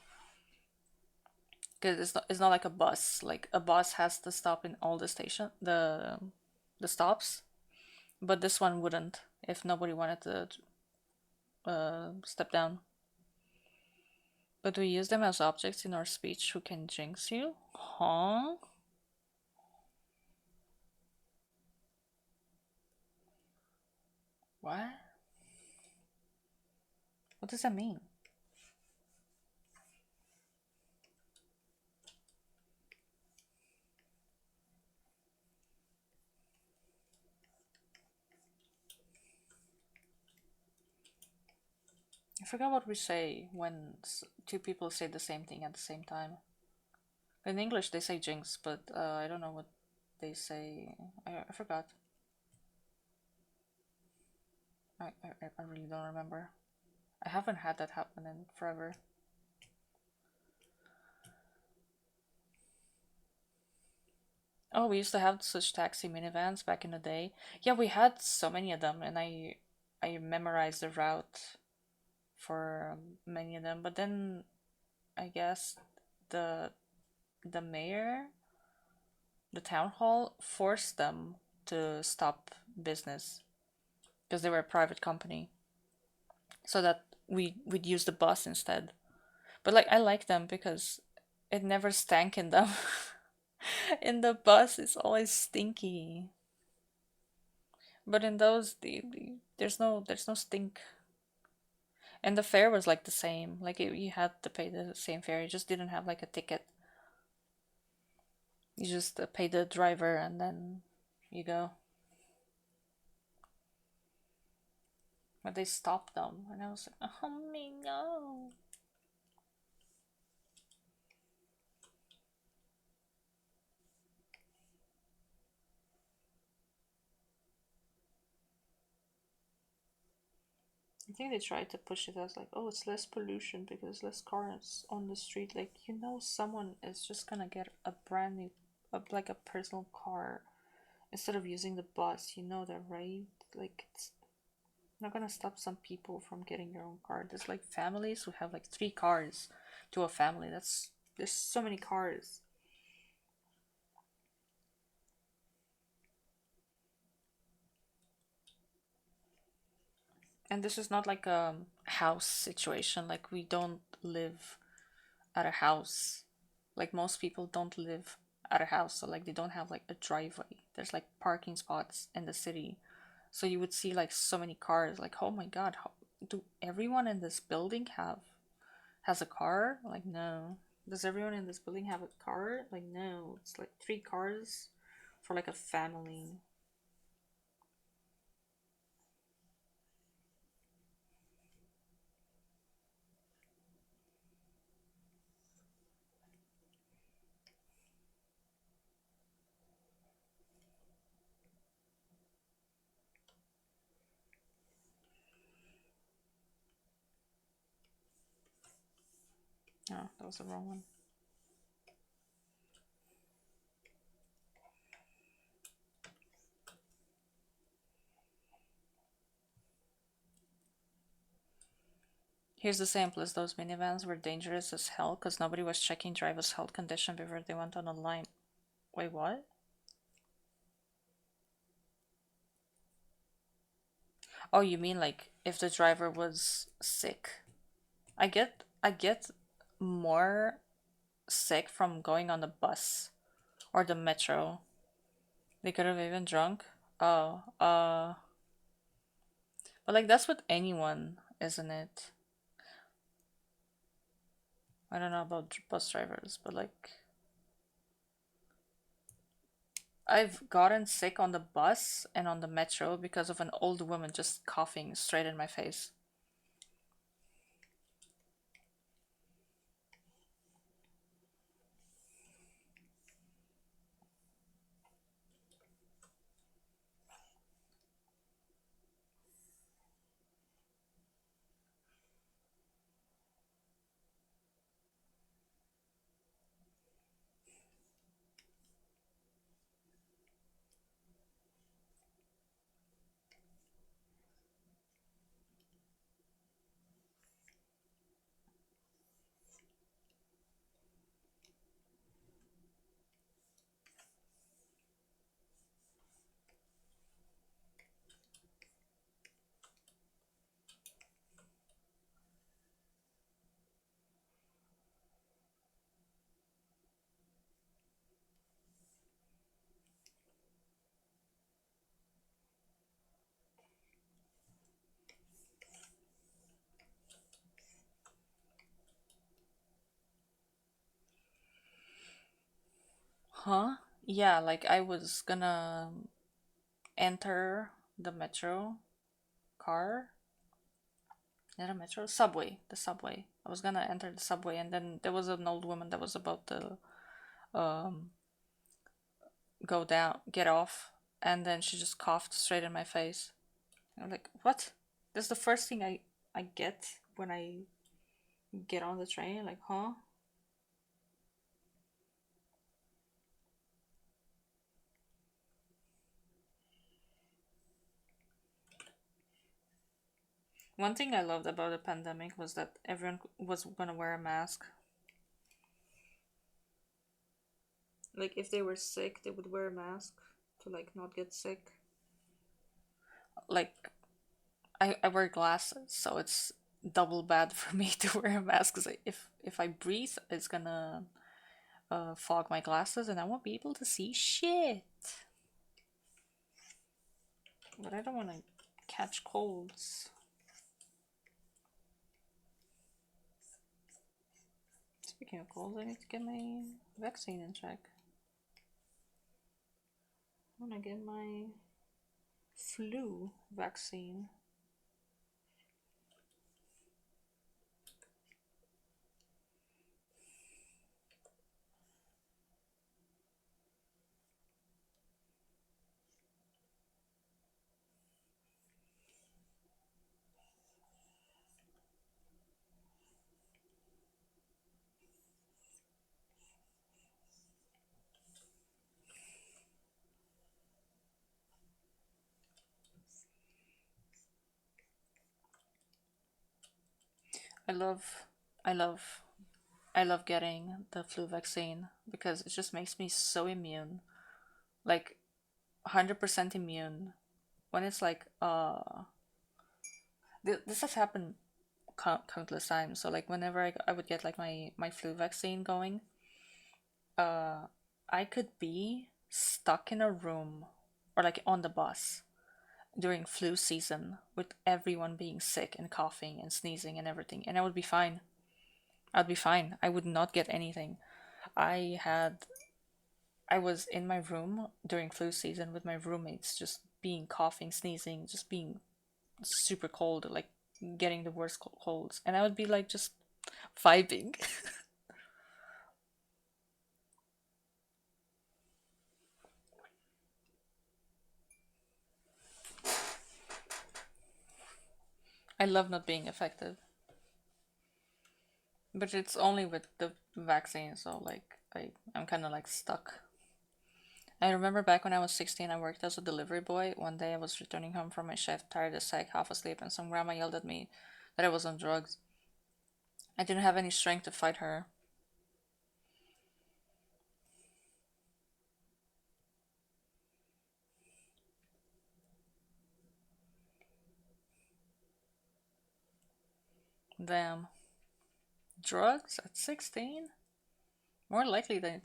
Because it's not like a bus. Like a bus has to stop in all the stops, but this one wouldn't. if nobody wanted to step down. But we use them as objects in our speech who can jinx you? Huh? What? What does that mean? I forgot what we say when two people say the same thing at the same time. In English, they say jinx, but I don't know what they say. I forgot. I really don't remember. I haven't had that happen in forever. Oh, we used to have such taxi minivans back in the day. Yeah, we had so many of them, and I memorized the route for many of them. But then I guess the the mayor, the town hall, forced them to stop business because they were a private company, so that we'd use the bus instead. But like I like them because it never stank in them. In the bus, it's always stinky. But in those, there's no stink. And the fare was like the same. Like you had to pay the same fare. You just didn't have like a ticket. You just pay the driver and then you go. But they stopped them, and I was like, oh my no. I think they tried to push it as like, oh, it's less pollution because less cars on the street. Like, someone is just gonna get a brand new, like a personal car instead of using the bus. You know that, right? Like, it's not gonna stop some people from getting their own car. There's like families who have like 3 cars to a family. There's so many cars. And this is not like a house situation. Like, we don't live at a house. Like, most people don't live at a house, so like they don't have like a driveway. There's like parking spots in the city. So you would see like so many cars. Like, oh my god, do everyone in this building has a car? Like, no. Does everyone in this building have a car? Like, no. It's like 3 cars for like a family. Oh, that was the wrong one. Here's the sample: those minivans were dangerous as hell because nobody was checking drivers' health condition before they went on the line. Wait, what? Oh, you mean like if the driver was sick? I get more sick from going on the bus or the metro. They could have even drunk. Oh, but like that's with anyone, isn't it? I don't know about bus drivers, but like I've gotten sick on the bus and on the metro because of an old woman just coughing straight in my face. Huh? Yeah, like I was gonna enter the metro car. Not a metro? Subway. The subway. I was gonna enter the subway, and then there was an old woman that was about to um go down, get off, and then she just coughed straight in my face. I'm like, what? That's the first thing I get when I get on the train. Like, huh? One thing I loved about the pandemic was that everyone was gonna wear a mask. Like, if they were sick, they would wear a mask to like not get sick. Like, I wear glasses, so it's double bad for me to wear a mask because if I breathe, it's gonna fog my glasses and I won't be able to see shit. But I don't want to catch colds. Speaking of colds, I need to get my vaccine in check. I want to get my flu vaccine. I love, I love, I love getting the flu vaccine because it just makes me so immune, like 100% immune. When it's like, this has happened countless times. So like whenever I would get like my flu vaccine going, uh, I could be stuck in a room or like on the bus during flu season with everyone being sick and coughing and sneezing and everything, and I would be fine. I'd be fine. I would not get anything. I had I was in my room during flu season with my roommates, just being coughing, sneezing, just being super cold, like getting the worst colds, and I would be like just vibing. I love not being affected, but it's only with the vaccine, so like I'm kind of like stuck. I remember back when I was 16, I worked as a delivery boy. One day I was returning home from my shift, tired as heck, half asleep, and some grandma yelled at me that I was on drugs. I didn't have any strength to fight her. Damn. Drugs at 16? More likely than.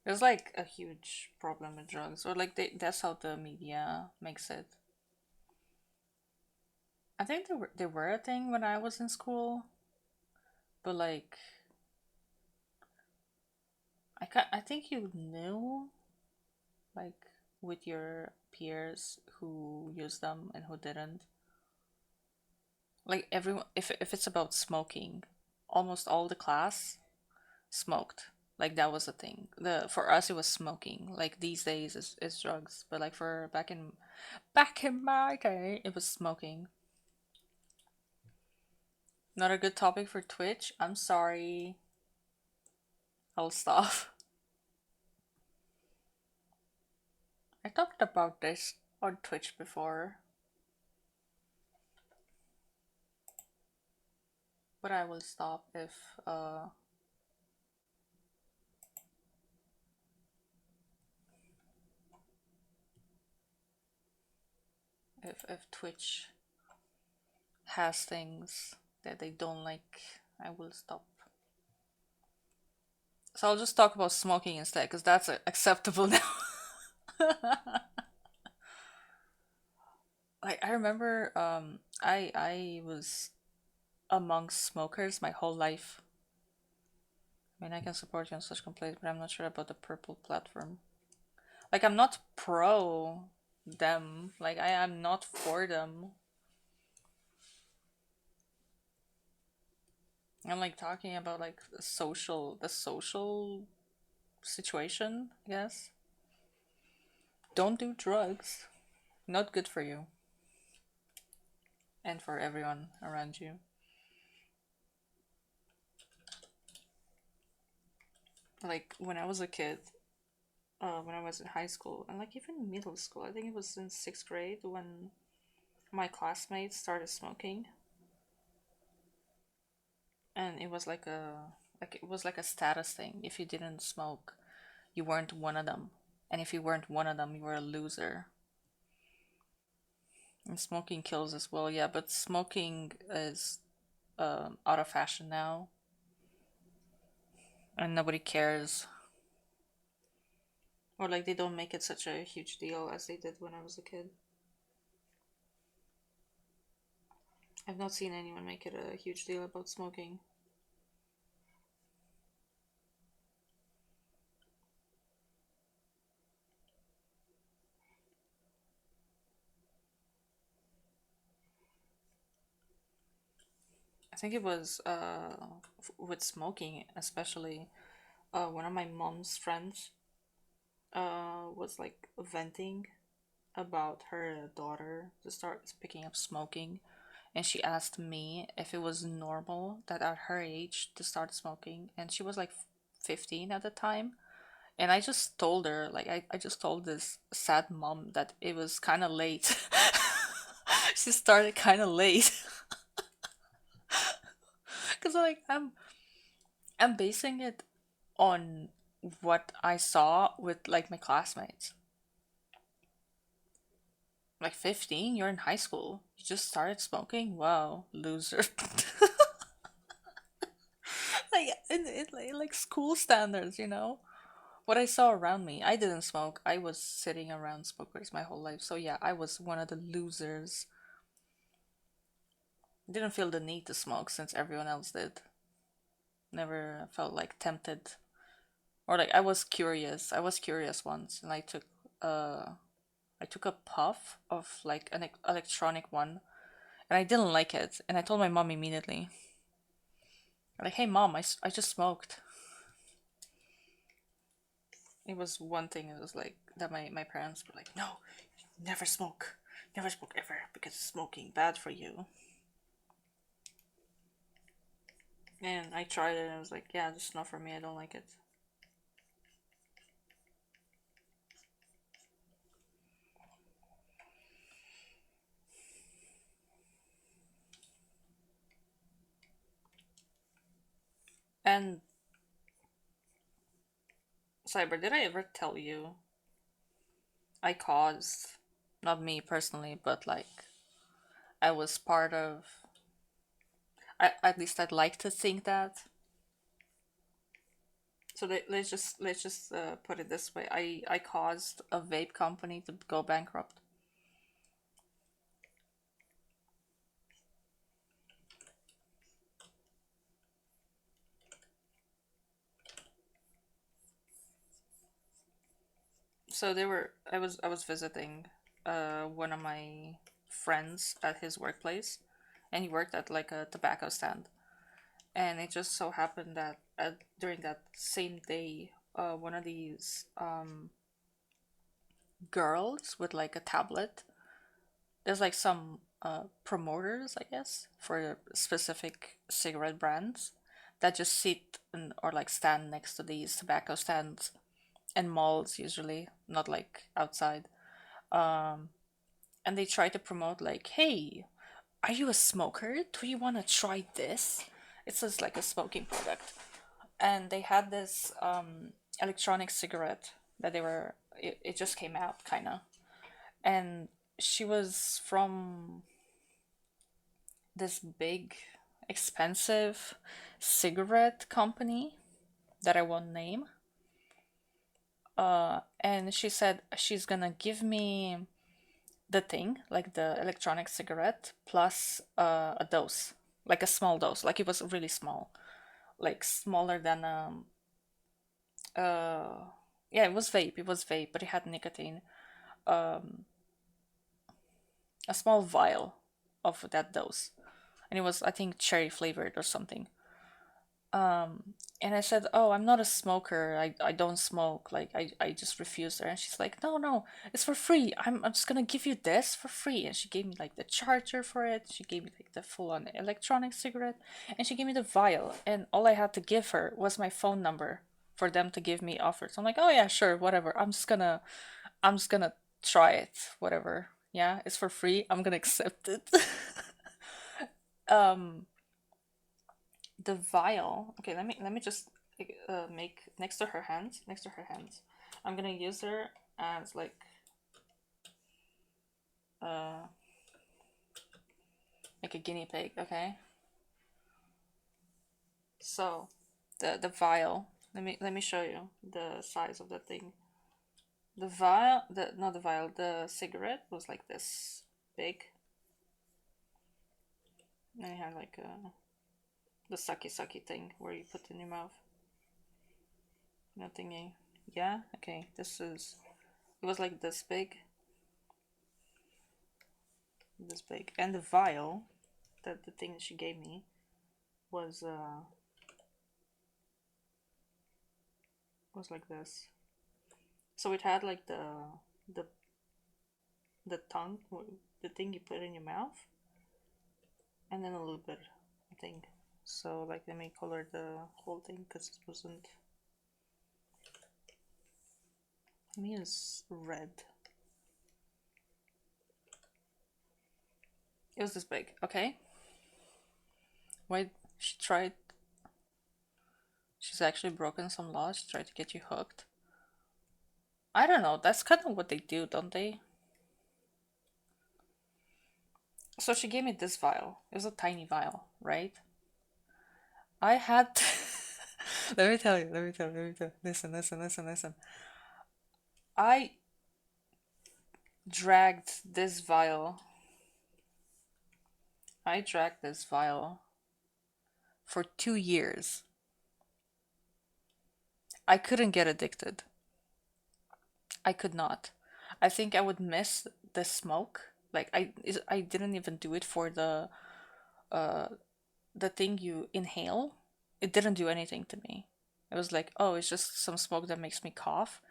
There's like a huge problem with drugs, or like that's how the media makes it. I think they were a thing when I was in school, but like I think you knew like with your peers who used them and who didn't. Like everyone, if it's about smoking, almost all the class smoked. Like that was a thing. The For us it was smoking. Like these days is drugs, but like for back in my day it was smoking. Not a good topic for Twitch. I'm sorry. I'll stop. I talked about this on Twitch before, but I will stop if Twitch has things that they don't like. I will stop. So I'll just talk about smoking instead, because that's acceptable now. Like I remember, I was among smokers my whole life. I mean, I can support you on such complaints, but I'm not sure about the purple platform. Like, I'm not pro them. Like, I am not for them. I'm like talking about like the social situation, I guess. Don't do drugs. Not good for you and for everyone around you. Like when I was a kid, when I was in high school and like even middle school, I think it was in sixth grade when my classmates started smoking, and it was like a status thing. If you didn't smoke, you weren't one of them, and if you weren't one of them, you were a loser. And smoking kills as well, yeah. But smoking is out of fashion now, and nobody cares, or like they don't make it such a huge deal as they did when I was a kid. I've not seen anyone make it a huge deal about smoking. I think it was with smoking, especially one of my mom's friends was like venting about her daughter to start picking up smoking, and she asked me if it was normal that at her age to start smoking, and she was like 15 at the time. And I just told her, like, I just told this sad mom that it was kind of late. She started kind of late. Because, like, I'm basing it on what I saw with, like, my classmates. Like, 15, you're in high school. You just started smoking? Wow, loser. Like, like school standards, you know? What I saw around me, I didn't smoke. I was sitting around smokers my whole life. So, yeah, I was one of the losers. Didn't feel the need to smoke since everyone else did. Never felt like tempted. Or like I was curious. I was curious once and uh I took a puff of like an electronic one and I didn't like it and I told my mom immediately. Like, "Hey mom, I just smoked." It was one thing, it was like that my parents were like, "No, never smoke. Never smoke ever because smoking bad for you." And I tried it and I was like, "Yeah, this is not for me. I don't like it." And Cyber, did I ever tell you I caused, not me personally, but like I was part of, at least I'd like to think that. So let's just put it this way. I caused a vape company to go bankrupt. So they were I was visiting one of my friends at his workplace, and he worked at like a tobacco stand. And it just so happened that during that same day, one of these girls with like a tablet, there's like some promoters, I guess, for specific cigarette brands that just sit or like stand next to these tobacco stands and malls usually, not like outside. Um, and they try to promote like, "Hey, are you a smoker? Do you want to try this?" It's just like a smoking product. And they had this electronic cigarette that it just came out kind of, and she was from this big expensive cigarette company that I won't name. And she said she's gonna give me the thing, like the electronic cigarette, plus a dose, like a small dose, like it was really small, like smaller than Uh, yeah, it was vape. It was vape, but it had nicotine. Um, a small vial of that dose, and it was, I think, cherry flavored or something. And I said, "Oh, I'm not a smoker. I don't smoke. Like I just refused her." And she's like, "No, no, it's for free. I'm just gonna give you this for free." And she gave me like the charger for it. She gave me like the full on electronic cigarette, and she gave me the vial. And all I had to give her was my phone number for them to give me offers. I'm like, "Oh yeah, sure, whatever. I'm just gonna try it. Whatever. Yeah, it's for free. I'm gonna accept it." um the vial. Okay, let me just make next to her hands. Next to her hands, I'm gonna use her as like uh like a guinea pig. Okay, so the vial. Let me show you the size of the thing. The vial, the not the vial, the cigarette was like this big, and it had like the sucky thing where you put in your mouth. No thingy. Yeah. Okay. This is. It was like this big, and the vial, that the thing that she gave me was like this. So it had like the the tongue, the thing you put in your mouth, and then a little bit, I think. So like let me color the whole thing because it wasn't. I mean it's red. It was this big. Okay. Why she tried? She's actually broken some laws. She tried to get you hooked. I don't know. That's kind of what they do, don't they? So she gave me this vial. It was a tiny vial, right? I had. Let me tell you. Let me tell you. Let me tell you. Listen, listen, listen, listen. I dragged this vial. I dragged this vial for 2 years. I couldn't get addicted. I could not. I think I would miss the smoke. Like I didn't even do it for uh the thing you inhale. It didn't do anything to me. It was like, oh, it's just some smoke that makes me cough.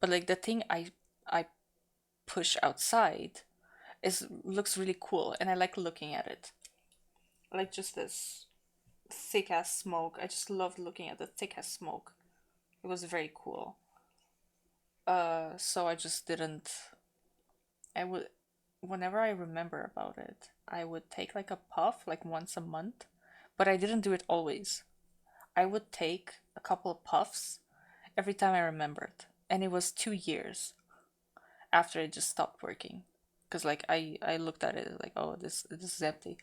But like the thing I push outside is looks really cool, and I like looking at it. Like just this thick ass smoke. I just loved looking at the thick ass smoke. It was very cool. So I just didn't. I would, whenever I remember about it, I would take like a puff like once a month, but I didn't do it always. I would take a couple of puffs every time I remembered, and it was 2 years after it just stopped working. Cause like I looked at it like, oh, this is empty.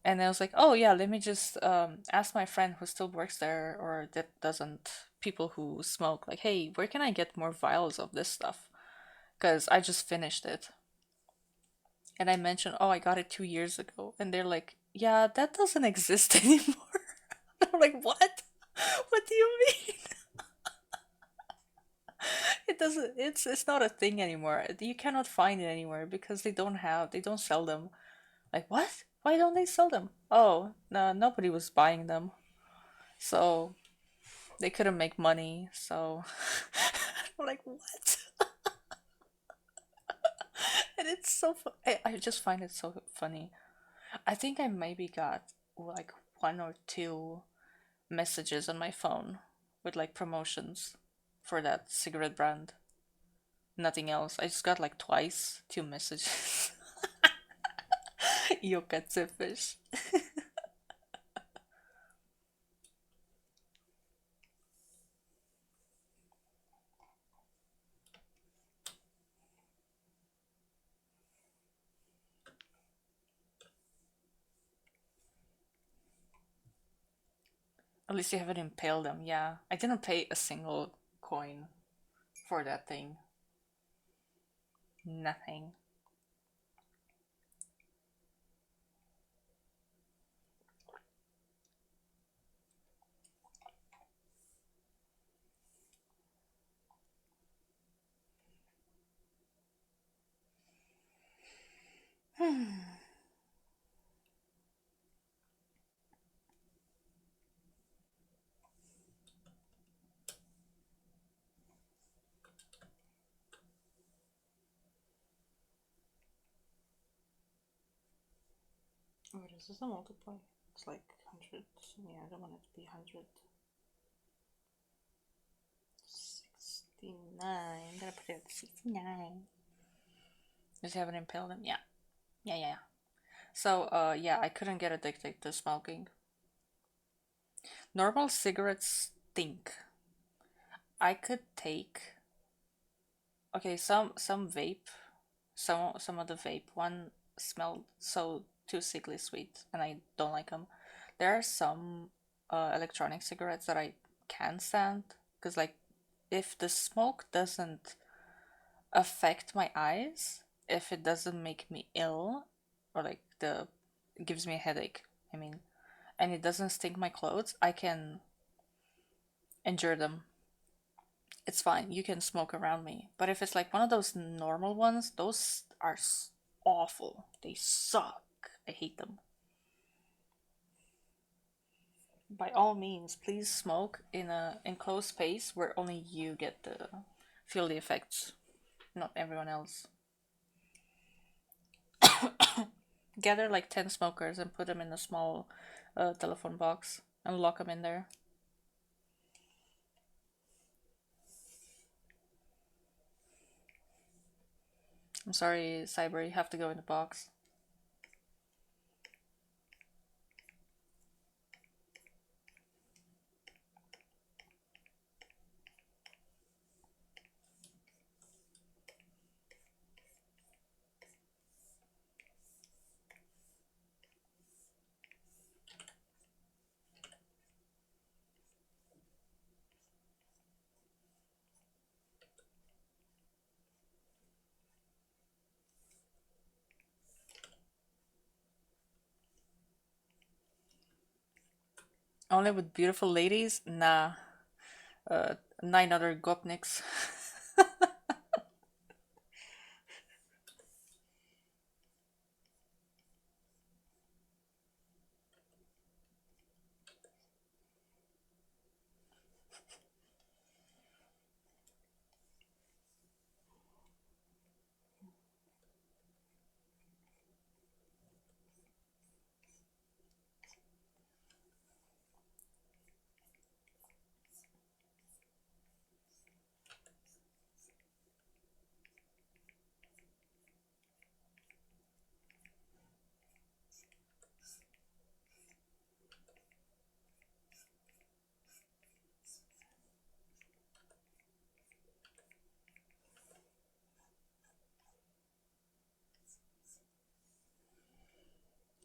And I was like, oh yeah, let me just ask my friend who still works there or that doesn't, people who smoke, like, hey, where can I get more vials of this stuff? Because I just finished it. And I mentioned, oh, I got it 2 years ago. And they're like, yeah, that doesn't exist anymore. I'm like, what? What do you mean? It doesn't, it's not a thing anymore. You cannot find it anywhere because they don't sell them. Like, what? Why don't they sell them? Oh, no, nobody was buying them. So they couldn't make money, so I'm like, what? And it's so I just find it so funny. I think I maybe got like one or two messages on my phone with like promotions for that cigarette brand. Nothing else. I just got like twice two messages. Yokatse fish. At least you haven't impaled them. Yeah, I didn't pay a single coin for that thing. Nothing. Wait, is this a multiply? It's like 100. Yeah, I don't want it to be 169. I'm gonna put it at 69. Does he have an impaled him? Yeah. Yeah, yeah, yeah. So, yeah, I couldn't get addicted to smoking. Normal cigarettes stink. I could take, okay, some vape, some of the vape one smelled so too sickly sweet, and I don't like them. There are some electronic cigarettes that I can stand because, like, if the smoke doesn't affect my eyes, if it doesn't make me ill, or like the it gives me a headache, I mean, and it doesn't stink my clothes, I can endure them. It's fine. You can smoke around me. But if it's like one of those normal ones, those are awful. They suck. I hate them. By all means, please smoke in a enclosed space where only you get to feel the effects, not everyone else. Gather like 10 smokers and put them in a small telephone box and lock them in there. I'm sorry, Cyber, you have to go in the box. Only with beautiful ladies? Nah. Uh, 9 other gopniks.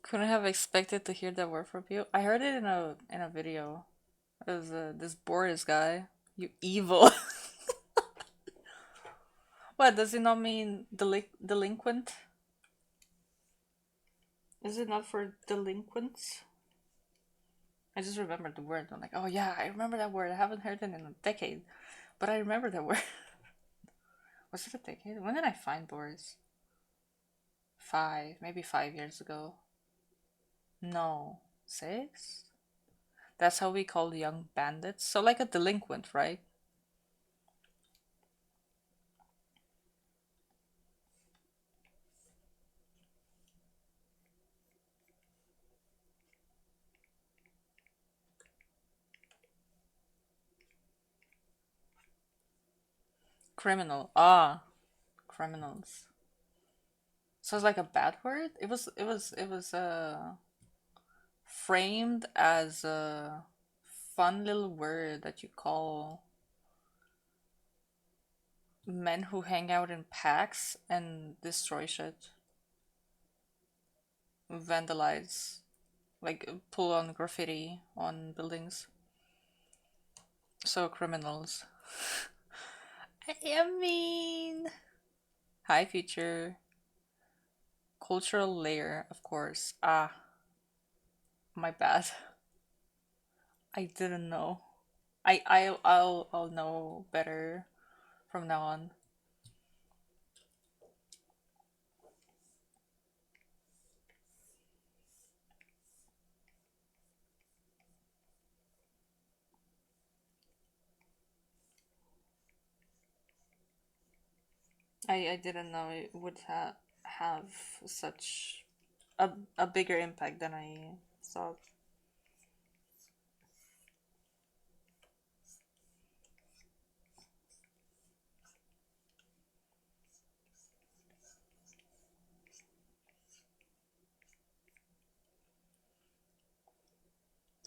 Couldn't have expected to hear that word from you. I heard it in a video. It was this Boris guy. You evil. What does it not mean delinquent? Is it not for delinquents? I just remembered the word. I'm like, oh yeah, I remember that word. I haven't heard it in a decade, but I remember that word. Was it a decade? When did I find Boris? Maybe 5 years ago. No, 6. That's how we call young bandits. So like a delinquent, right? Criminal. Ah, criminals. So it's like a bad word. It was framed as a fun little word that you call men who hang out in packs and destroy shit, vandalize, like pull on graffiti on buildings. So criminals. I mean, hi future cultural layer, of course. Ah, my bad. I didn't know. I'll know better from now on. I didn't know it would have such a bigger impact than I thought.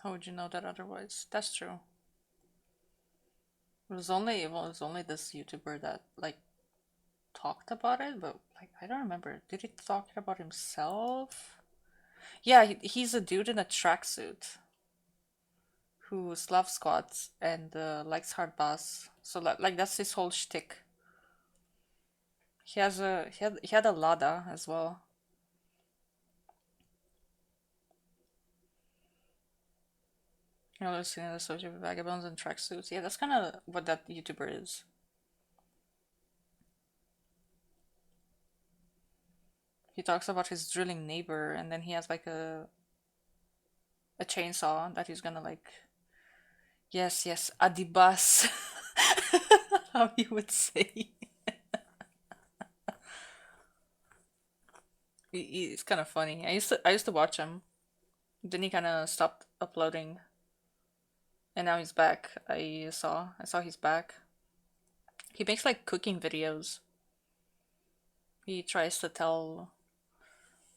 How would you know that otherwise? That's true. It was only this YouTuber that like talked about it, but like I don't remember. Did he talk about himself? Yeah, he's a dude in a tracksuit who love squats and likes hard bass. So like that's his whole shtick. He had a Lada as well. You know, listening to the Social Vagabonds and tracksuits. Yeah, that's kind of what that YouTuber is. He talks about his drilling neighbor, and then he has like a chainsaw that he's gonna like. Yes, yes, adibas. How you would say. It's kind of funny. I used to watch him. Then he kind of stopped uploading, and now he's back. I saw he's back. He makes like cooking videos. He tries to tell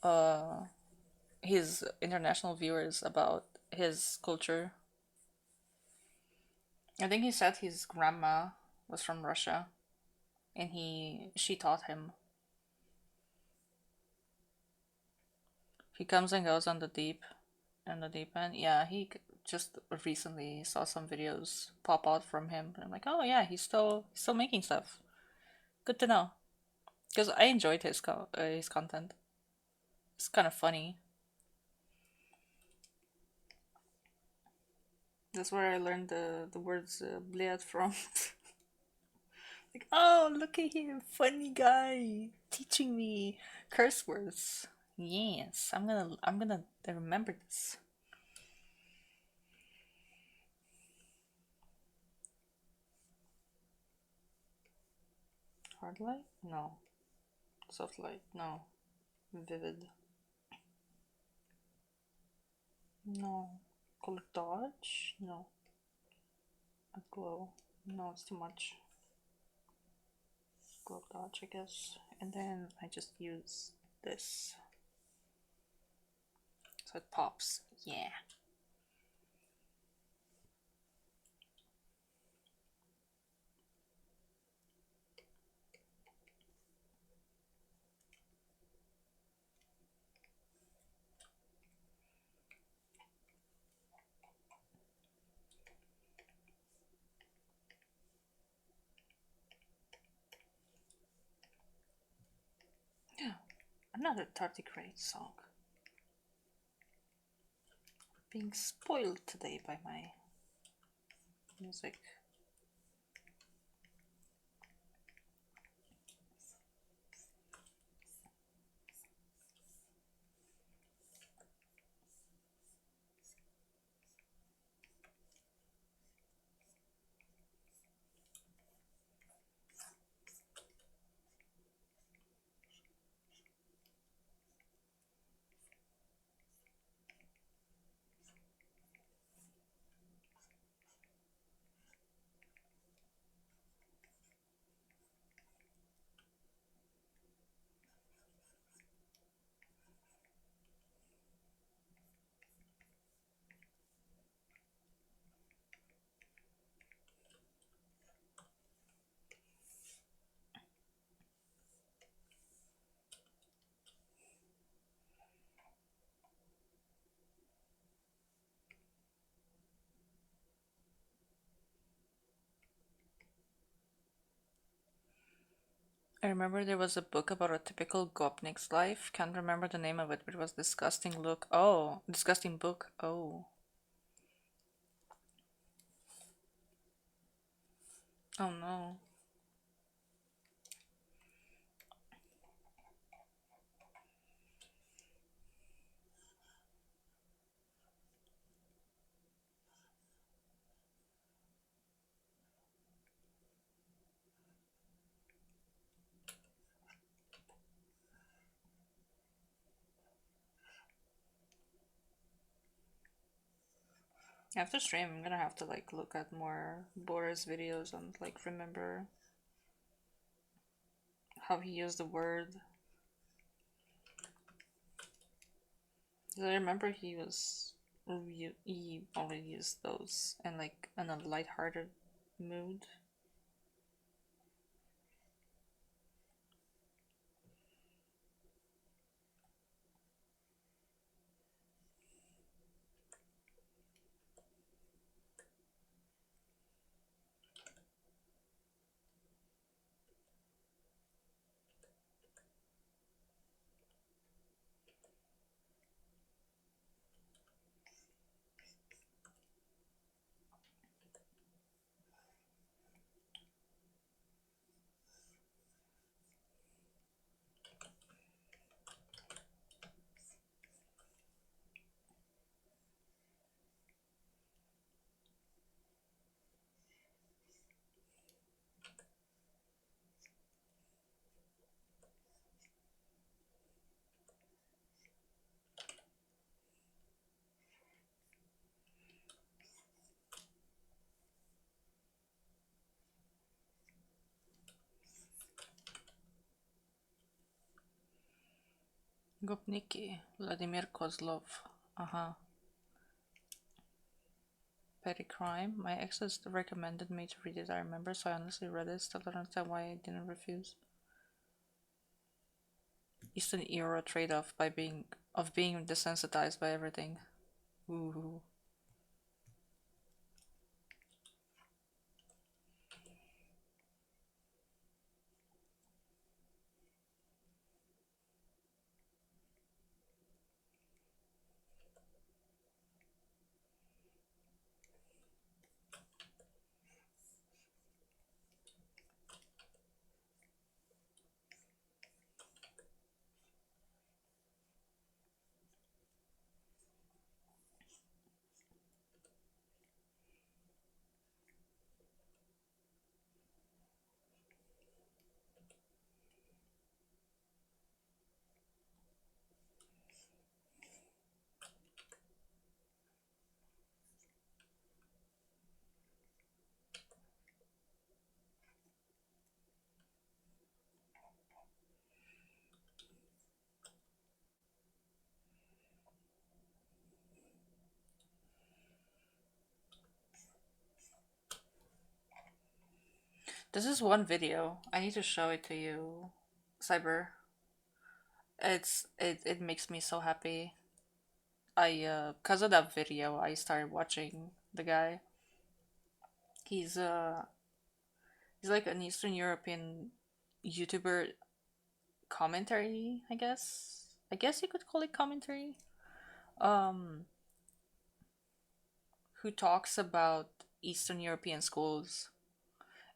uh his international viewers about his culture. I think he said his grandma was from Russia, and she taught him. He comes and goes on the deep end. Yeah, just recently saw some videos pop out from him. I'm like, oh yeah, he's still making stuff. Good to know, because I enjoyed his content. It's kind of funny. That's where I learned the words "bled" from. Like, oh, look at him, funny guy, teaching me curse words. Yes, I'm gonna remember this. Hard light? No. Soft light? No. Vivid? No. Color dodge? No. A glow? No, it's too much. Glow dodge, I guess. And then I just use this, so it pops. Yeah. Yeah. Another tardigrade song. Being spoiled today by my music. I remember there was a book about a typical gopnik's life. Can't remember the name of it, but it was disgusting look. Oh, disgusting book. Oh. Oh no. After stream, I'm gonna have to like look at more Boris videos and like remember how he used the word. 'Cause I remember he only used those in like in a lighthearted mood. Gopniki, Vladimir Kozlov. Uh-huh. Petty Crime. My exes recommended me to read it, I remember, so I honestly read it. Still don't understand why I didn't refuse. Eastern era trade-off by being desensitized by everything. Ooh. This is one video. I need to show it to you, Cyber. It makes me so happy. Cause of that video, I started watching the guy. He's uh he's like an Eastern European YouTuber commentary, I guess. I guess you could call it commentary. Um, who talks about Eastern European schools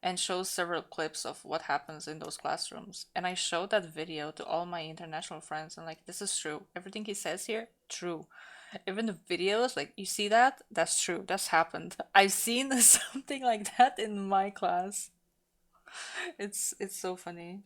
and shows several clips of what happens in those classrooms. And I showed that video to all my international friends and like, this is true. Everything he says here, true. Even the videos, like you see that, that's true. That's happened. I've seen something like that in my class. It's so funny.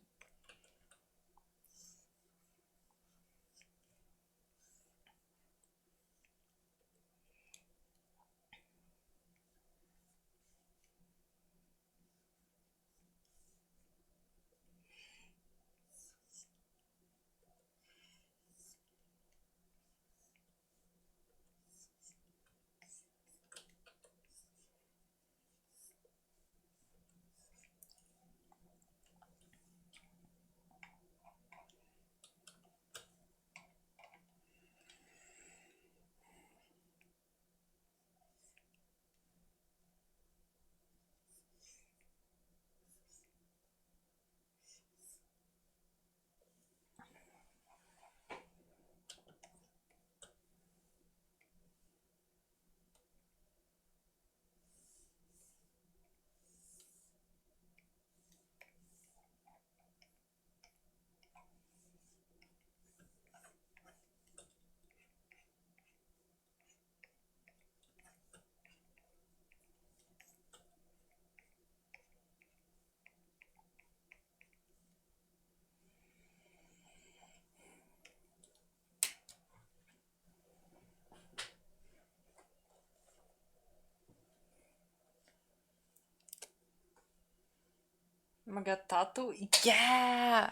Oh my god, Tattoo? Yeah!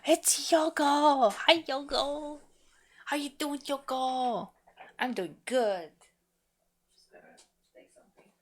It's Yogo! Hi, Yogo! How you doing, Yogo? I'm doing good. Just gotta say something.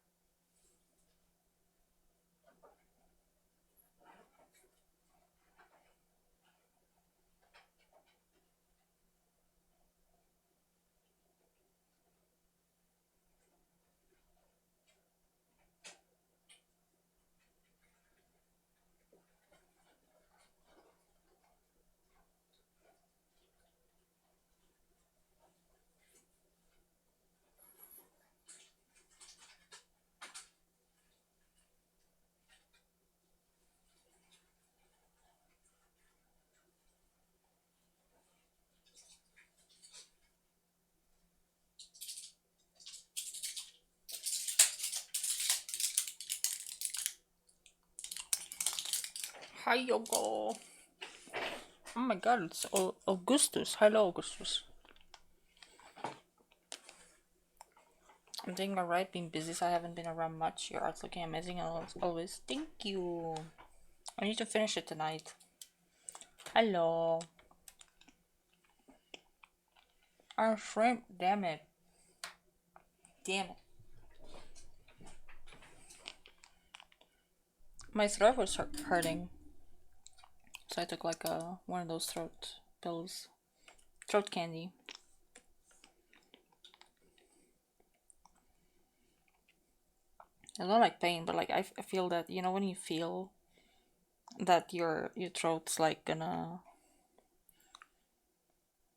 Hi, Yogo. Oh my god, it's Augustus. Hello, Augustus. I'm doing alright, being busy, so I haven't been around much. Your art's looking amazing as always. Thank you. I need to finish it tonight. Hello. I'm shrimp. Damn it. Damn it. My throat was hurting, so I took like one of those throat pills, throat candy. I don't like pain, but like I feel that when you feel that your throat's like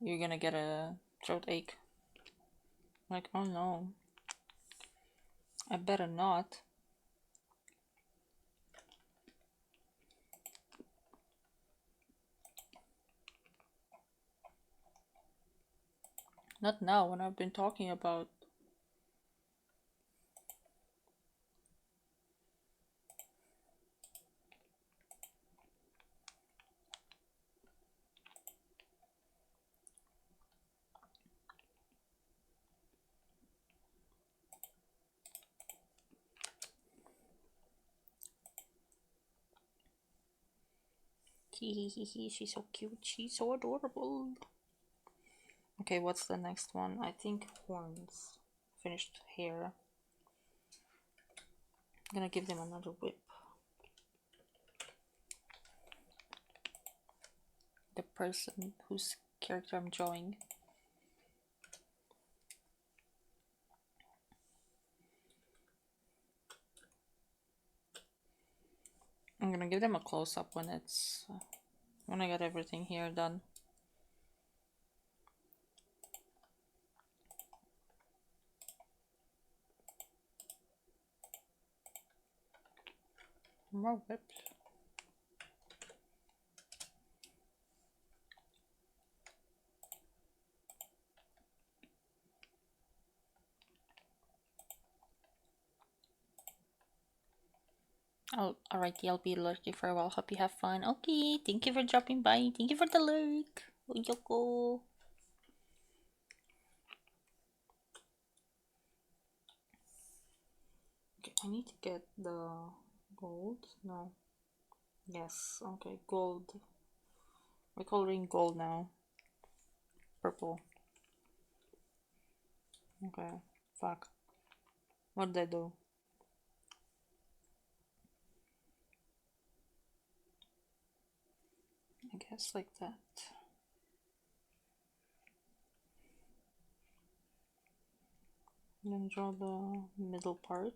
you're gonna get a throat ache. Like, oh no, I better not. Not now when I've been talking about. She's so cute. She's so adorable. Okay, what's the next one? I think horns. Finished hair. I'm gonna give them another whip. The person whose character I'm drawing. I'm gonna give them a close up when when I got everything here done. More whips. Oh, alrighty, I'll be lurking for a while. Hope you have fun. Okay, thank you for dropping by. Thank you for the lurk. Yoko. Okay, I need to get the gold. No. Yes, okay, gold. We're coloring gold now. Purple. Okay, fuck. What did I do? I guess like that. Then draw the middle part.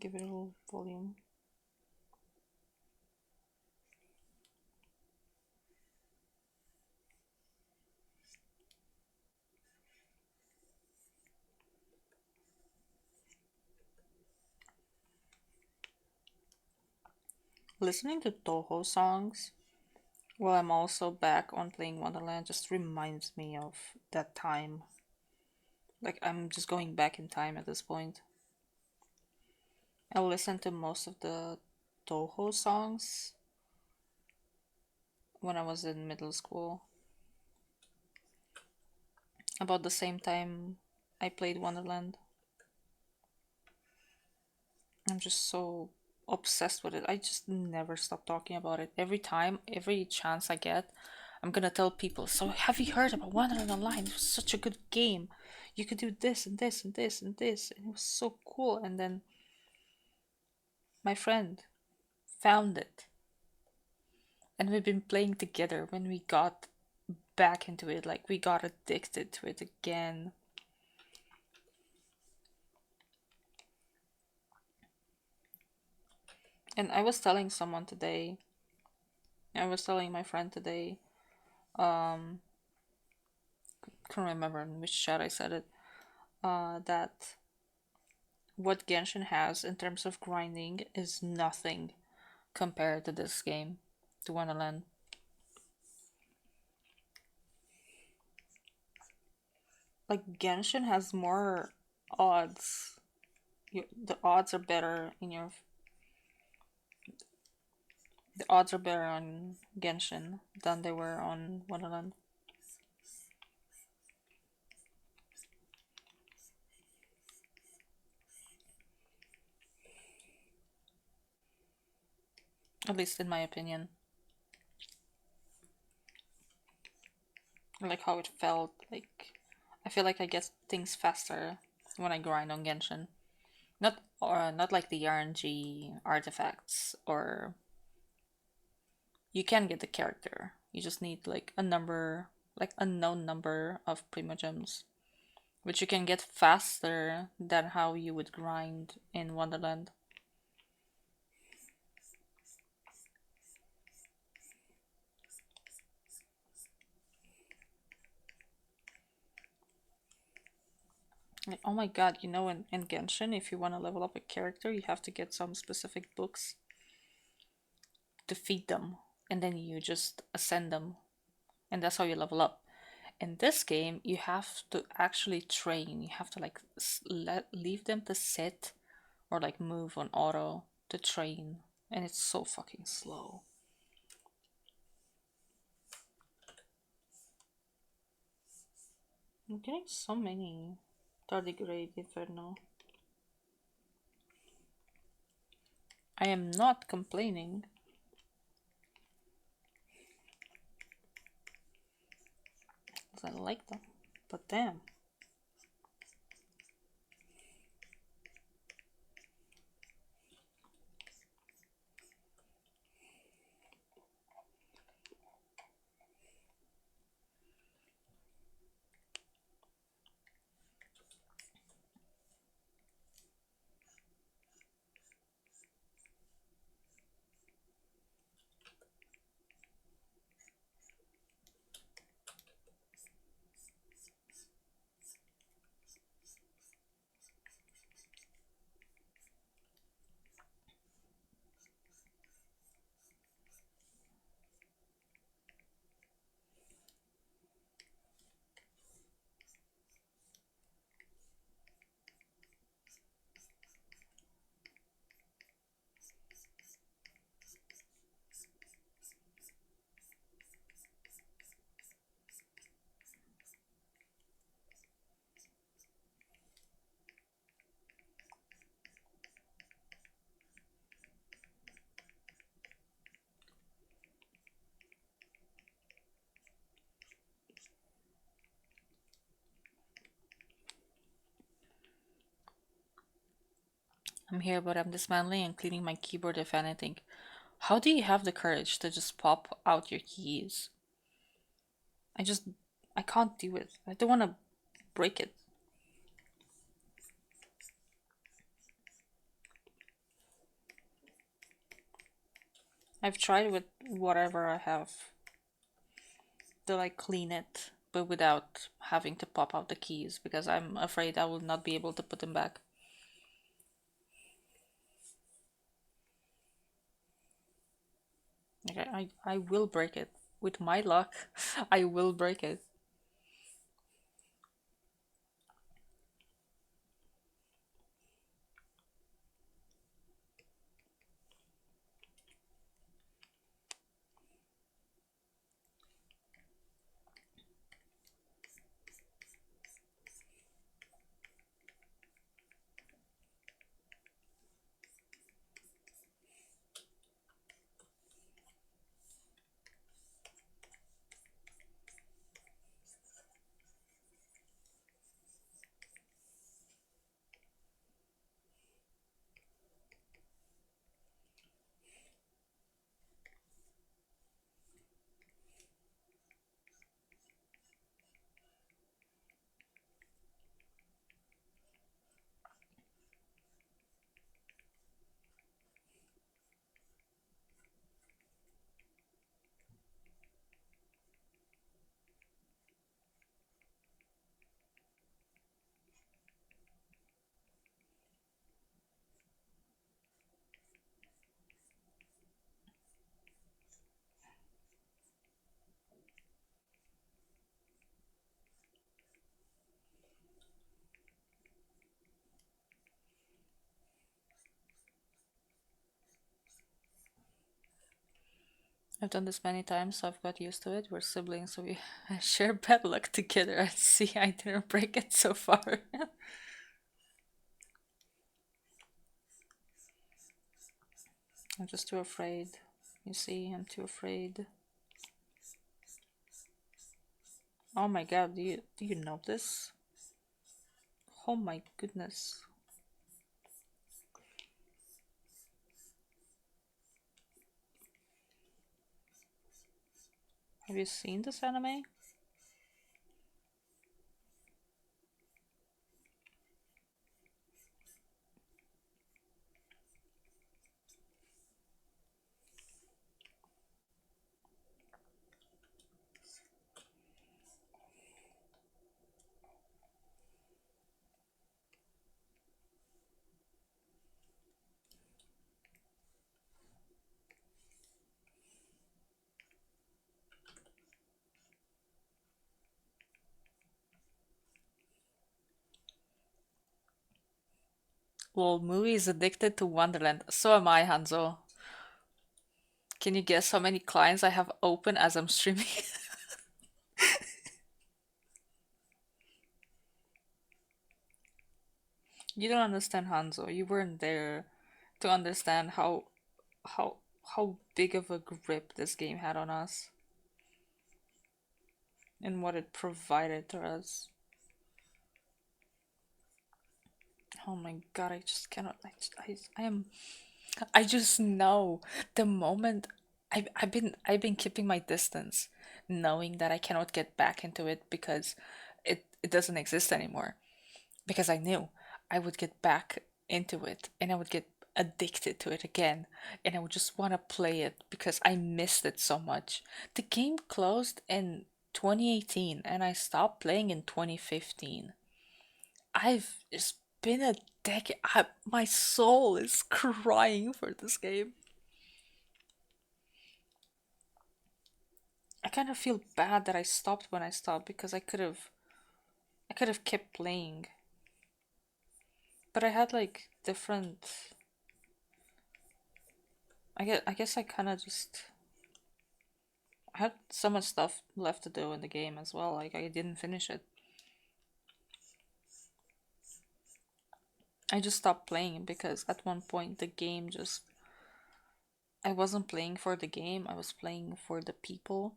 Give it a little volume. Listening to Toho songs while I'm also back on playing Wonderland just reminds me of that time. Like, I'm just going back in time at this point. I listened to most of the Toho songs when I was in middle school. About the same time I played Wonderland. I'm just so obsessed with it. I just never stop talking about it. Every time, every chance I get, I'm gonna tell people. So, have you heard about Wonderland Online? It was such a good game. You could do this and this and this and this, and it was so cool. And then my friend found it, and we've been playing together. When we got back into it, like we got addicted to it again. And I was telling someone today. I was telling my friend today. Um, can't remember in which chat I said it. That what Genshin has in terms of grinding is nothing compared to this game, to Wonderland. Like Genshin has more odds. The odds are better in your. The odds are better on Genshin than they were on Wonderland. At least in my opinion. I like how it felt. Like I feel like I get things faster when I grind on Genshin. Not like the RNG artifacts, or you can get the character. You just need like a number, like a known number of Primogems, which you can get faster than how you would grind in Wonderland. Like, oh my god, in Genshin, if you want to level up a character, you have to get some specific books to feed them, and then you just ascend them, and that's how you level up. In this game, you have to actually train. You have to like leave them to sit or like move on auto to train, and it's so fucking slow. I'm getting so many tardigrade inferno. I am not complaining. 'Cause I like them, but damn. I'm here, but I'm dismantling and cleaning my keyboard if anything. How do you have the courage to just pop out your keys? I just, I can't do it. I don't want to break it. I've tried with whatever I have to like clean it, but without having to pop out the keys because I'm afraid I will not be able to put them back. Okay, I will break it. With my luck, I will break it. I've done this many times, so I've got used to it. We're siblings, so we share bad luck together. I see I didn't break it so far. I'm just too afraid. You see, I'm too afraid. Oh my god, do you know this? Oh my goodness. Have you seen this anime? Well, movie is addicted to Wonderland. So am I, Hanzo. Can you guess how many clients I have open as I'm streaming? You don't understand, Hanzo. You weren't there to understand how how big of a grip this game had on us and what it provided to us. Oh my god, I just cannot. I am. I just know the moment I've been keeping my distance, knowing that I cannot get back into it because it doesn't exist anymore. Because I knew I would get back into it and I would get addicted to it again and I would just want to play it because I missed it so much. The game closed in 2018 and I stopped playing in 2015. It's been a decade. My soul is crying for this game. I kind of feel bad that I stopped when I stopped because I could have kept playing. But I had like different I guess I kind of just I had so much stuff left to do in the game as well. Like I didn't finish it. I just stopped playing because at one point the game just I wasn't playing for the game. I was playing for the people,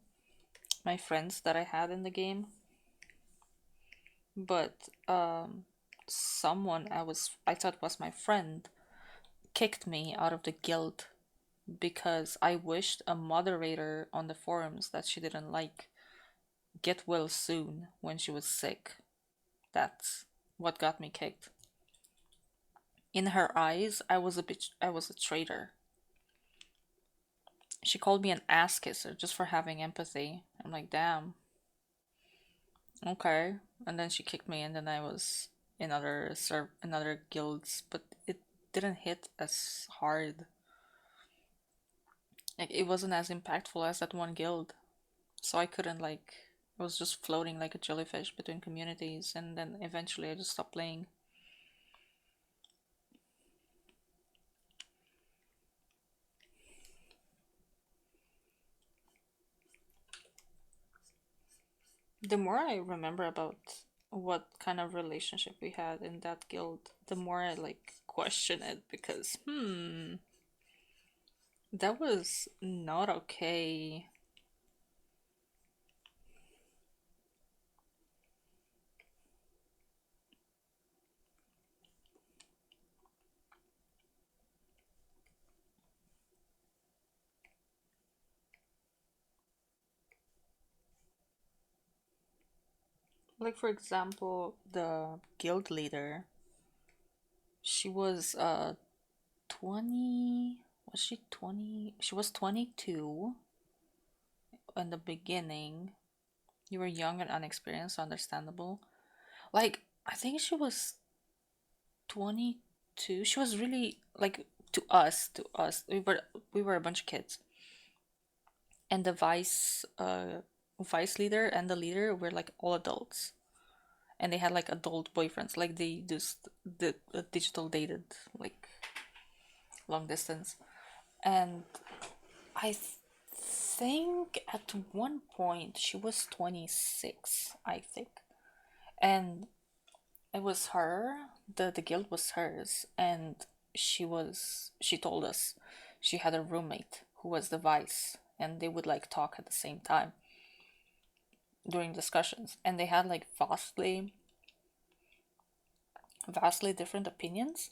my friends that I had in the game. But someone I thought was my friend kicked me out of the guild because I wished a moderator on the forums that she didn't like get well soon when she was sick. That's what got me kicked. In her eyes, I was a traitor. She called me an ass kisser just for having empathy. I'm like, damn, okay. And then she kicked me, and then I was in other guilds, but it didn't hit as hard. Like it wasn't as impactful as that one guild. So I couldn't like. I was just floating like a jellyfish between communities, and then eventually I just stopped playing. The more I remember about what kind of relationship we had in that guild, the more I like question it because that was not okay. Like for example, the guild leader, she was 20, was she 20? She was 22 in the beginning. You were young and unexperienced, understandable. Like I think she was 22. She was really like to us. We were a bunch of kids. And the vice leader and the leader were like all adults. And they had like adult boyfriends. Like they just the digital dated like long distance. And I think at one point she was 26, I think. And it was her, the guild was hers, and she told us she had a roommate who was the vice, and they would like talk at the same time during discussions, and they had like vastly different opinions.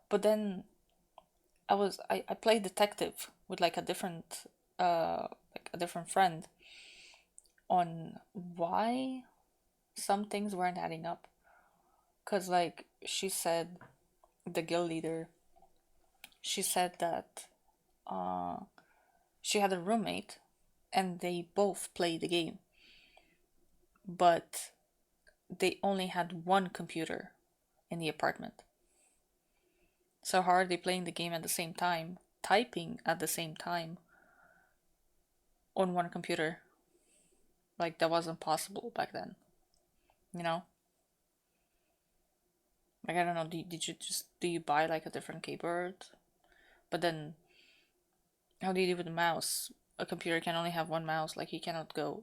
But then I played detective with like a different friend on why some things weren't adding up. Cause like she said, the guild leader, she said that uh she had a roommate and they both played the game, but they only had one computer in the apartment. So how are they playing the game at the same time, typing at the same time on one computer? Like that wasn't possible back then, you know? Like I don't know, did you just do you buy like a different keyboard? But then how do you do with the mouse? A computer can only have one mouse, like you cannot go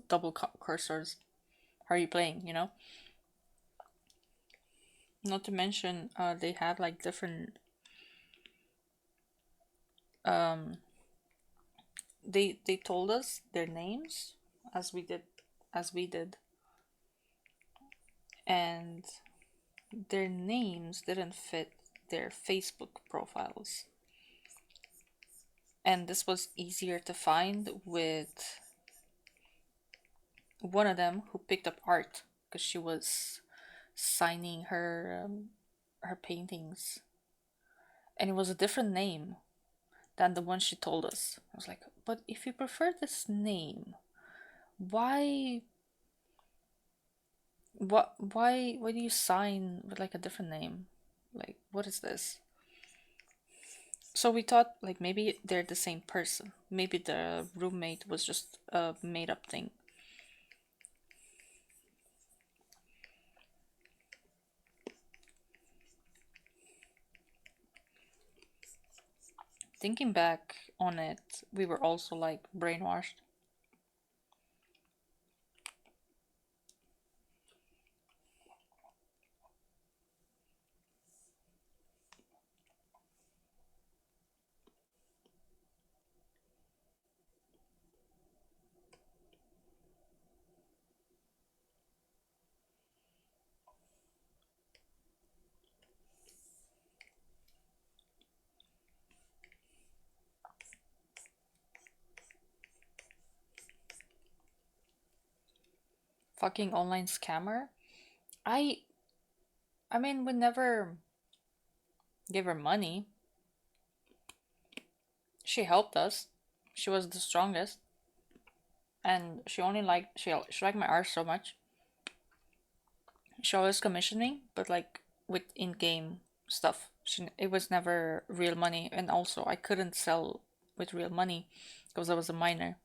double cursors. How are you playing, you know? Not to mention, they had like different. Um, they told us their names as we did, and their names didn't fit their Facebook profiles, and this was easier to find with one of them who picked up art because she was signing her paintings, and it was a different name than the one she told us. I was like, but if you prefer this name, why why do you sign with like a different name? Like what is this? So we thought like maybe they're the same person. Maybe the roommate was just a made up thing. Thinking back on it, we were also like brainwashed. Fucking online scammer. I I mean we never gave her money. She helped us. She was the strongest, and she liked my art so much. She always commissioned me, but like with in-game stuff. It was never real money, and also I couldn't sell with real money because I was a minor.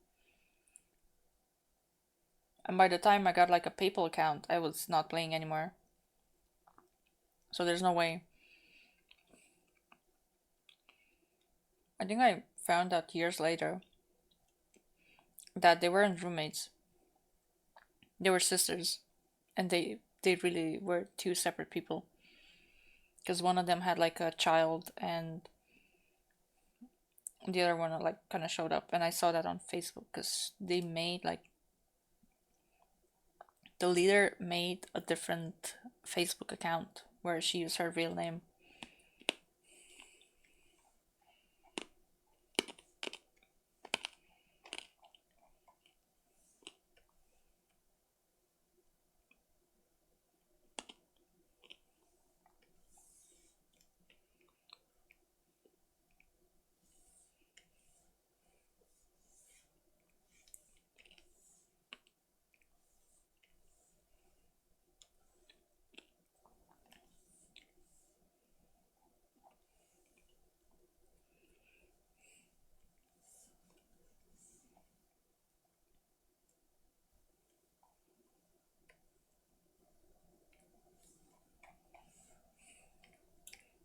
And by the time I got like a PayPal account, I was not playing anymore. So there's no way. I think I found out years later that they weren't roommates. They were sisters, and they really were two separate people. Because one of them had like a child, and the other one like kind of showed up, and I saw that on Facebook because they made like the leader made a different Facebook account where she used her real name.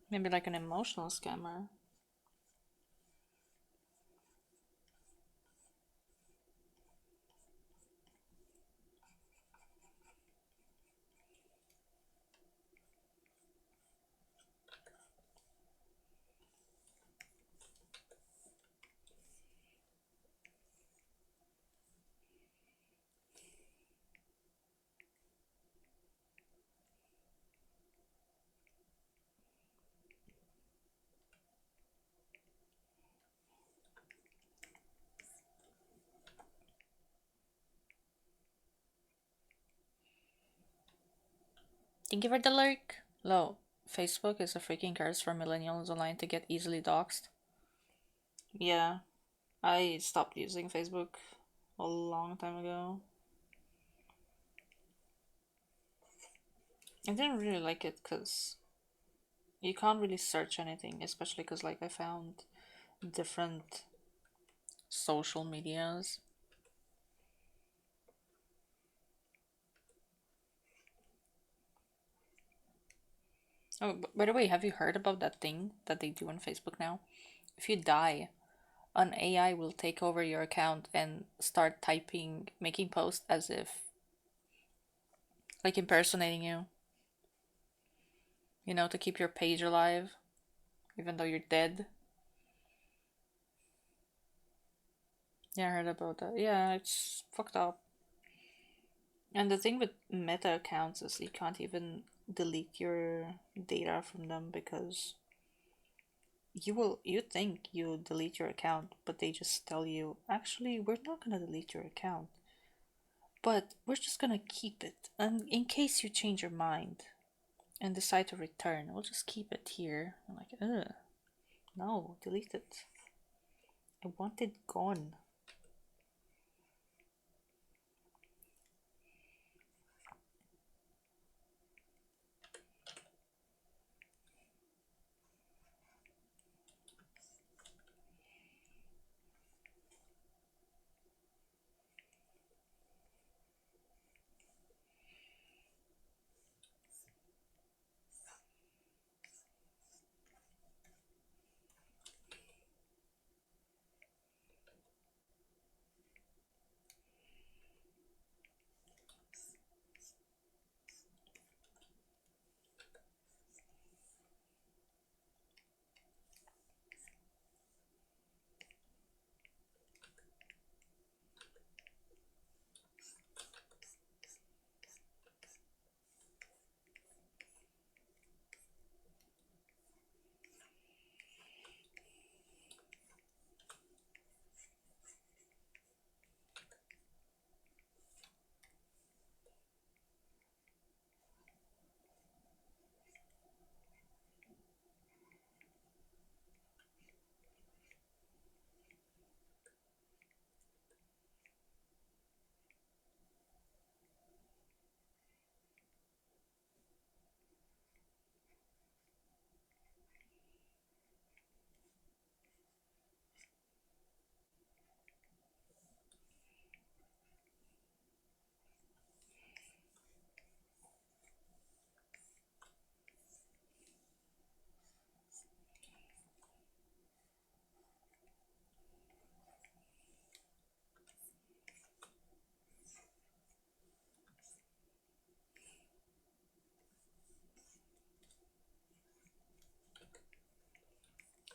Maybe like an emotional scammer. Thank you for the lurk. Lo, Facebook is a freaking curse for millennials online to get easily doxxed. Yeah, I stopped using Facebook a long time ago. I didn't really like it because you can't really search anything, especially because like I found different social medias. Oh, by the way, have you heard about that thing that they do on Facebook now? If you die, an AI will take over your account and start typing, making posts as if, like, impersonating you, to keep your page alive, even though you're dead. Yeah, I heard about that. Yeah, it's fucked up. And the thing with meta accounts is you can't even delete your data from them because you think you delete your account, but they just tell you, actually, we're not gonna delete your account, but we're just gonna keep it. And in case you change your mind and decide to return, we'll just keep it here. I'm like, ugh, no, delete it. I want it gone.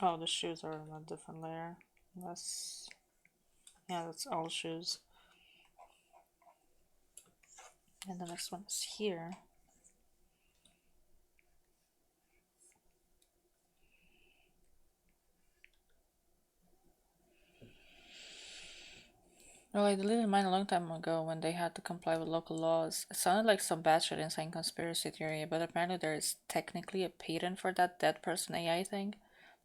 Oh, the shoes are on a different layer. That's, yeah, that's all shoes. And the next one is here. Well, I deleted mine a long time ago when they had to comply with local laws. It sounded like some batshit insane conspiracy theory, but apparently there is technically a patent for that dead person AI thing.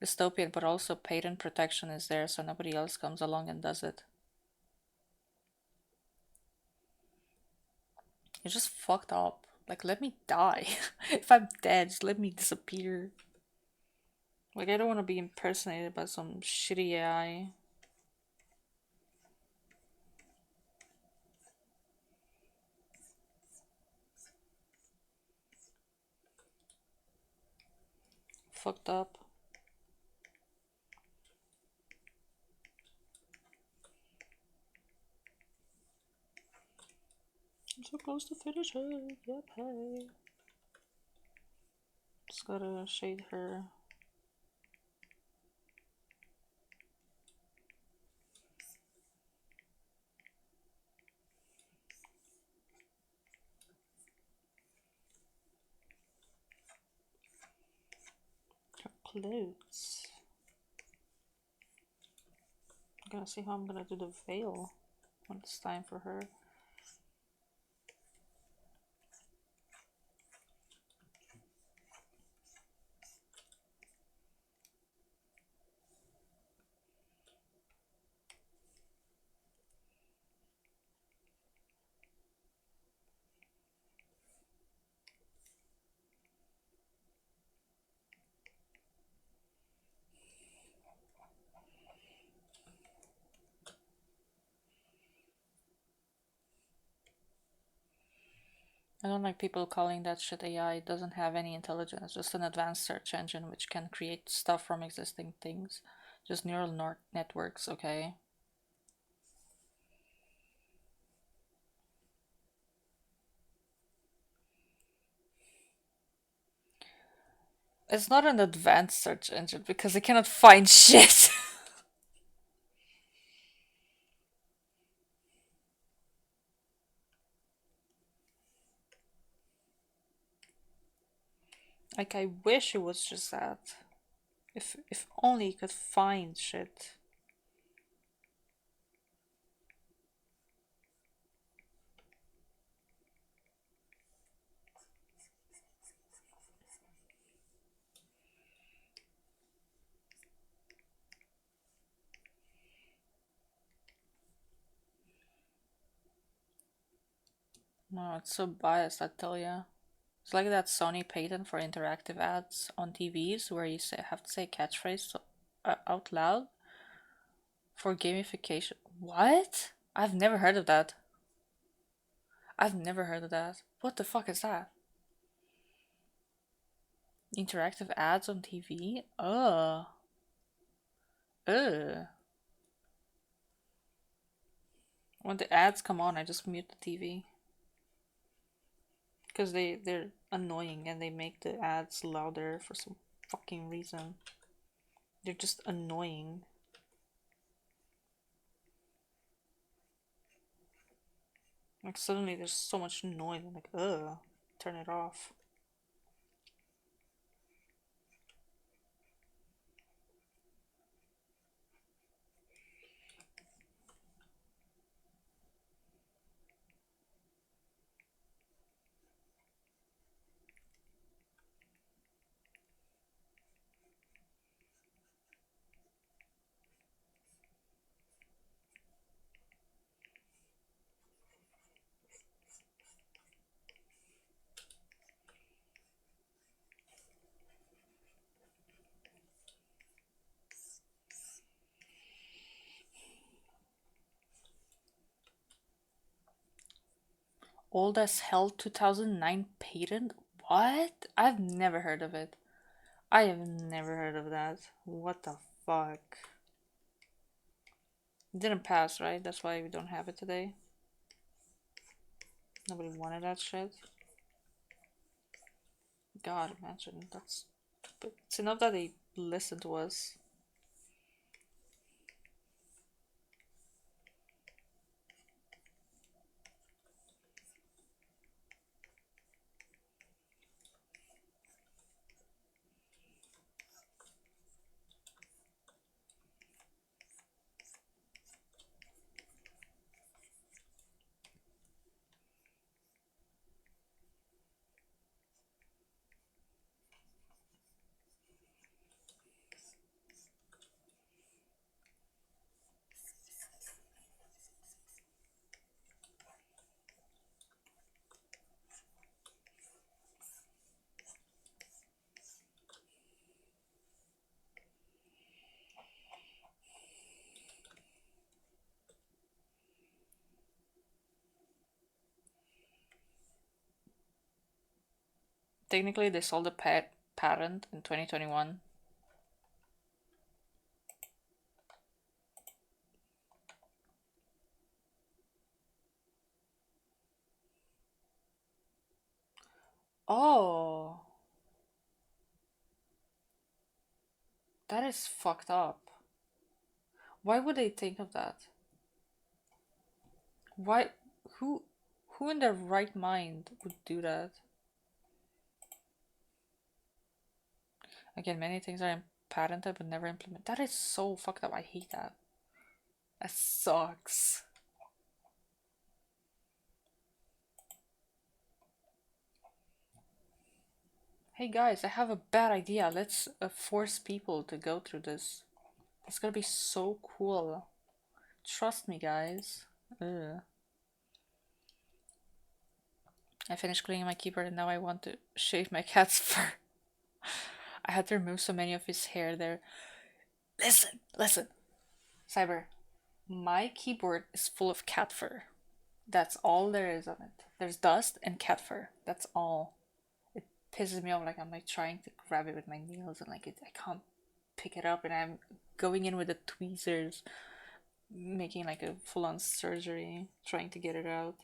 Dystopian, but also patent protection is there so nobody else comes along and does it. You're just fucked up. Like, let me die. If I'm dead, just let me disappear. Like, I don't want to be impersonated by some shitty AI. Fucked up. I'm so close to finish it. Yep, hey. Just gotta shade her. Her clothes. I'm gonna see how I'm gonna do the veil when it's time for her. I don't like people calling that shit AI. It doesn't have any intelligence, just an advanced search engine which can create stuff from existing things. Just neural networks, okay? It's not an advanced search engine because it cannot find shit. Like, I wish it was just that. If only it could find shit. No, it's so biased, I tell ya. It's like that Sony patent for interactive ads on TVs where you have to say catchphrase out loud for gamification. What? I've never heard of that. I've never heard of that. What the fuck is that? Interactive ads on TV? Ugh. Ugh. When the ads come on, I just mute the TV. Because they're annoying and they make the ads louder for some fucking reason. They're just annoying. Like suddenly there's so much noise. I'm like, ugh, turn it off. Old as Hell 2009 patent? What? I've never heard of it. I have never heard of that. What the fuck? It didn't pass, right? That's why we don't have it today. Nobody wanted that shit. God, imagine. That's. But it's enough that they listen to us. Technically, they sold the patent in 2021. Oh, that is fucked up. Why would they think of that? Why? Who? Who in their right mind would do that? Again, many things are patented but never implemented. That is so fucked up. I hate that. That sucks. Hey guys, I have a bad idea. Let's force people to go through this. It's gonna be so cool. Trust me, guys. Ugh. I finished cleaning my keyboard and now I want to shave my cat's fur. I had to remove so many of his hair there. Listen, listen. Cyber, my keyboard is full of cat fur. That's all there is on it. There's dust and cat fur. That's all. It pisses me off. Like I'm like trying to grab it with my nails and like I can't pick it up, and I'm going in with the tweezers, making like a full-on surgery, trying to get it out.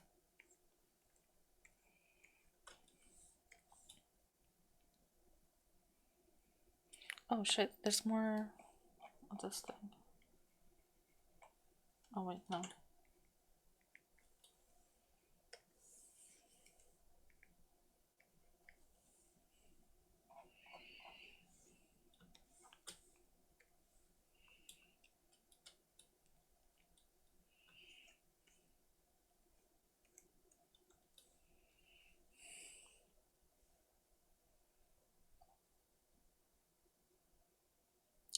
Oh shit! There's more of this thing. Oh wait, no.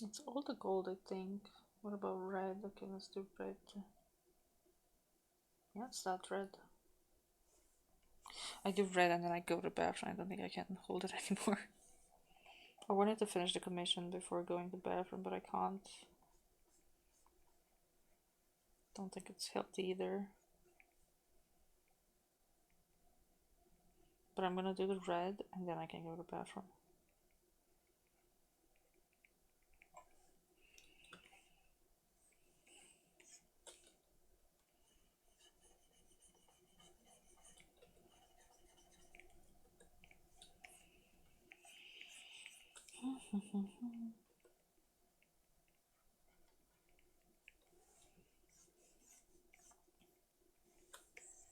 It's all the gold, I think. What about red? Okay, let's do red. Yeah, it's that red. I do red and then I go to the bathroom. I don't think I can hold it anymore. I wanted to finish the commission before going to the bathroom, but I can't. Don't think it's healthy either. But I'm gonna do the red and then I can go to the bathroom.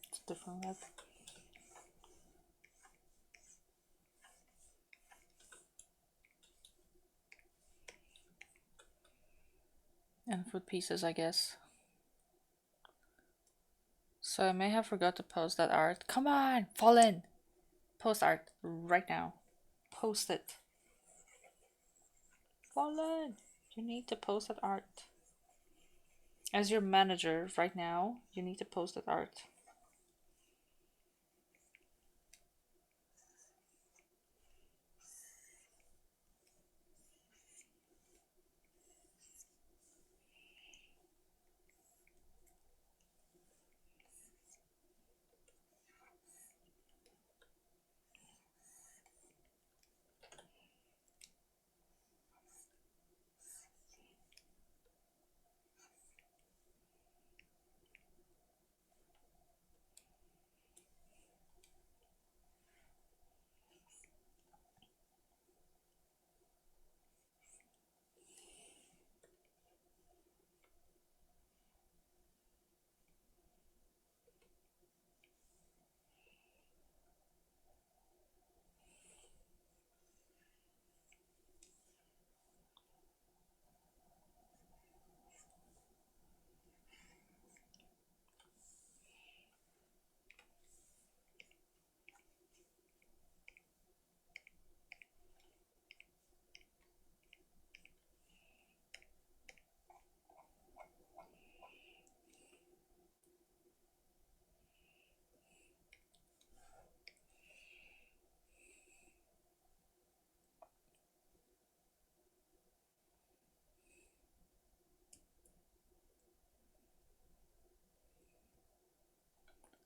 It's different red. And food pieces, I guess. So I may have forgot to post that art. Come on, Fallen! Post art right now. Post it. Fallen! You need to post that art. As your manager right now, you need to post that art.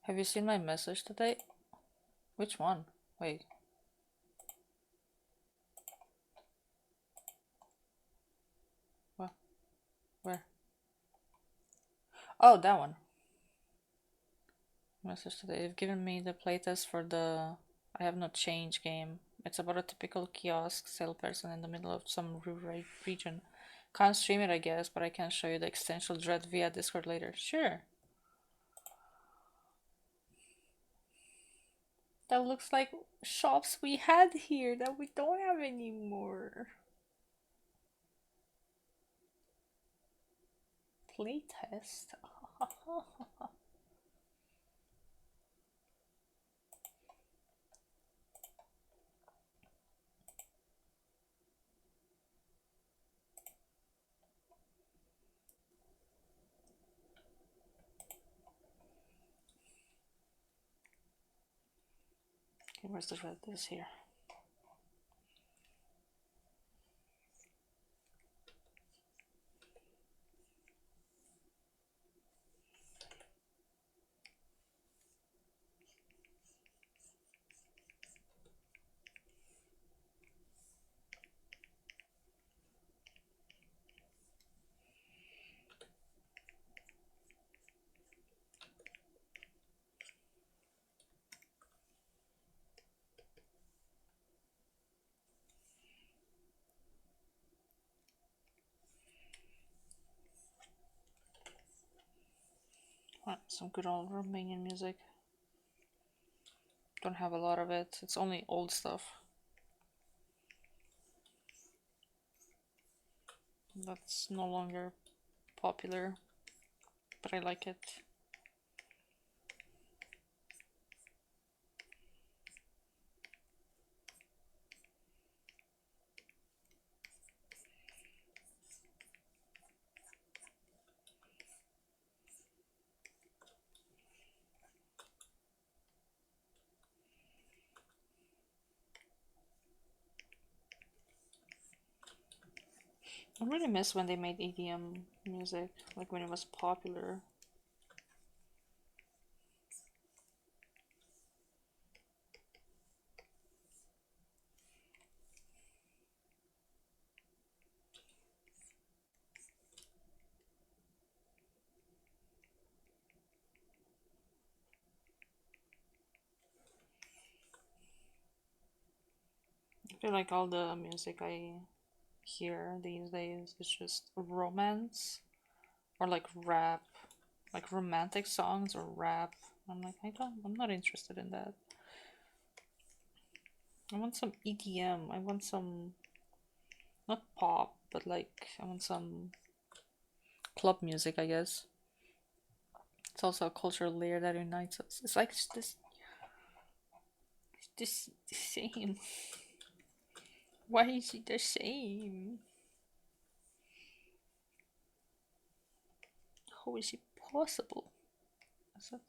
Have you seen my message today? Which one? Wait. What? Where? Oh, that one. Message today. They've given me the playtest for the I Have Not Changed game. It's about a typical kiosk salesperson in the middle of some rural region. Can't stream it, I guess, but I can show you the extension dread via Discord later. Sure. That looks like shops we had here that we don't have anymore. Playtest. Okay, where's the red? This here. Some good old Romanian music. Don't have a lot of it. It's only old stuff. That's no longer popular, but I like it. I really miss when they made EDM music, like when it was popular. I feel like all the music I hear these days is just romance or like rap, like romantic songs or rap. I'm like, I'm not interested in that. I want some EDM. I want some, not pop, but like, I want some club music, I guess. It's also a cultural layer that unites us. It's like this the same. Why is it the same? How is it possible? Is it?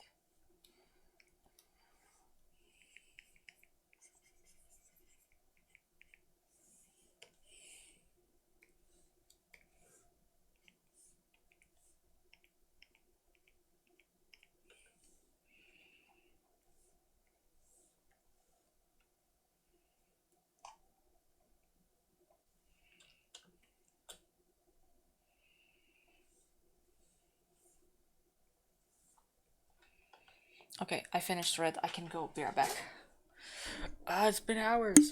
Okay, I finished Red. I can go. Be right back. Ah, it's been hours.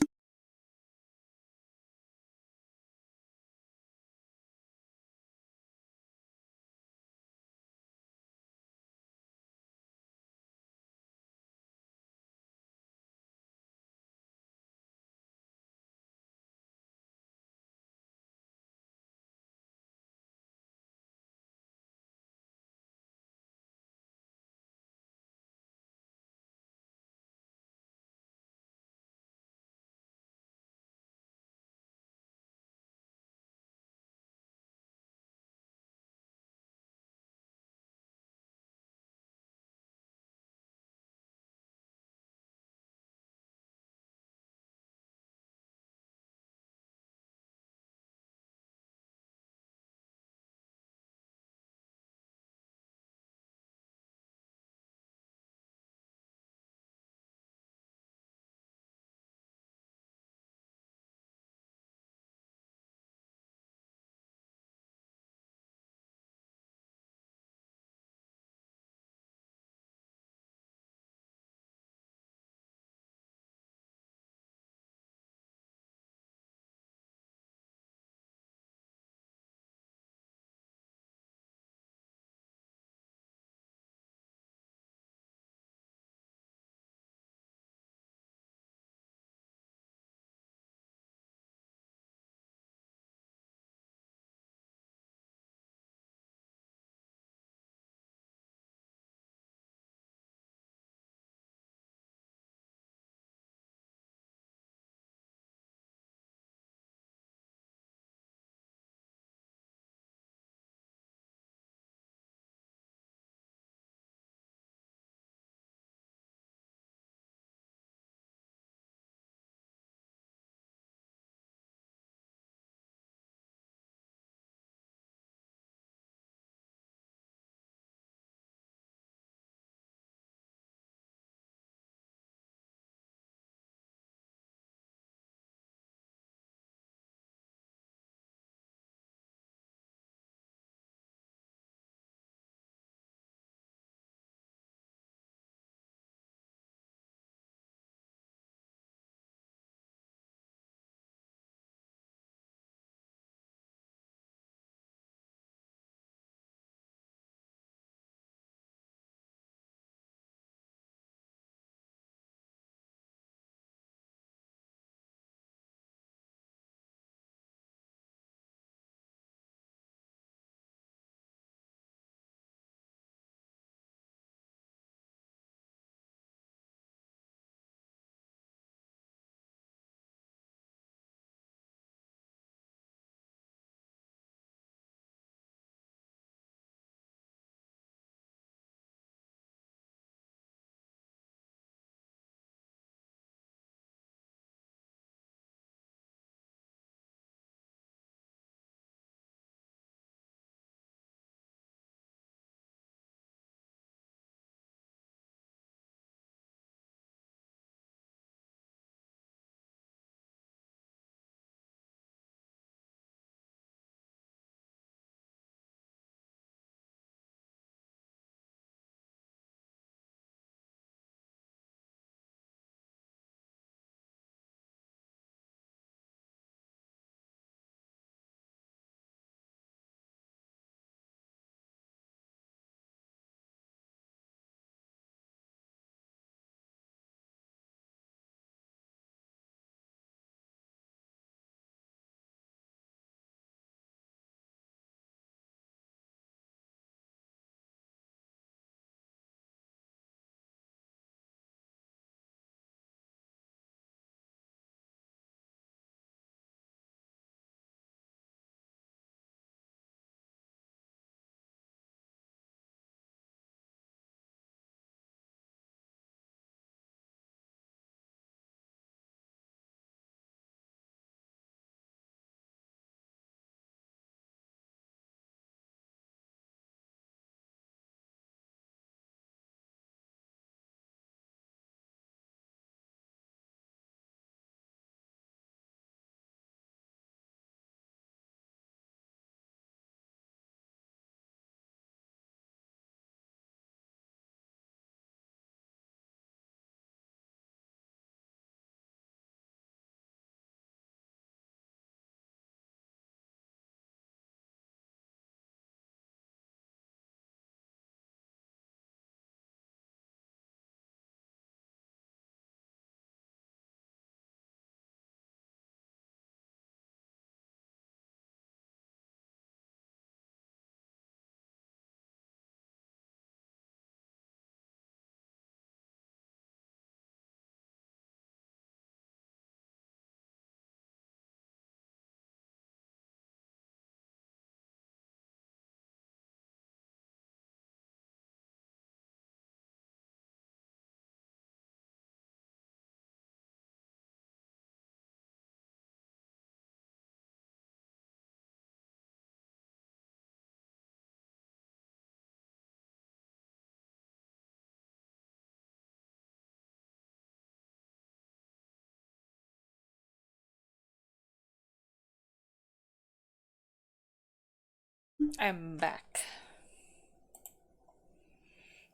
I'm back.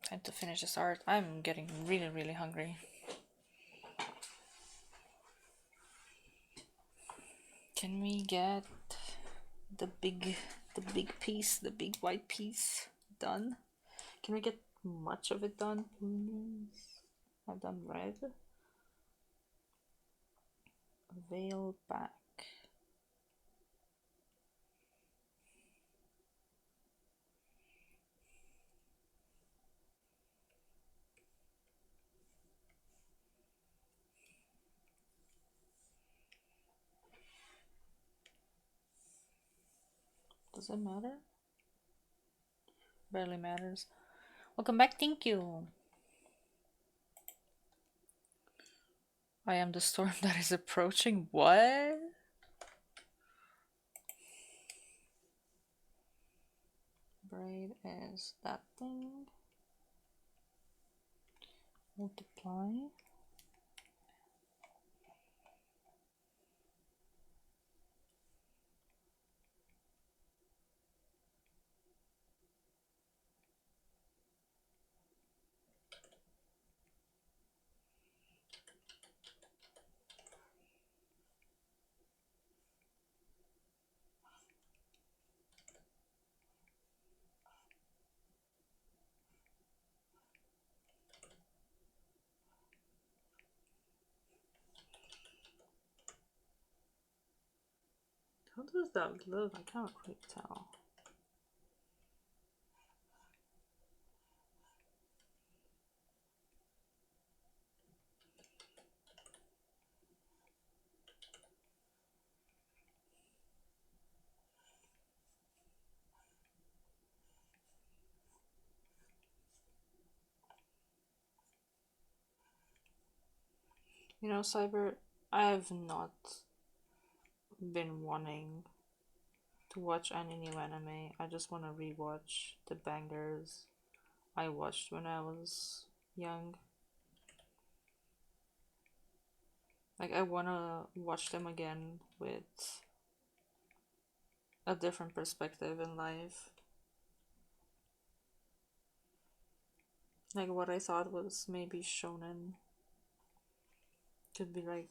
Time to finish this art. I'm getting really, really hungry. Can we get the big, the big piece, the big white piece done? Can we get much of it done, please? I've done red. Veil back. Does it matter? Barely matters. Welcome back, thank you. I am the storm that is approaching. What? Braid is that thing. Multiply. How does that look? I can't quite tell. You know, Cyber, I have not been wanting to watch any new anime. I just want to rewatch the bangers I watched when I was young. Like, I want to watch them again with a different perspective in life. Like, what I thought was maybe shonen could be like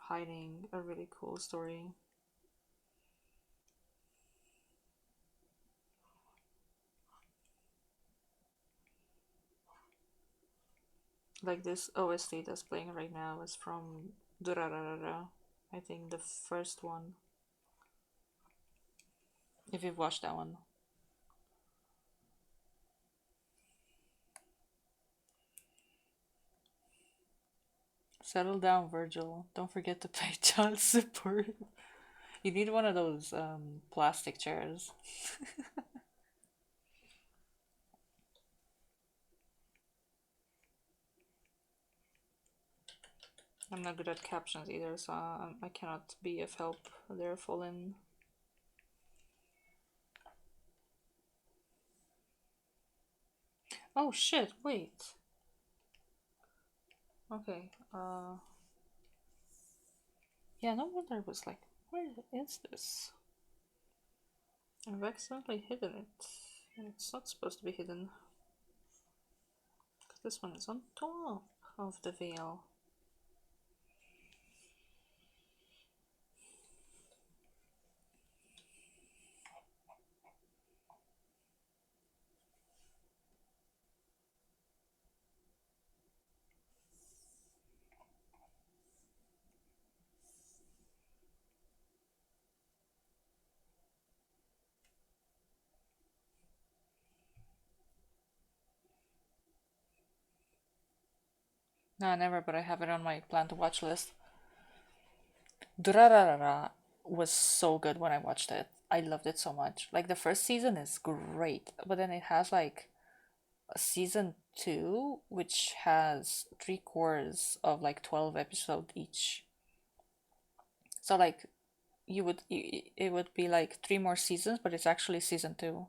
hiding a really cool story. Like this OST that's playing right now is from Durarara. I think the first one. If you've watched that one. Settle down, Virgil. Don't forget to pay child support. You need one of those plastic chairs. I'm not good at captions either, so I cannot be of help. They're fallen. Oh shit, wait. Okay, yeah, no wonder I was like, where is this? I've accidentally hidden it. And it's not supposed to be hidden. Because this one is on top of the veil. No, never, but I have it on my plan to watch list. Durarara was so good when I watched it. I loved it so much. Like the first season is great, but then it has like a season two, which has three cores of like 12 episodes each. So like it would be like three more seasons, but it's actually season two.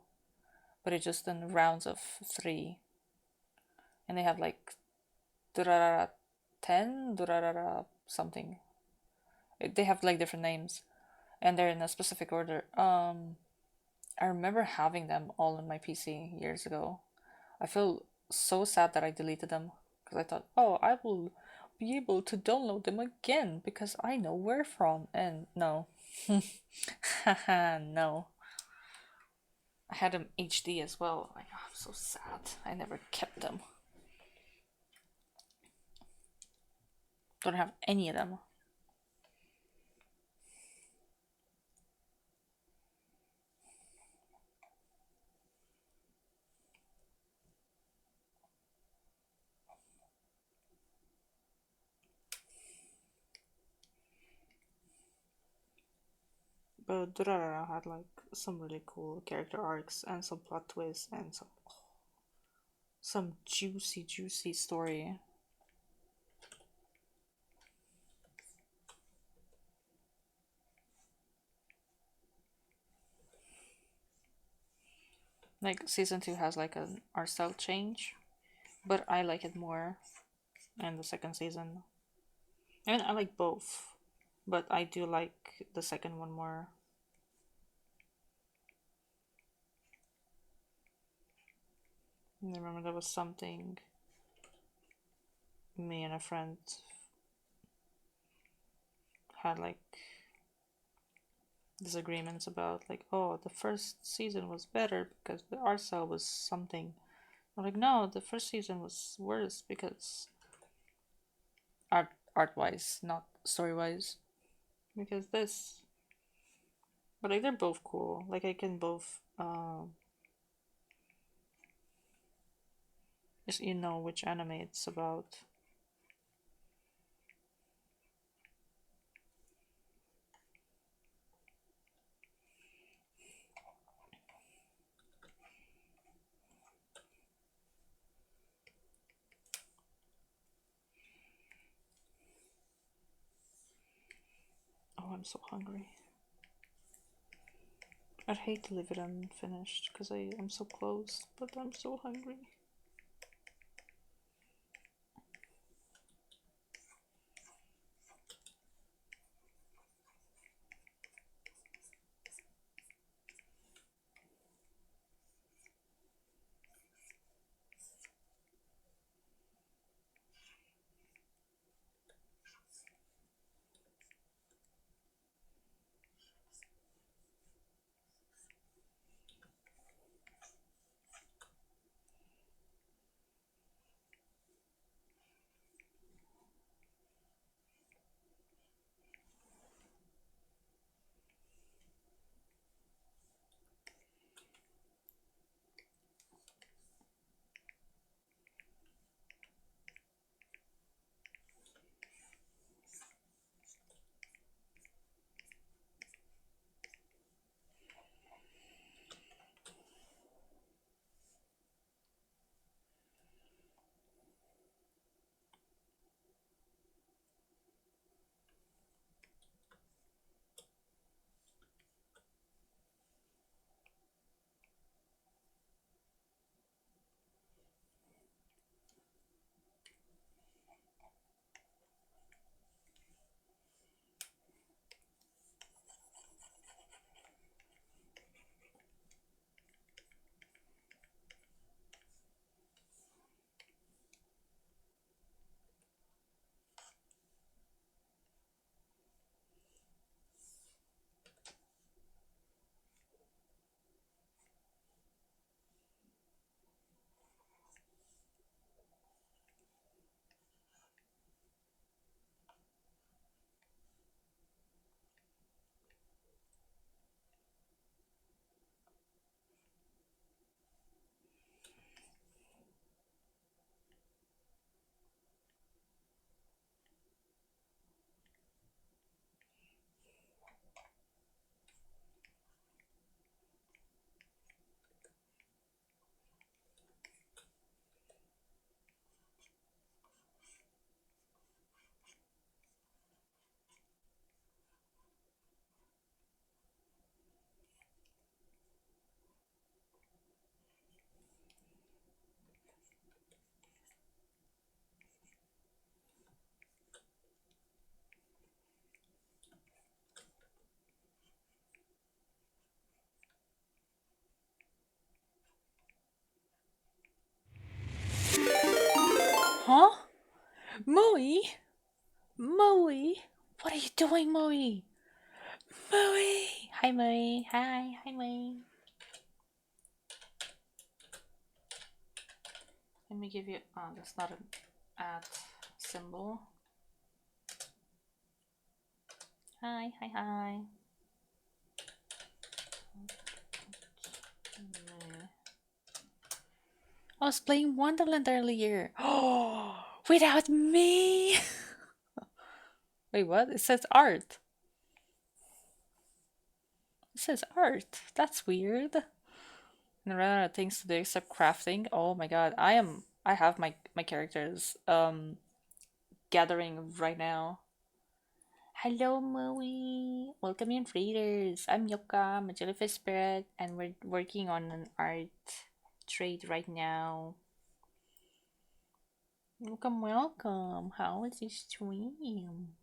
But it's just in rounds of three, and they have like Durarara 10, Durarara something. They have like different names, and they're in a specific order. I remember having them all on my PC years ago. I feel so sad that I deleted them because I thought, oh, I will be able to download them again because I know where from. And no, haha, no. I had them HD as well. Like, oh, I'm so sad. I never kept them. Don't have any of them. But Durarara had like some really cool character arcs and some plot twists and some juicy, juicy story. Like season two has like an art style change, but I like it more in the second season. I mean, I like both, but I do like the second one more. And I remember there was something me and a friend had like disagreements about, like, oh, the first season was better because the art style was something. I'm like, no, the first season was worse because art wise, not story wise. Because this, but like they're both cool. Like I can both, just you know which anime it's about. Oh, I'm so hungry. I'd hate to leave it unfinished because I am so close, but I'm so hungry. Moe? Moe? What are you doing, Moe? Moe! Hi, Moe. Hi, hi, Moe. Let me give you. Oh, that's not an at symbol. Hi, hi, hi. I was playing Wonderland earlier. Oh, without me. Wait, what? It says art. It says art. That's weird. And run out of things to do except crafting. Oh my god, I have my characters gathering right now. Hello, Moe. Welcome in, readers. I'm Yoka, I'm a jellyfish spirit, and we're working on an art trade right now. Welcome, welcome. How was your stream?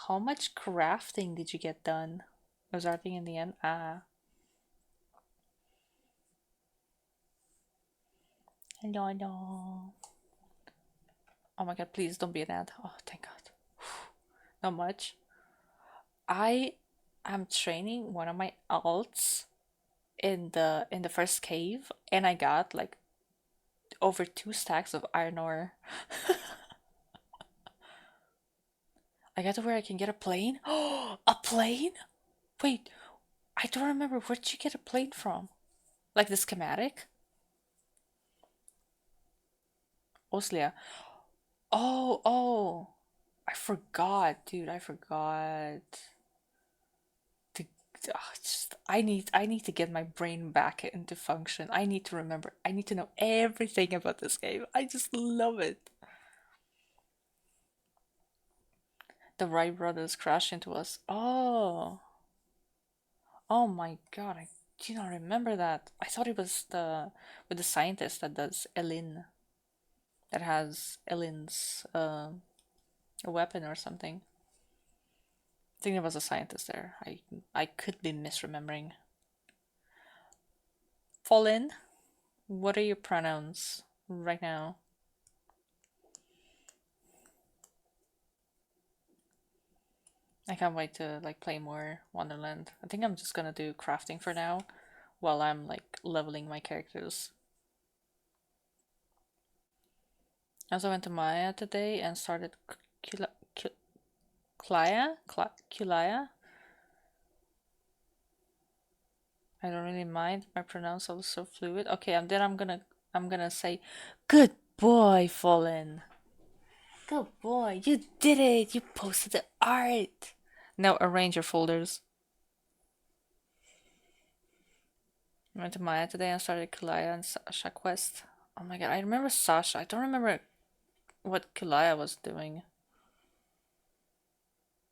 How much crafting did you get done? Was arting in the end? Ah, hello, hello. Oh my god, please don't be an ad. Oh, thank god. Not much. I am training one of my alts in the first cave, and I got like over 2 stacks of iron ore. I got to where I can get a plane. Oh, a plane? Wait, I don't remember. Where'd you get a plane from? Like the schematic? Oslia. Oh, oh. I forgot, dude. I forgot. To, I need to get my brain back into function. I need to remember. I need to know everything about this game. I just love it. The Wright brothers crash into us. Oh, oh my god! I do not remember that. I thought it was the with the scientist that does Elin, that has Elin's a weapon or something. I think there was a scientist there. I could be misremembering. Fallen, what are your pronouns right now? I can't wait to like play more Wonderland. I think I'm just gonna do crafting for now while I'm like leveling my characters. I also went to Maya today and started Kulaya. I don't really mind. My pronouns are so fluid. Okay, and then I'm gonna say, good boy, Fallen. Good boy, you did it. You posted the art. Now arrange your folders. I went to Maya today and started Kulaya and Sasha Quest. Oh my god, I remember Sasha. I don't remember what Kulaya was doing.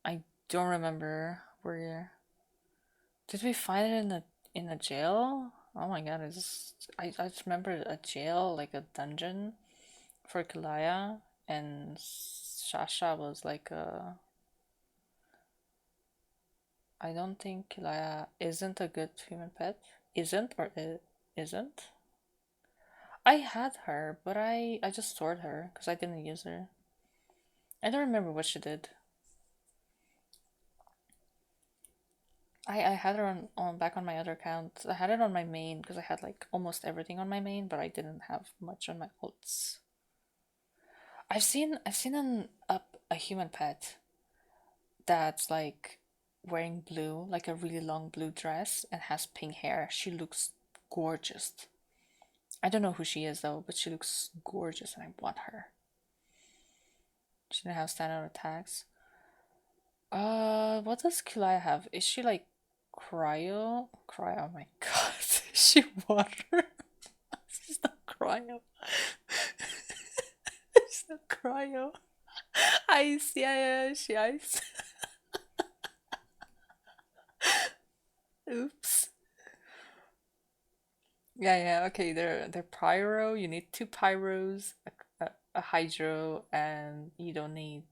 I don't remember where. Did we find it in a jail? Oh my god, I just remember a jail, like a dungeon for Kalaya, and Sasha was like a. I don't think Kalaya isn't a good human pet. Isn't or it isn't? I had her, but I just stored her because I didn't use her. I don't remember what she did. I had her on back on my other account. I had it on my main because I had like almost everything on my main, but I didn't have much on my alts. I've seen a human pet that's like wearing blue, like a really long blue dress and has pink hair. She looks gorgeous. I don't know who she is though, but she looks gorgeous and I want her. She didn't have standout attacks. What does Kilaya have? Is she like cryo? Cryo, oh my god. Is she water? She's not cryo. She's not cryo. Ice, yeah, yeah, she ice. Oops. Yeah, yeah, okay, they're pyro. You need 2 pyros, a hydro, and you don't need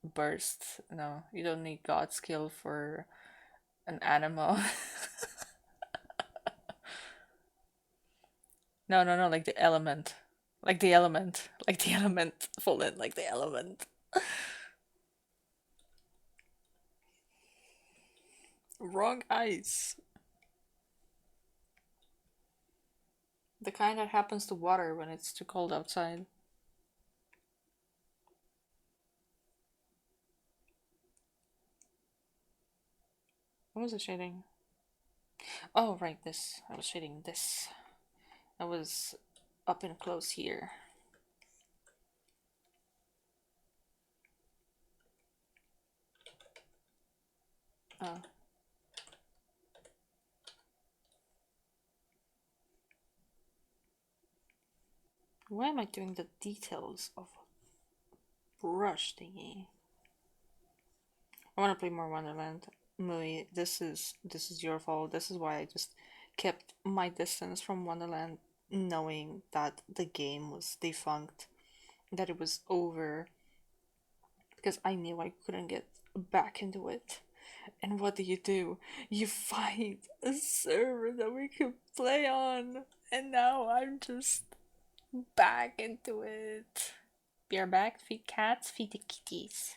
burst. No, you don't need god skill for an animal. No, no, no, like the element. Like the element. Like the element. Fallen like the element. Wrong ice. The kind that happens to water when it's too cold outside. What was I shading? Oh, right, this. I was shading this. I was up and close here. Oh. Why am I doing the details of brush thingy? I want to play more Wonderland. Mui, this is your fault. This is why I just kept my distance from Wonderland, knowing that the game was defunct, that it was over, because I knew I couldn't get back into it. And what do? You find a server that we could play on, and now I'm just back into it. We are back. Feed cats, feed the kitties.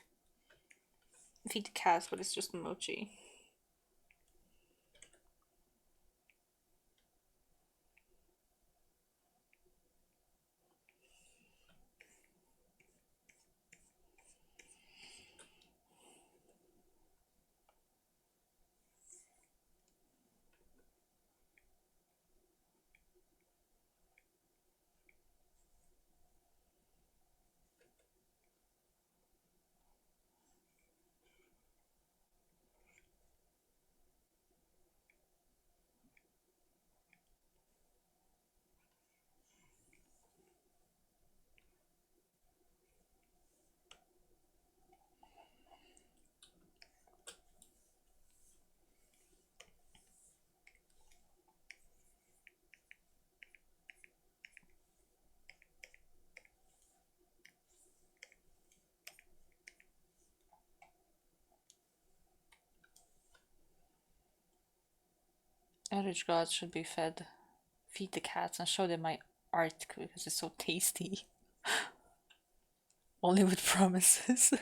Feed the cats, but it's just mochi. Eldritch gods should be fed. Feed the cats and show them my art because it's so tasty. Only with promises.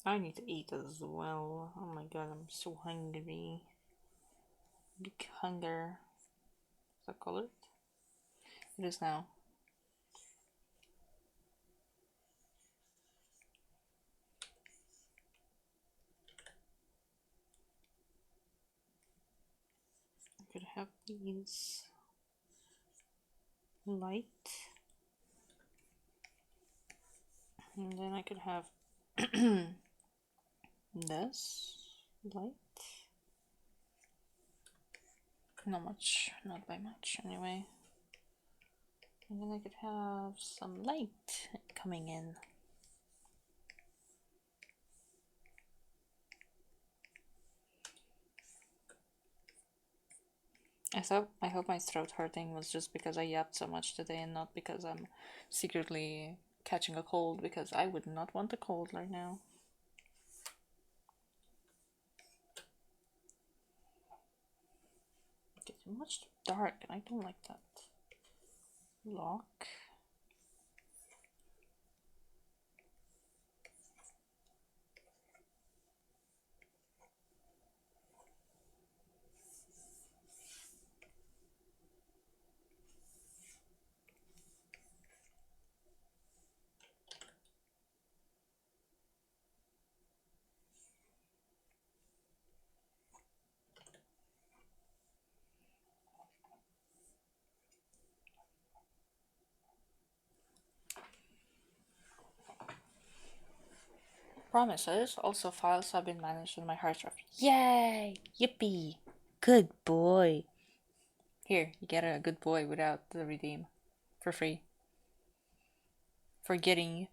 I need to eat as well. Oh my god, I'm so hungry. Big hunger. Is that colored? It is now. I could have these light. And then I could have this light. Not much, not by much anyway. And then I could have some light coming in. I hope my throat hurting was just because I yapped so much today and not because I'm secretly catching a cold, because I would not want a cold right now. It's much too dark and I don't like that. Lock. Promises. Also, files have been managed on my hard drive. Yay! Yippee! Good boy. Here, you get a good boy without the redeem. For free. For getting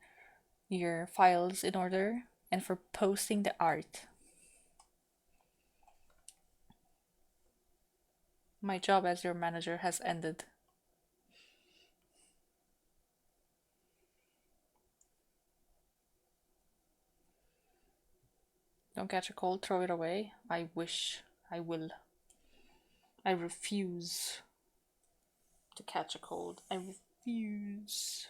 your files in order and for posting the art. My job as your manager has ended. Don't catch a cold, throw it away. I wish I will. I refuse to catch a cold. I refuse.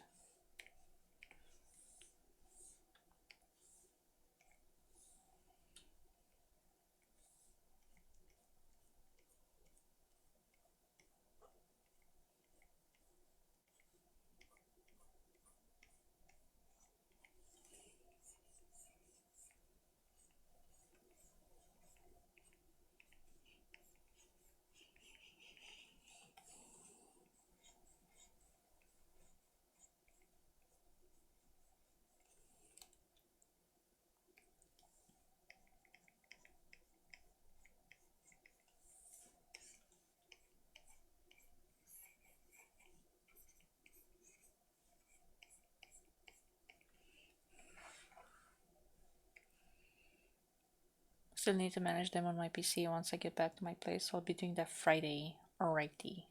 Still need to manage them on my PC once I get back to my place, so I'll be doing that Friday. Alrighty.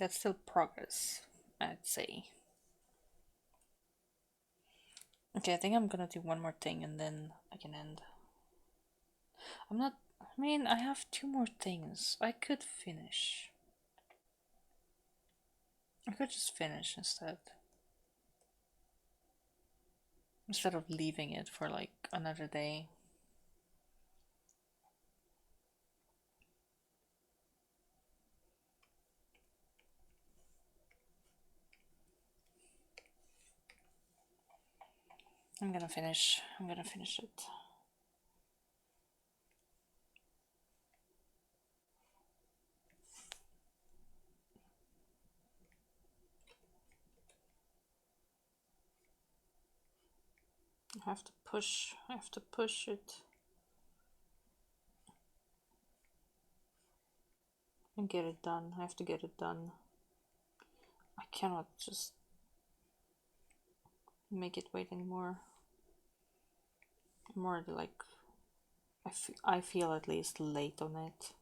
That's still progress, I'd say. Okay, I think I'm gonna do one more thing and then I can end. I'm not. I mean, I have two more things. I could finish. I could just finish instead. Instead of leaving it for like another day. I'm gonna finish. I'm gonna finish it. I have to push. I have to push it. And get it done. I have to get it done. I cannot just make it wait anymore. More like I feel at least late on it.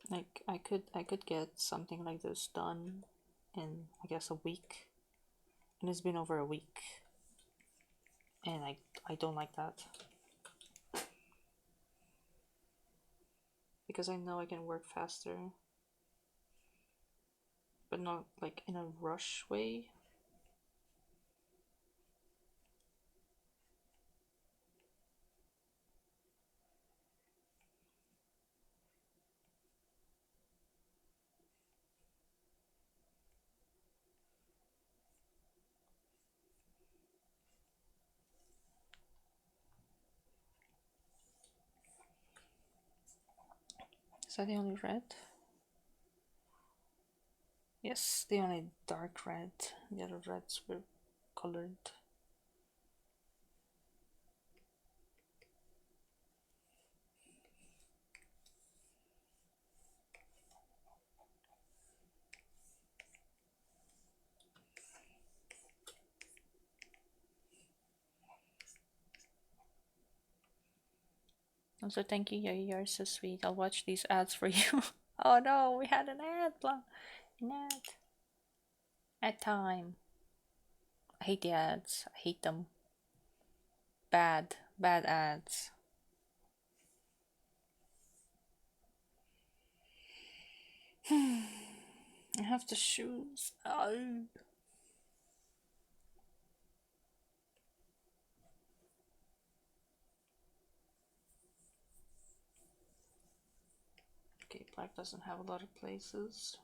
Like I could get something like this done in I guess a week. And it's been over a week. And I don't like that. Because I know I can work faster. But not like in a rush way. Is that the only red? Yes, the only dark red. The other reds were colored. Also, thank you, you're so sweet. I'll watch these ads for you. Oh no, we had an ad. An ad. Ad time. I hate the ads. I hate them. Bad. Bad ads. I have the shoes. Oh. Okay, black doesn't have a lot of places.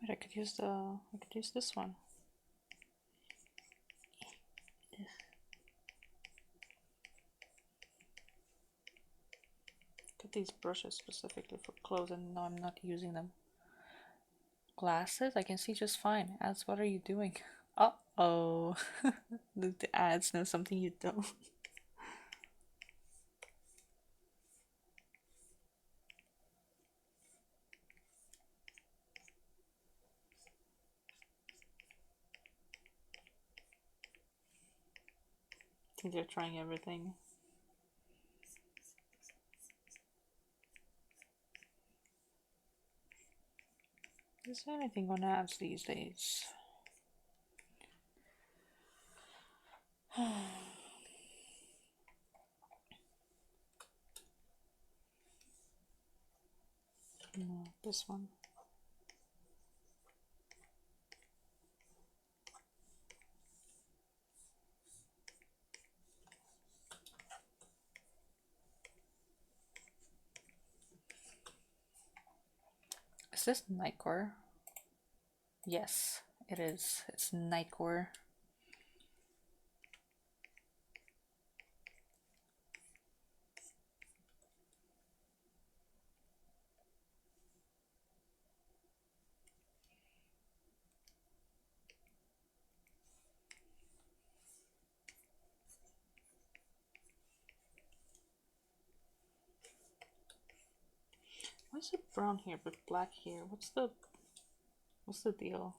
Wait, I could use this one. Get these brushes specifically for clothes, and no, I'm not using them. Glasses, I can see just fine. Ads, what are you doing? Uh-oh. The ads know something you don't. I think they're trying everything. Is there anything on ads these days? No, this one. Is this Nightcore? Yes, it is. It's Nightcore. Why is it brown here but black here? What's the deal?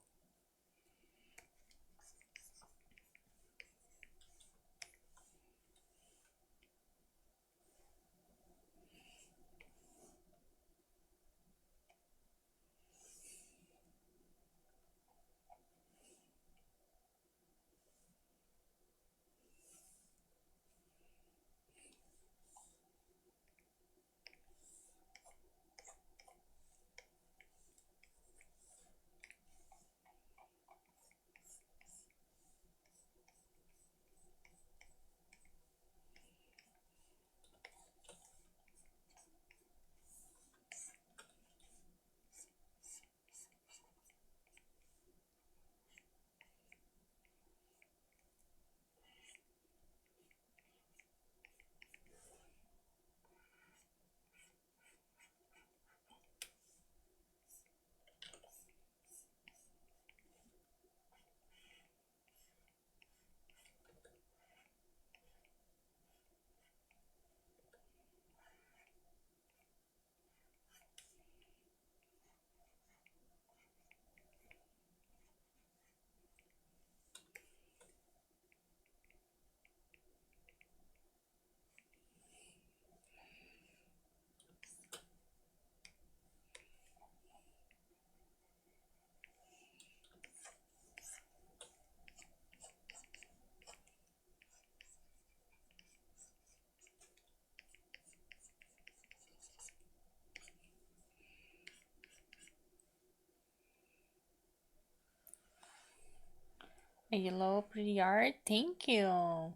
Hello, pretty art. Thank you.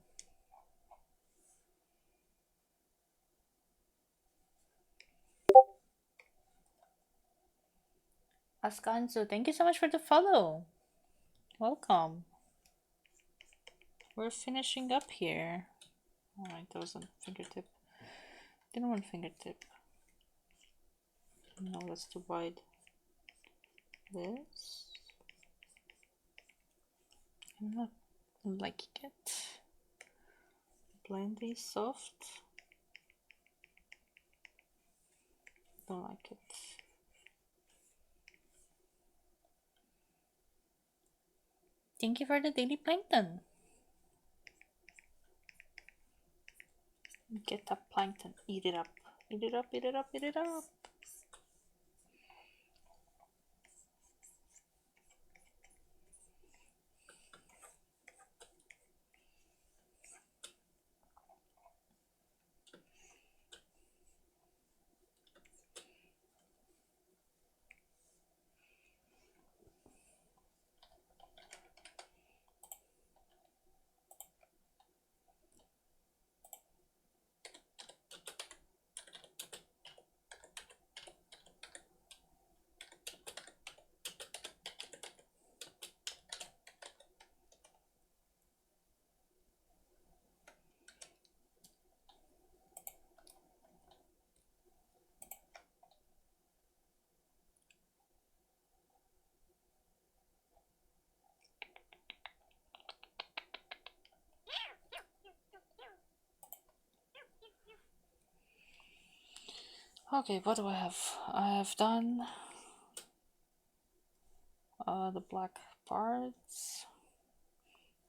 Askanzo, thank you so much for the follow. Welcome. We're finishing up here. Alright, that was a fingertip. Didn't want fingertip. No, that's too wide. This. I'm not liking it. Blendy, soft. Don't like it. Thank you for the daily plankton. Get up, plankton. Eat it up. Eat it up, eat it up, eat it up. Okay, what do I have? I have done the black parts,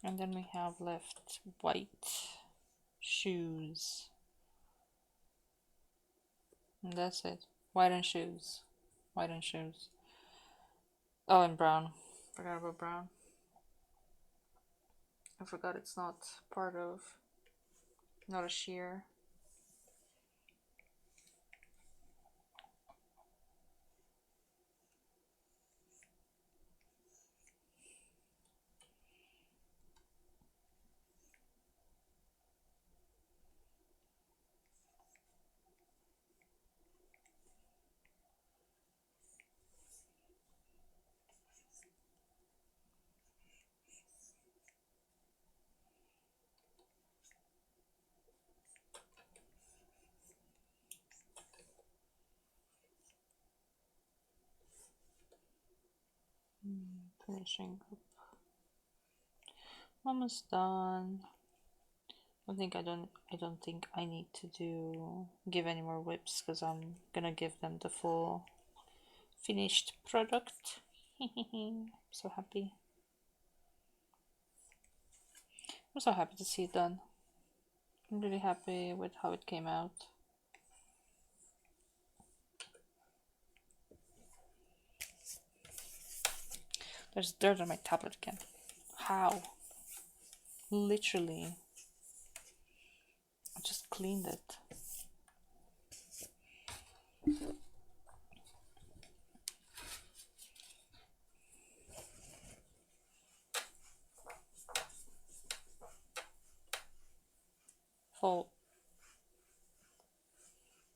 and then we have left white shoes, and that's it. White and shoes, white and shoes. Oh, and brown. Forgot about brown. I forgot it's not part of, not a sheer. Finishing up. Almost done. I don't think I need to give any more whips because I'm gonna give them the full finished product. So happy. I'm so happy to see it done. I'm really happy with how it came out. There's dirt on my tablet again. How? Literally. I just cleaned it. Full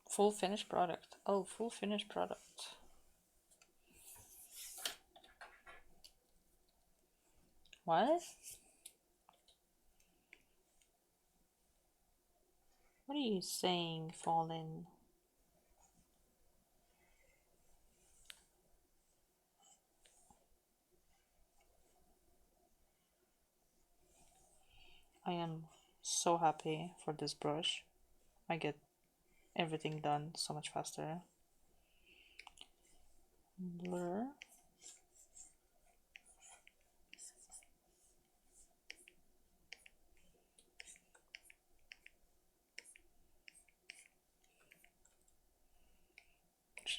full finished product. Oh, full finished product. What? What are you saying, Fallen? I am so happy for this brush. I get everything done so much faster. Blur.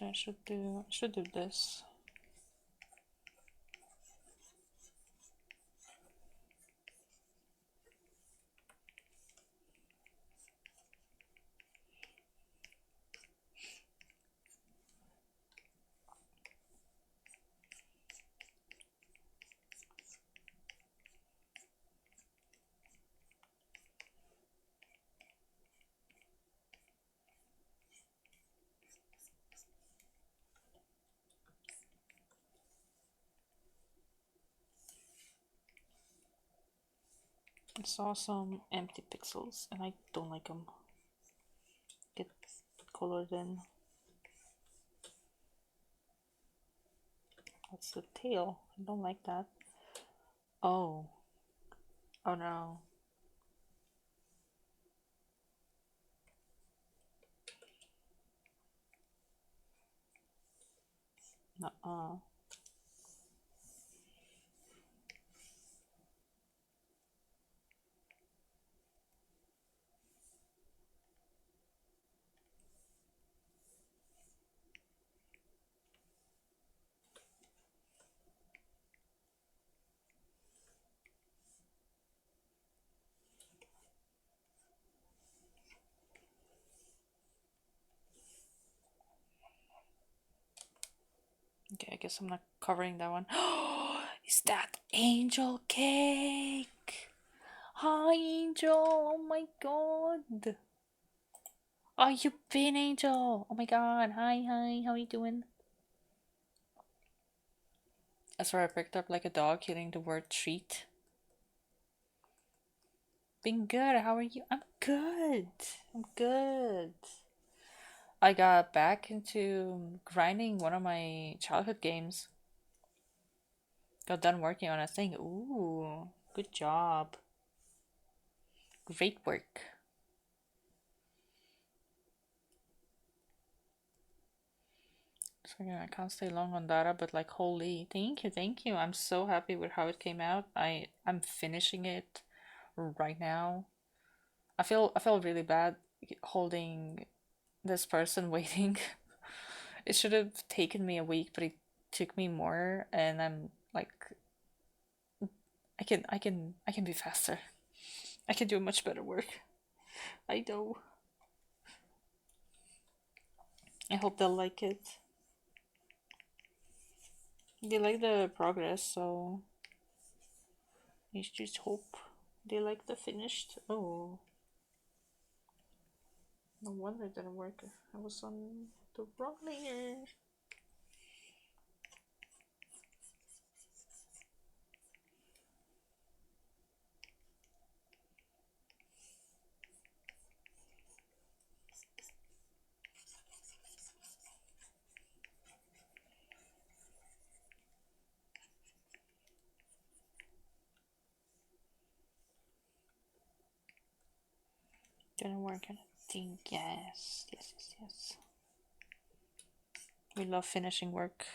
Actually, I should do this. I saw some empty pixels and I don't like them. Get colored in. That's the tail. I don't like that. Oh. Oh no. Nuh-uh. Okay, I guess I'm not covering that one. Is that angel cake? Hi, Angel. Oh my god. Oh, you been Angel. Oh my god. Hi, hi. How are you doing? I swear I picked up like a dog hearing the word treat. Been good. How are you? I'm good. I'm good. I got back into grinding one of my childhood games. Got done working on a thing. Ooh, good job. Great work. So yeah, I can't stay long on data, but like holy, thank you. I'm so happy with how it came out. I'm finishing it right now. I feel really bad holding this person waiting. It should have taken me a week, but it took me more, and I'm like I can be faster. I can do much better work. I know. I hope they'll like it. They like the progress, so you just hope they like the finished. Oh, no wonder it didn't work. I was on the wrong layer. Didn't work. I think yes. We love finishing work.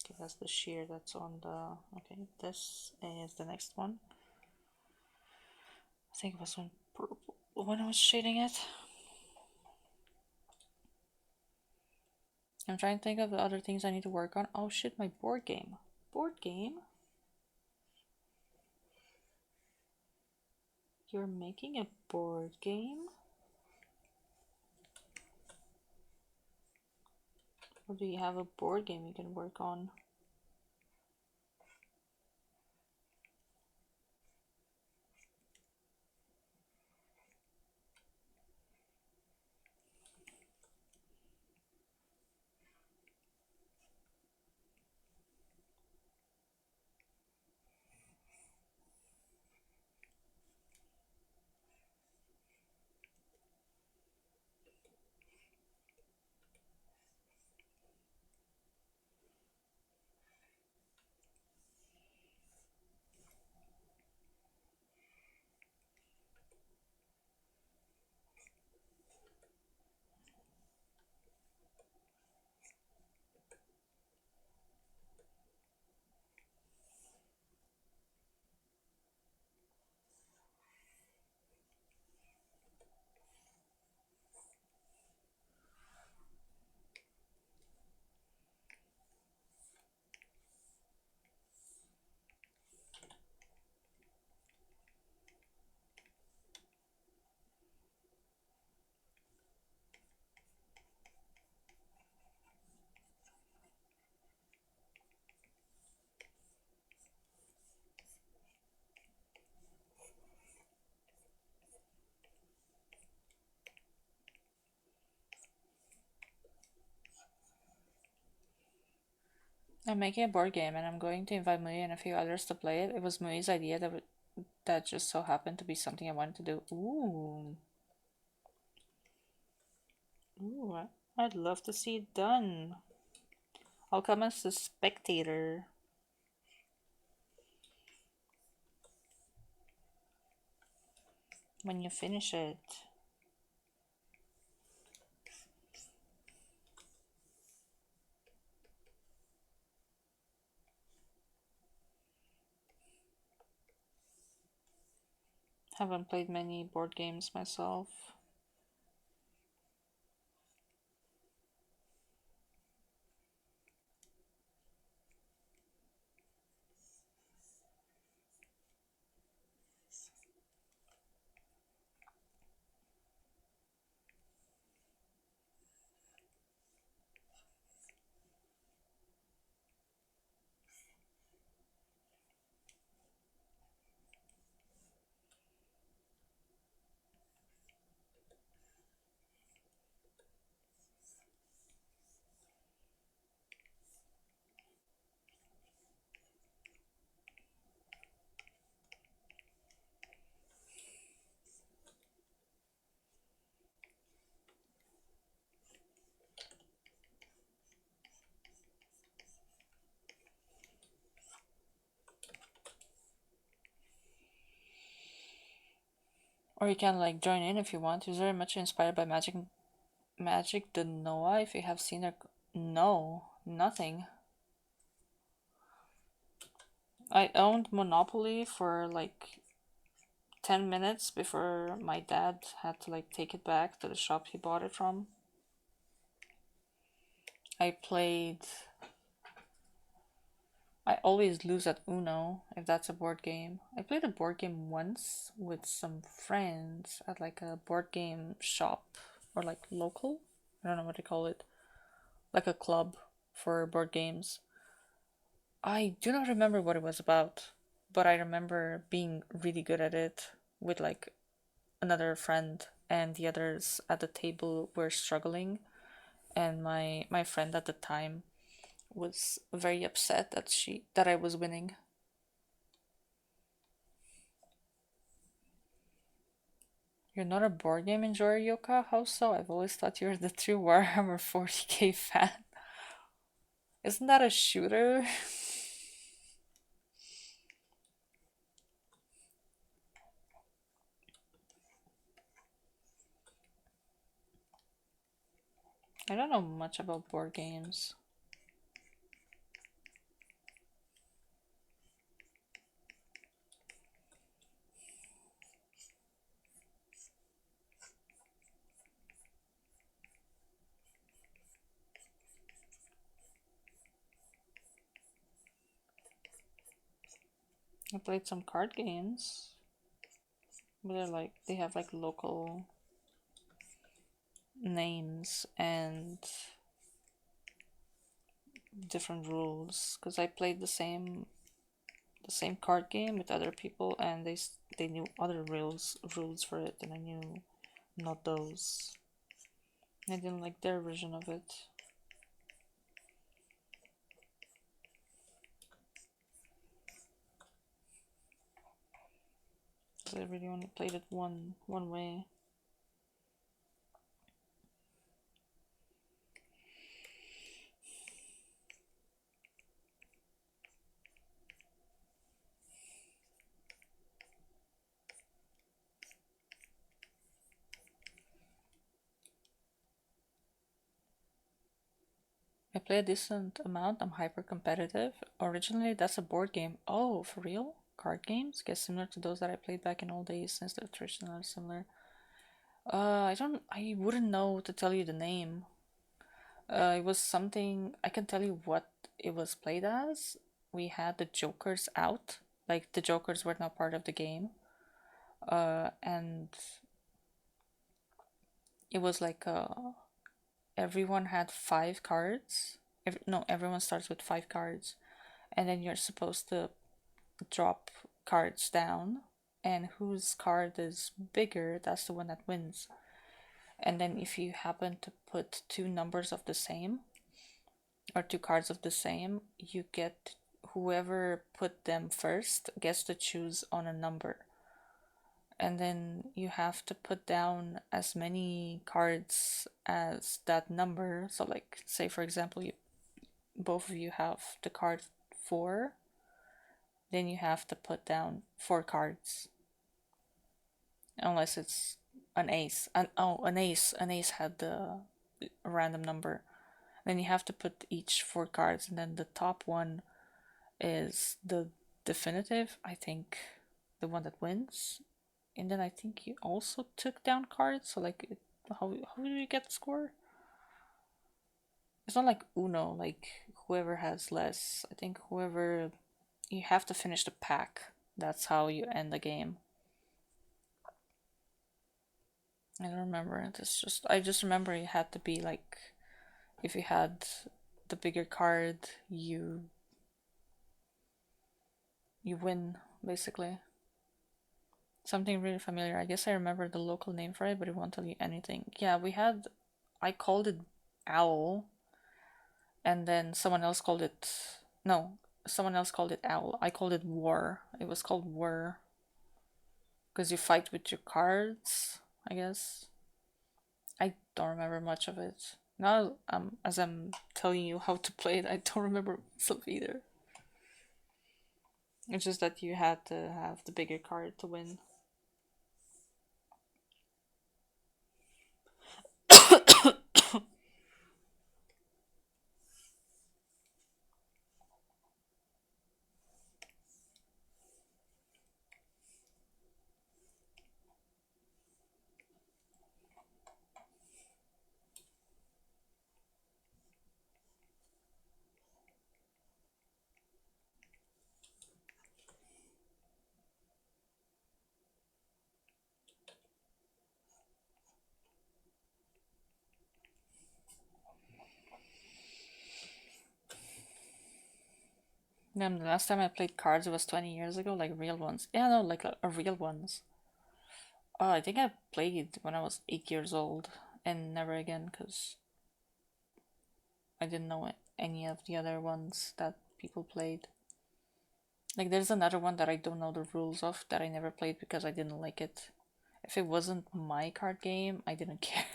Okay, that's the shear that's on the. Okay, this is the next one. I think it was on purple when I was shading it. I'm trying to think of the other things I need to work on. Oh shit, my board game. Board game? You're making a board game? Or do you have a board game you can work on? I'm making a board game and I'm going to invite Mui and a few others to play it. It was Mui's idea that just so happened to be something I wanted to do. Ooh. Ooh, I'd love to see it done. I'll come as a spectator when you finish it. Haven't played many board games myself. Or you can like join in if you want. It's very much inspired by Magic the Noah. If you have seen her, no, nothing. I owned Monopoly for like 10 minutes before my dad had to like take it back to the shop he bought it from. I played. I always lose at Uno if that's a board game. I played a board game once with some friends at like a board game shop or like local. I don't know what to call it. Like a club for board games. I do not remember what it was about, but I remember being really good at it with like another friend, and the others at the table were struggling, and my friend at the time was very upset that I was winning. You're not a board game enjoyer, Yoka? How so? I've always thought you were the true Warhammer 40k fan. Isn't that a shooter? I don't know much about board games. I played some card games, but they have like local names and different rules. Because I played the same card game with other people, and they knew other rules for it, and I knew not those. I didn't like their version of it. Because I really only played it one way. I play a decent amount. I'm hyper competitive. Originally, that's a board game. Oh, for real? Card games? Guess similar to those that I played back in old days, since they're traditional similar. I wouldn't know to tell you the name. It was something, I can tell you what it was played as. We had the Jokers out. Like, the Jokers were not part of the game. And it was like, everyone had 5 cards. No, everyone starts with 5 cards. And then you're supposed to drop cards down. And whose card is bigger, that's the one that wins. And then if you happen to put two numbers of the same, or two cards of the same, you get whoever put them first gets to choose on a number. And then you have to put down as many cards as that number. So, like, say for example, both of you have the card 4, then you have to put down 4 cards, unless it's an ace. An ace had the random number. Then you have to put each 4 cards, and then the top one is the definitive, I think, the one that wins. And then I think you also took down cards, so like, how do you get the score? It's not like Uno, like whoever has less. I think whoever you have to finish the pack. That's how you end the game. I don't remember. I just remember it had to be like, if you had the bigger card, you win basically. Something really familiar. I guess I remember the local name for it, but it won't tell you anything. Yeah, I called it Owl, and then someone else called it. No, someone else called it Owl. I called it War. It was called War because you fight with your cards, I guess. I don't remember much of it. Now, as I'm telling you how to play it, I don't remember myself either. It's just that you had to have the bigger card to win. Then the last time I played cards was 20 years ago, like real ones. Yeah, no, like a real ones. Oh, I think I played when I was 8 years old and never again because I didn't know any of the other ones that people played. Like, there's another one that I don't know the rules of that I never played because I didn't like it. If it wasn't my card game, I didn't care.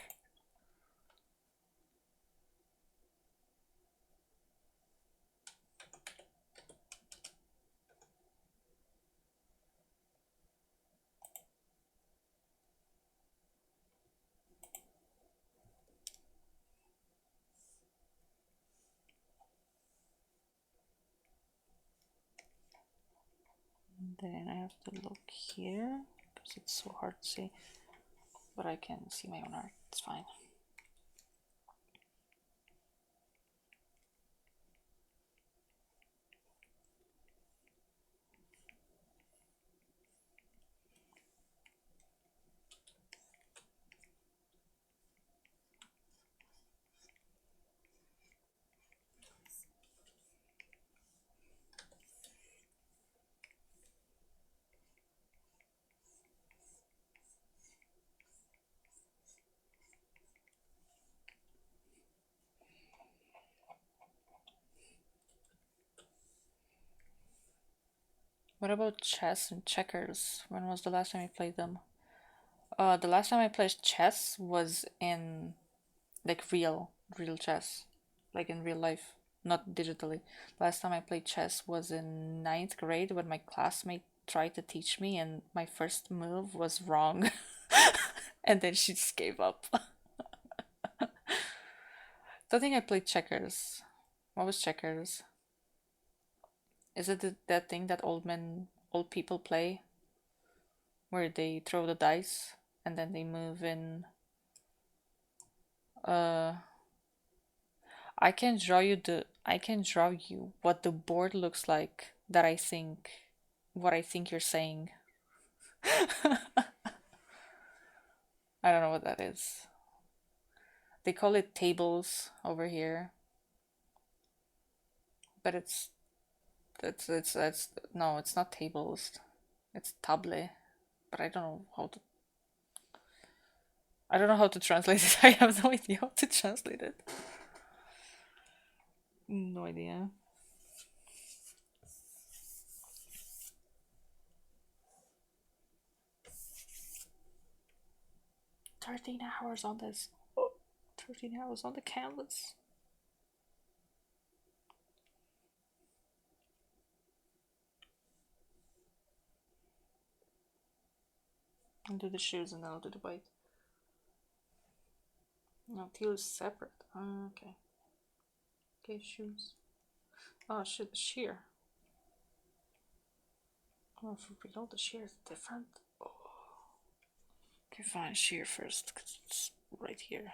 Then I have to look here because it's so hard to see, but I can see my own art. It's fine. What about chess and checkers? When was the last time you played them? The last time I played chess was in like real chess, like in real life, not digitally. Last time I played chess was in ninth grade when my classmate tried to teach me, and my first move was wrong, and then she just gave up. So I think I played checkers. What was checkers? Is it that thing that old people play, where they throw the dice and then they move in? Uh, I can draw you what the board looks like that I think what I think you're saying. I don't know what that is. They call it tables over here, but it's no, it's not tables. It's table, but I don't know how to translate it. I have no idea how to translate it. No idea. 13 hours on this. Oh, 13 hours on the canvas. I'll do the shoes and then I'll do the bite. No, teal is separate. Okay. Okay, shoes. Oh shit, the shear. Oh, for real, the shear is different. Oh. Okay, fine, shear first, because it's right here.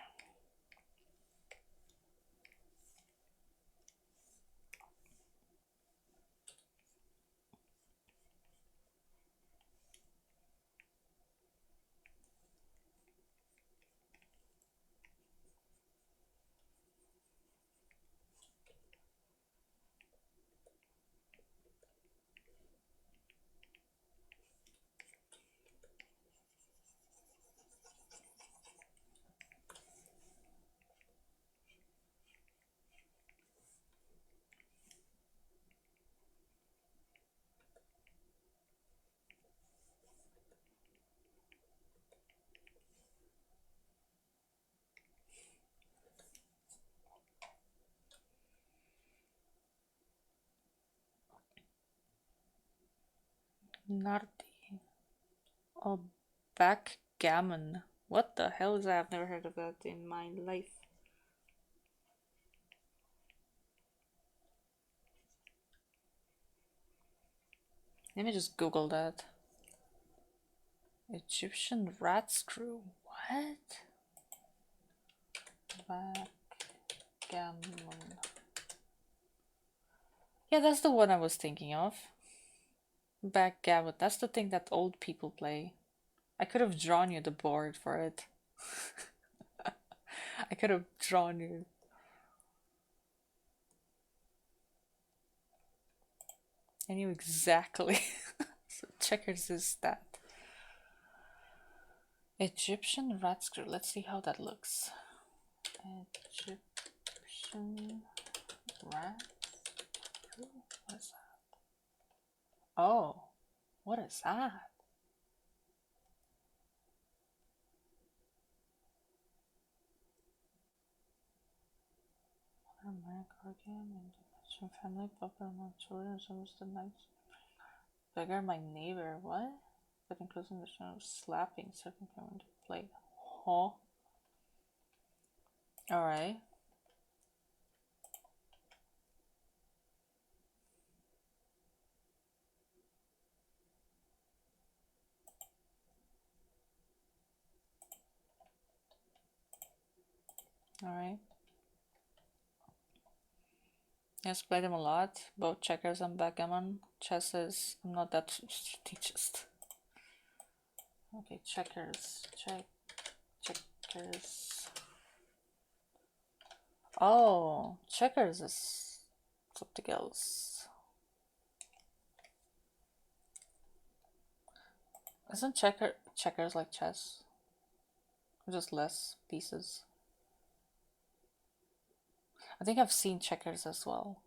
Nardi. Oh, backgammon. What the hell is that? I've never heard of that in my life. Let me just Google that. Egyptian rat screw. What? Backgammon. Yeah, that's the one I was thinking of. Backgammon. That's the thing that old people play. I could have drawn you the board for it. I could have drawn you. I knew exactly. So checkers is that. Egyptian rat screw. Let's see how that looks. Egyptian rat screw? What is that? Oh, what is that? American and Egyptian family, Papa and my children, some of the nights. Beggar my neighbor, what? That includes the mission of slapping certain kind of plate. Huh? Alright. Alright. Yes, played them a lot. Both checkers and backgammon. Chess is I'm not that strategist. Okay, checkers. Checkers. Oh, checkers is something else. Isn't checkers like chess? Just less pieces. I think I've seen checkers as well.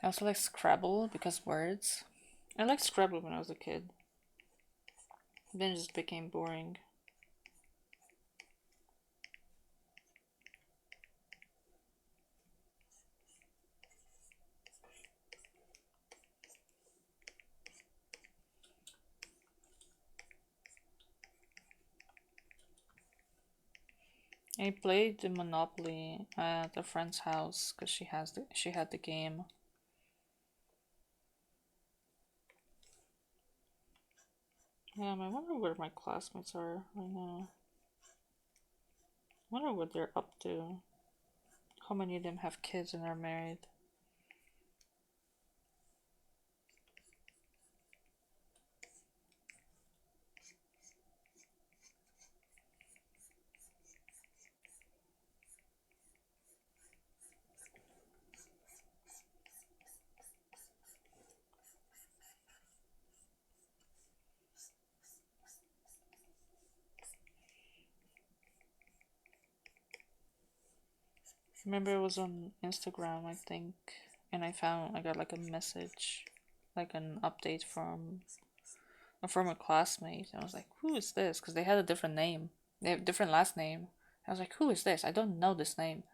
I also like Scrabble because words. I liked Scrabble when I was a kid. Then it just became boring. I played the Monopoly at a friend's house because she had the game. I wonder where my classmates are right now. I wonder what they're up to. How many of them have kids and are married? Remember it was on Instagram, I think, and I got like a message, like an update from a classmate. I was like, who is this? Because they had a different name. They have different last name. I was like, who is this? I don't know this name.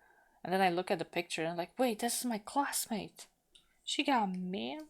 And then I look at the picture and I'm like, wait, this is my classmate. She got married?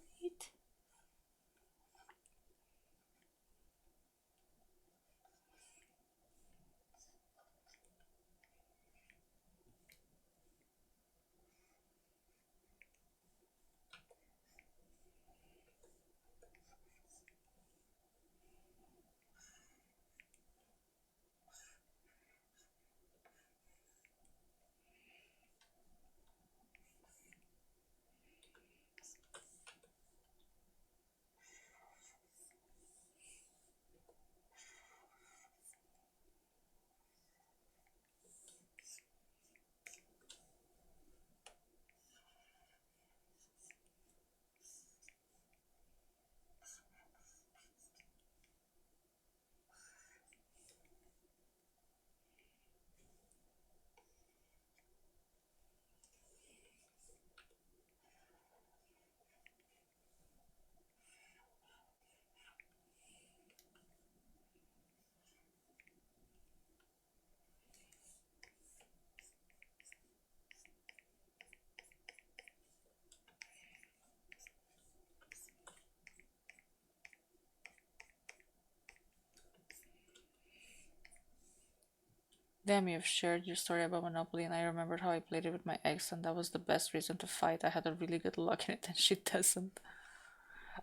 Damn, you've shared your story about Monopoly, and I remembered how I played it with my ex, and that was the best reason to fight. I had a really good luck in it, and she doesn't.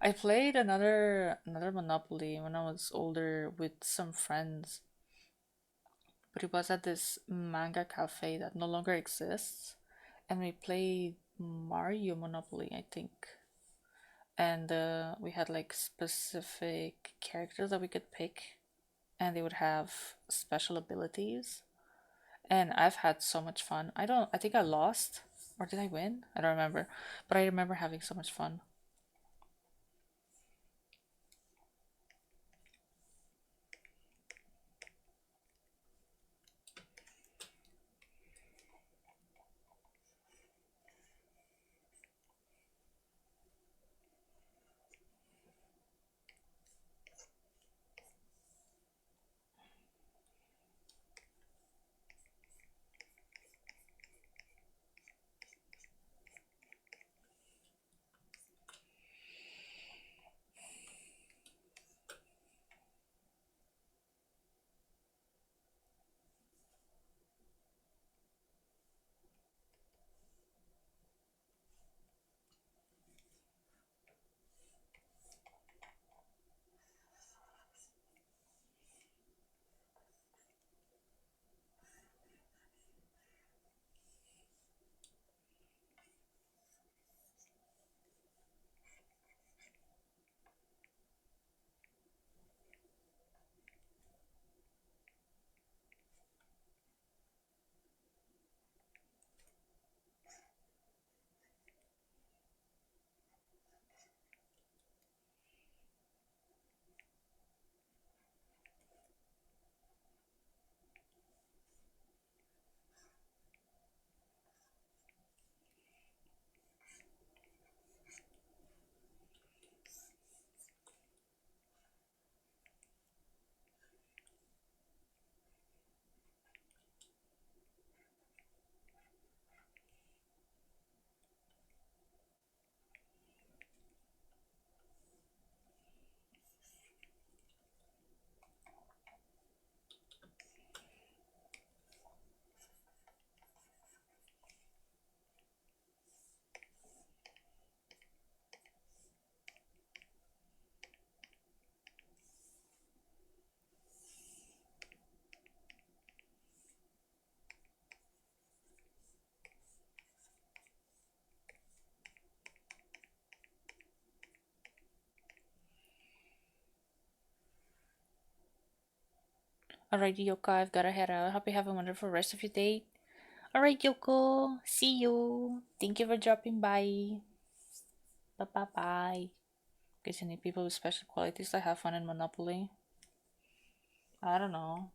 I played another Monopoly when I was older with some friends, but it was at this manga cafe that no longer exists, and we played Mario Monopoly, I think. And we had like specific characters that we could pick, and they would have special abilities. And I've had so much fun. I think I lost, or did I win? I don't remember, but I remember having so much fun. Alrighty, Yoko, I've gotta head out. Hope you have a wonderful rest of your day. Alright, Yoko, see you. Thank you for dropping by. Bye bye bye. Guess you need people with special qualities that have fun in Monopoly. I don't know.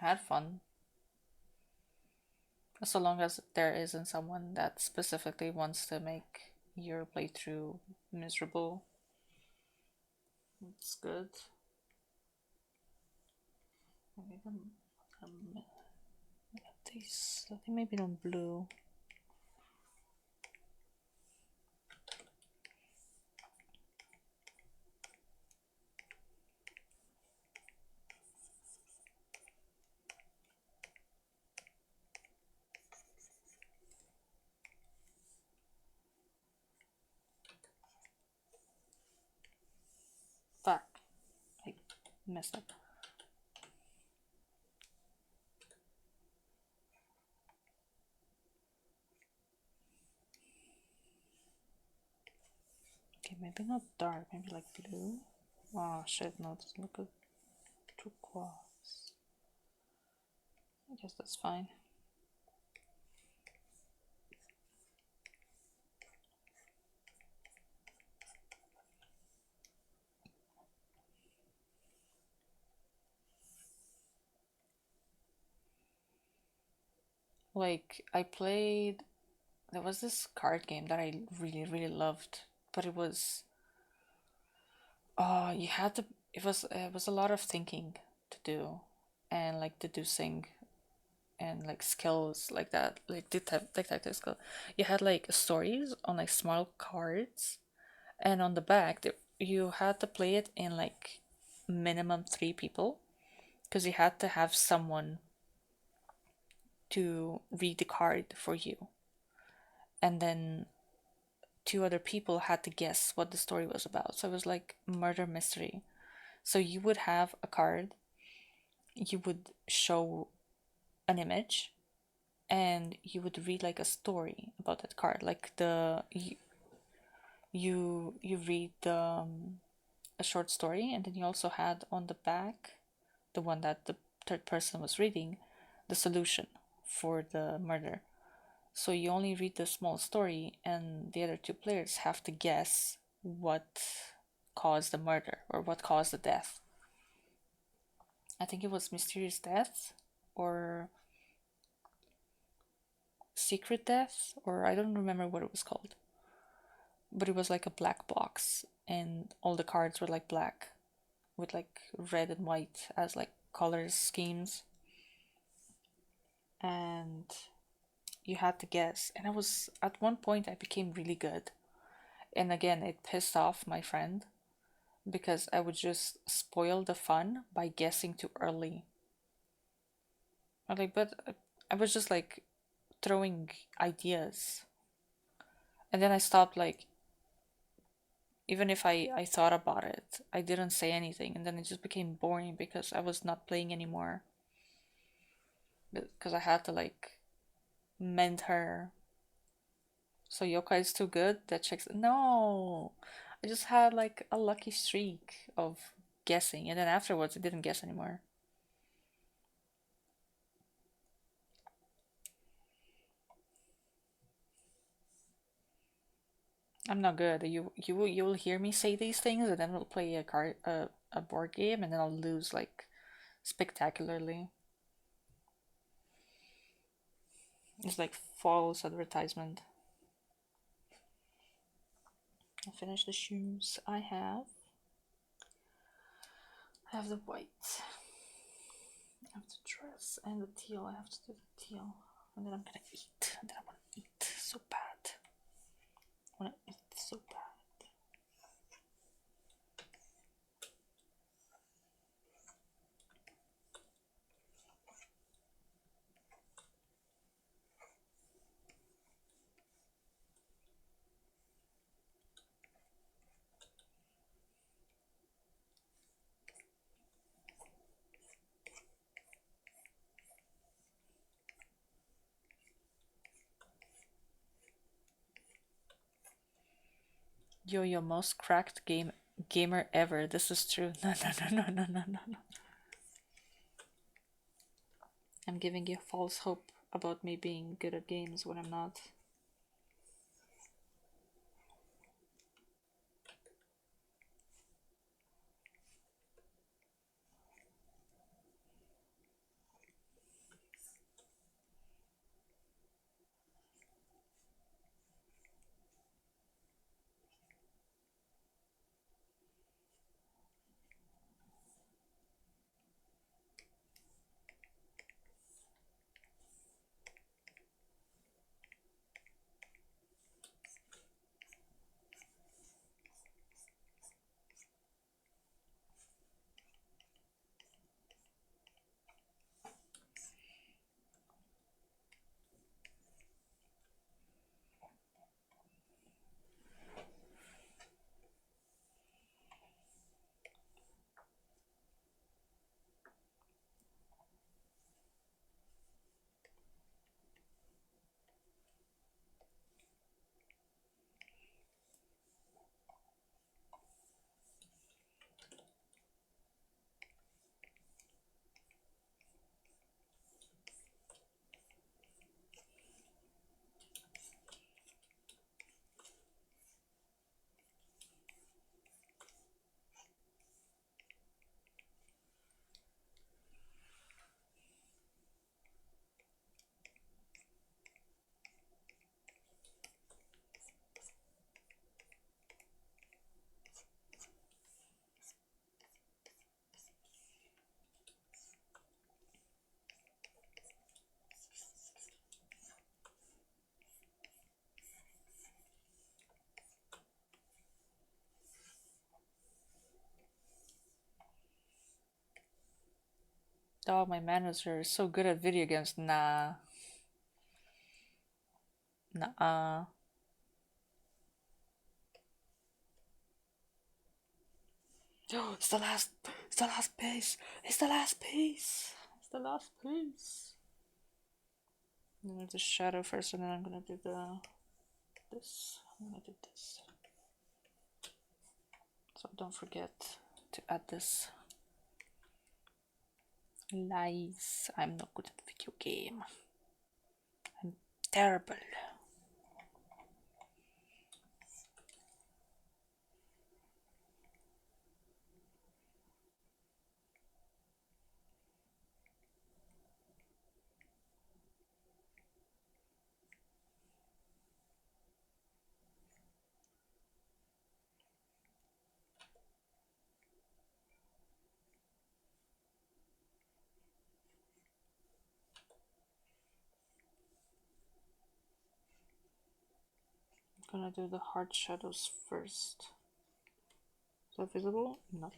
I had fun. So long as there isn't someone that specifically wants to make your playthrough miserable, it's good. Maybe um, these, I think maybe on blue. Fuck, I messed up. Okay, maybe not dark, maybe like blue. Oh shit, no, it doesn't look good. Turquoise. I guess that's fine. Like, I played. There was this card game that I really, really loved, but it was. Oh, you had to. It was a lot of thinking to do, and like deducing, and like skills like that, like detective skill. You had like stories on like small cards, and on the back, you had to play it in like minimum three people, because you had to have someone to read the card for you, and then two other people had to guess what the story was about. So it was like murder mystery. So you would have a card, you would show an image, and you would read like a story about that card. Like you read a short story, and then you also had on the back, the one that the third person was reading, the solution for the murder. So you only read the small story, and the other two players have to guess what caused the murder or what caused the death. I think it was mysterious death or secret death, or I don't remember what it was called. But it was like a black box, and all the cards were like black with like red and white as like colors schemes, and you had to guess. And I was at one point I became really good, and again it pissed off my friend because I would just spoil the fun by guessing too early. I'm like, but I was just like throwing ideas, and then I stopped. Like, even if I thought about it, I didn't say anything, and then it just became boring because I was not playing anymore. Because I had to like mend her. So Yoka is too good. That checks. No, I just had like a lucky streak of guessing, and then afterwards I didn't guess anymore. I'm not good. You will hear me say these things, and then we'll play a board game, and then I'll lose like spectacularly. It's like false advertisement. I finished the shoes. I have the white. I have the dress and the teal. I have to do the teal, and then I'm gonna eat. And then I want to eat so bad. I want to eat so bad. Yo, most cracked gamer ever. This is true. No, no, no, no, no, no, no, no. I'm giving you false hope about me being good at games when I'm not. Oh, my manners are so good at video games. Nah. Nah. Oh, it's the last piece. It's the last piece. It's the last piece. I'm gonna do the shadow first, and then I'm gonna do the this. I'm gonna do this. So don't forget to add this. Lies. I'm not good at video game. I'm terrible. I'm gonna do the hard shadows first. Is that visible? No.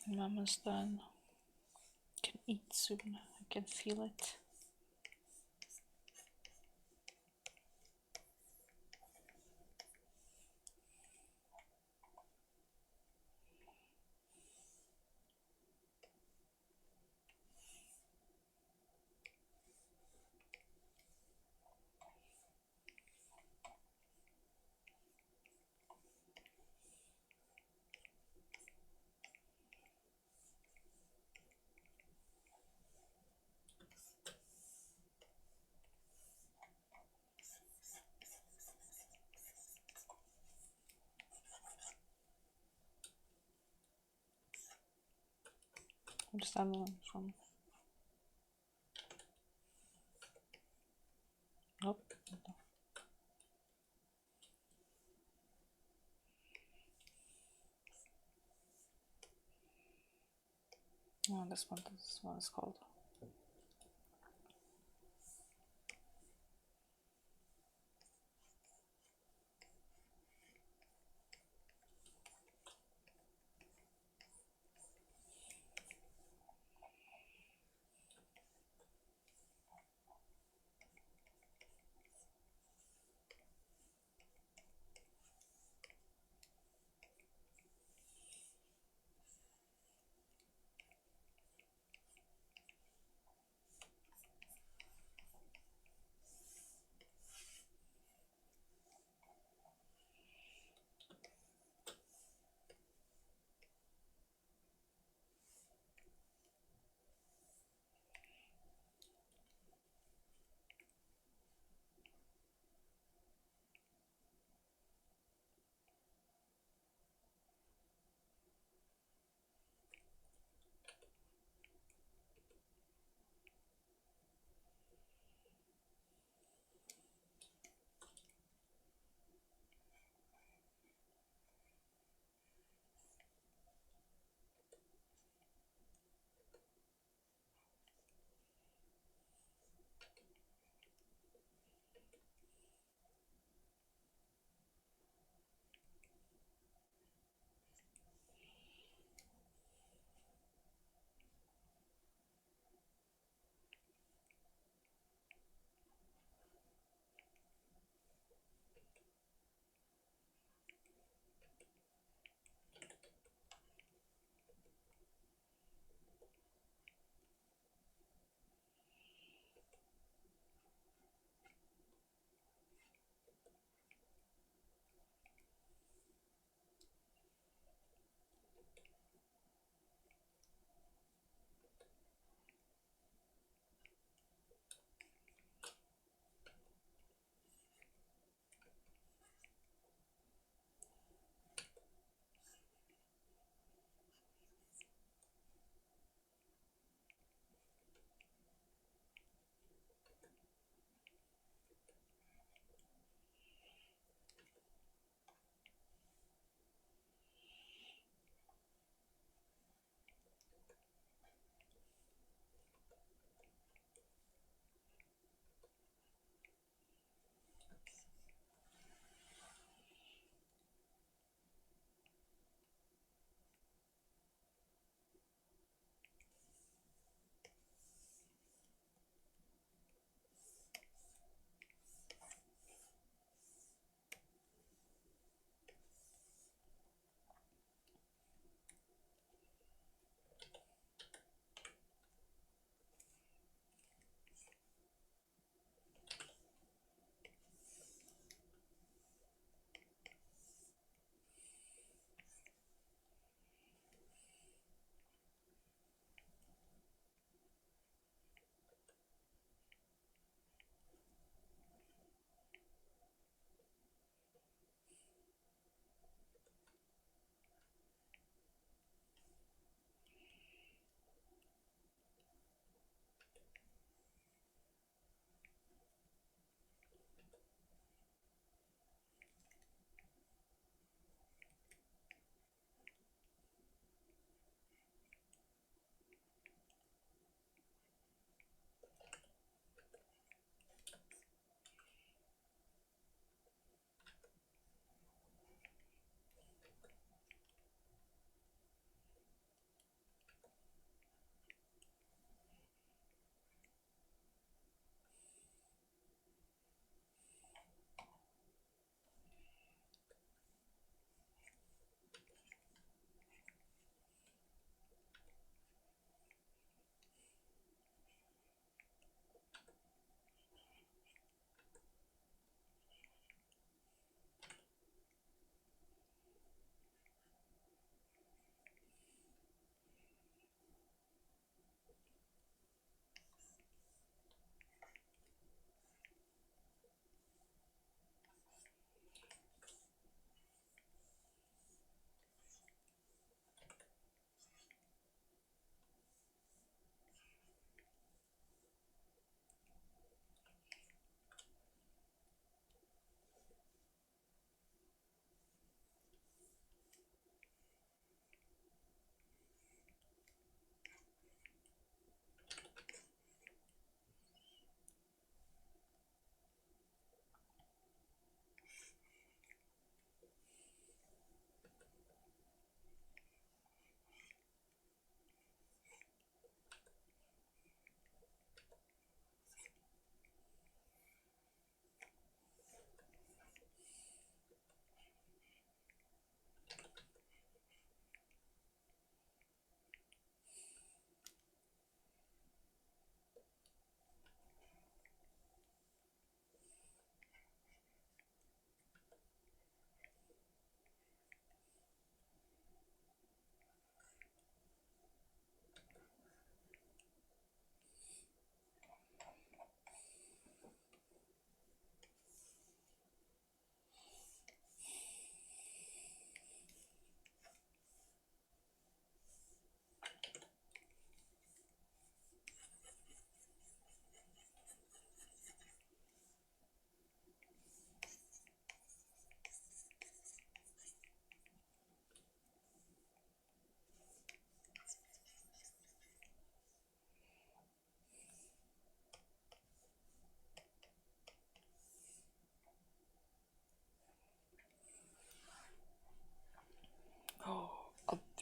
I'm almost done. Can eat soon. I can feel it. Just have from. Nope. Oh, this one is called.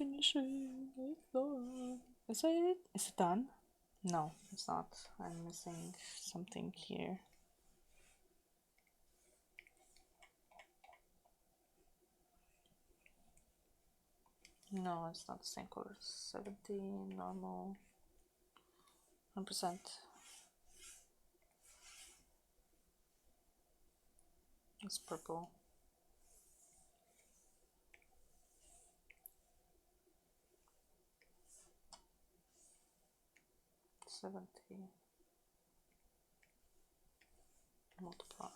finishing. It's done. Is it? Is it done? No, it's not. I'm missing something here. No, it's not the same color. 70, normal, 100%. It's purple. $70. Multiply.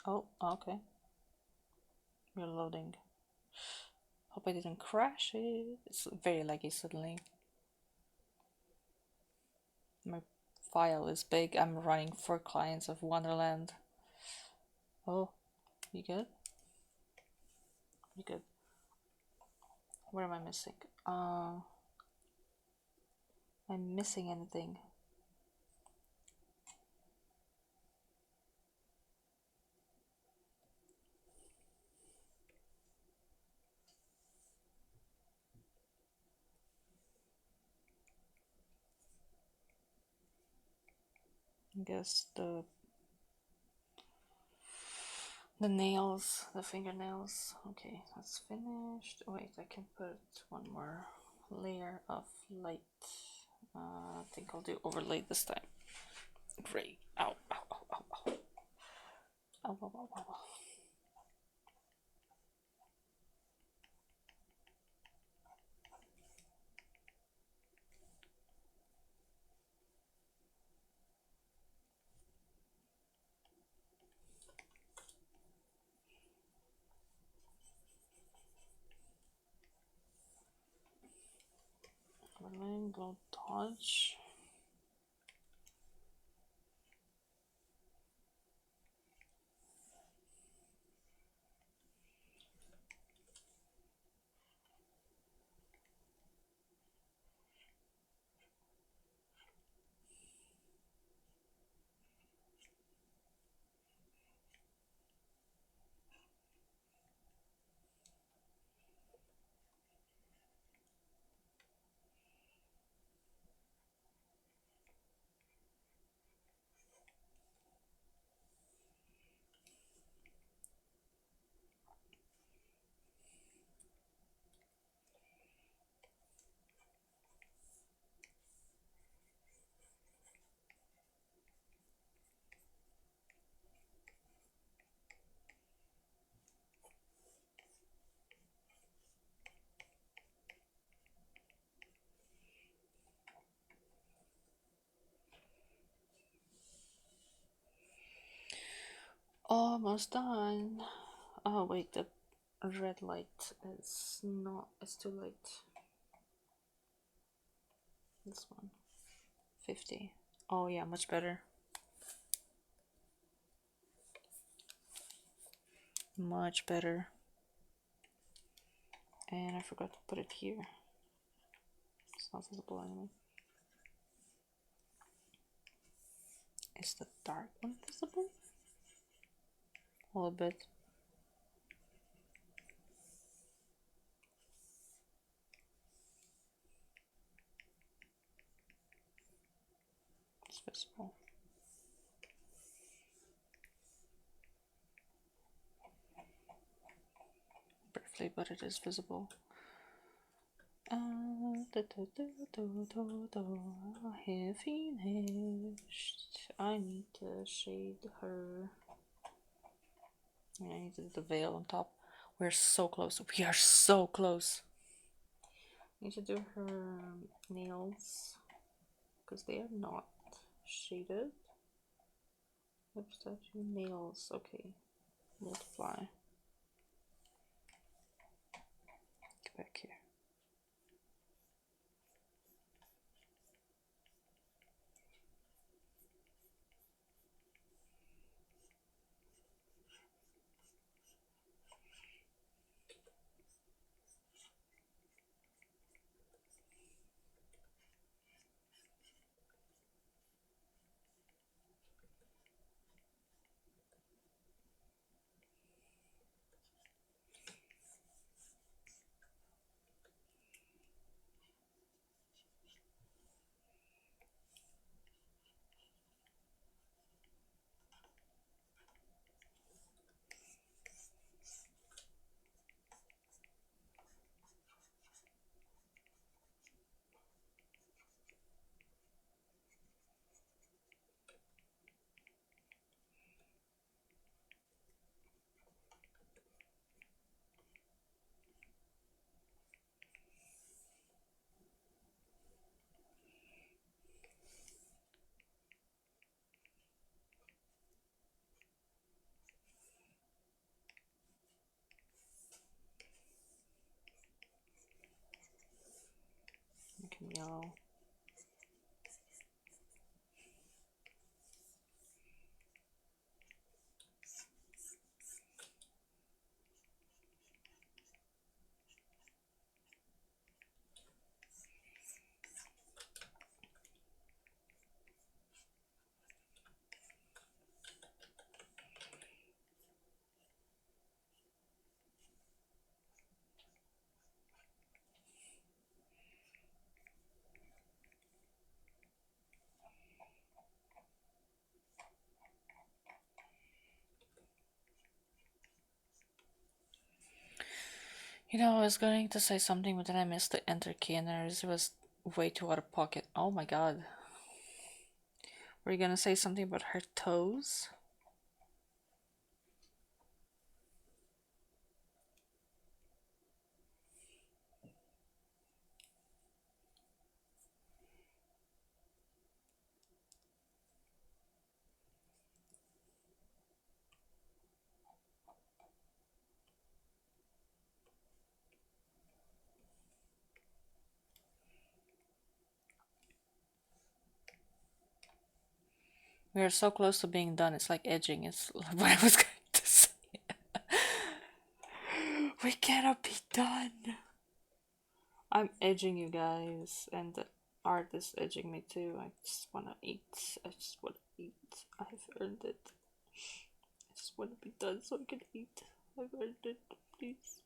Oh, okay. You're loading. Hope I didn't crash it. It's very laggy suddenly. My file is big. I'm running 4 clients of Wonderland. Oh, you good? You good? What am I missing? I'm missing anything. I guess the nails, the fingernails. Okay, that's finished. Wait, I can put one more layer of light. I think I'll do overlay this time. Great. Ow, ow, ow, ow, ow. Ow, ow, ow, ow. Overlay, glow dodge. Almost done. Oh wait, the red light is not, it's too light. This one. 50. Oh yeah, much better. Much better. And I forgot to put it here. It's not visible anymore. Is the dark one visible? A little bit. It's visible. Briefly, but it is visible. I have finished. I need to shade her. I need to do the veil on top. We're so close. We are so close. I need to do her nails because they are not shaded. Oops, that's your nails. Okay, multiply. Get back here. Make him yellow. I was going to say something, but then I missed the enter key and it was way too out of pocket. Oh my god. Were you gonna say something about her toes? We are so close to being done. It's like edging. It's what I was going to say. We cannot be done. I'm edging you guys, and the art is edging me too. I just wanna eat. I just wanna eat. I have earned it. I just wanna be done so I can eat. I've earned it. Please.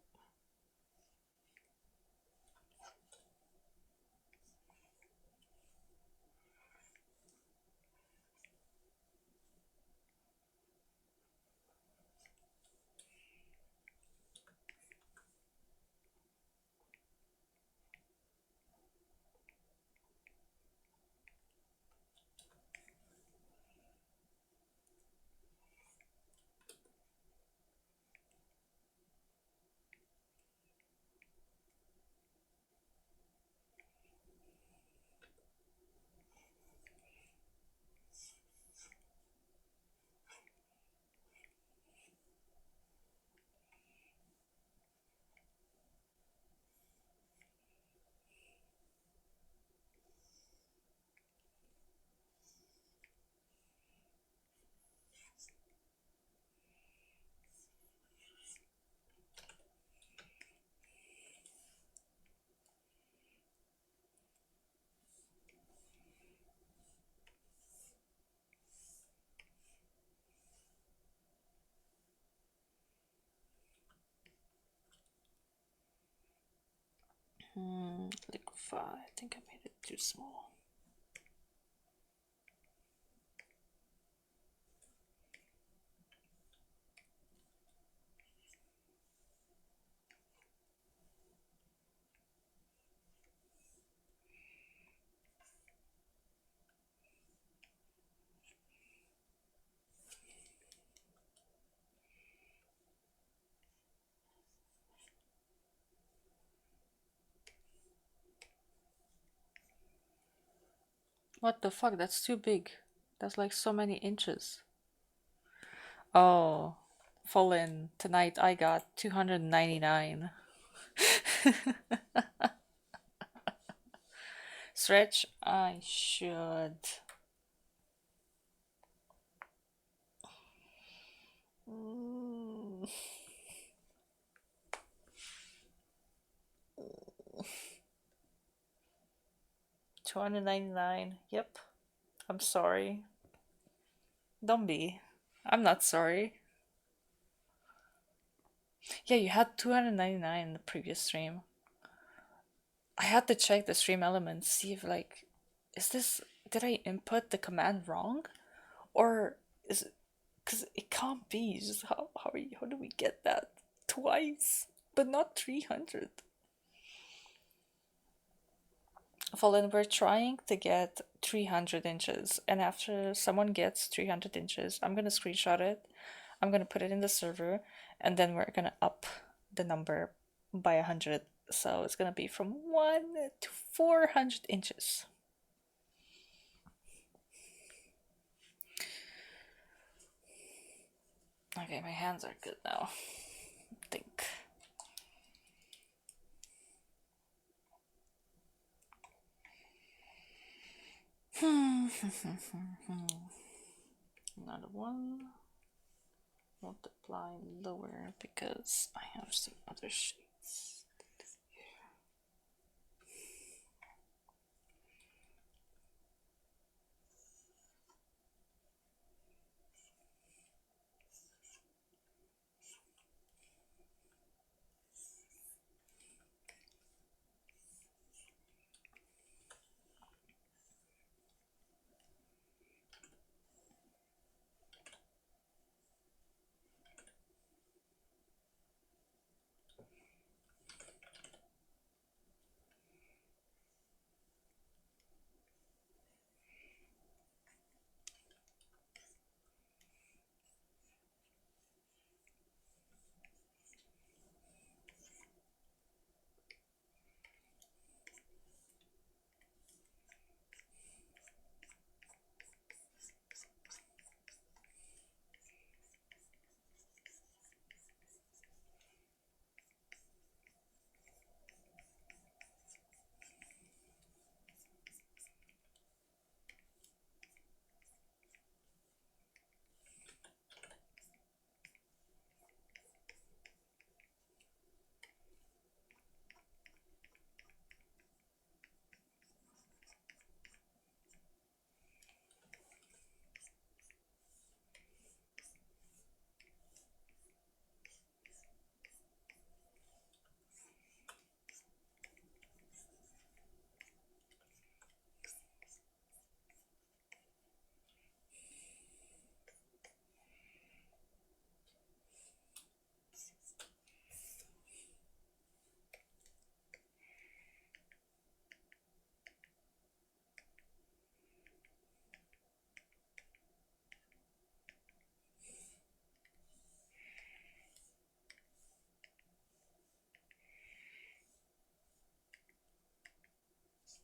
Liquify. I think I made it too small. What the fuck? That's too big. That's like so many inches. Oh, Fallen, tonight I got 299. Stretch, I should. Mm, 299. Yep. I'm sorry. Don't be. I'm not sorry. Yeah, you had 299 in the previous stream. I had to check the stream elements, see if like, is this, did I input the command wrong? Or is it, because it can't be. Just how do we get that twice, but not 300? Fallen, we're trying to get 300 inches, and after someone gets 300 inches, I'm gonna screenshot it, I'm gonna put it in the server, and then we're gonna up the number by 100. So it's gonna be from 1 to 400 inches. Okay, my hands are good now. I think. Another one. Multiply lower because I have some other shades.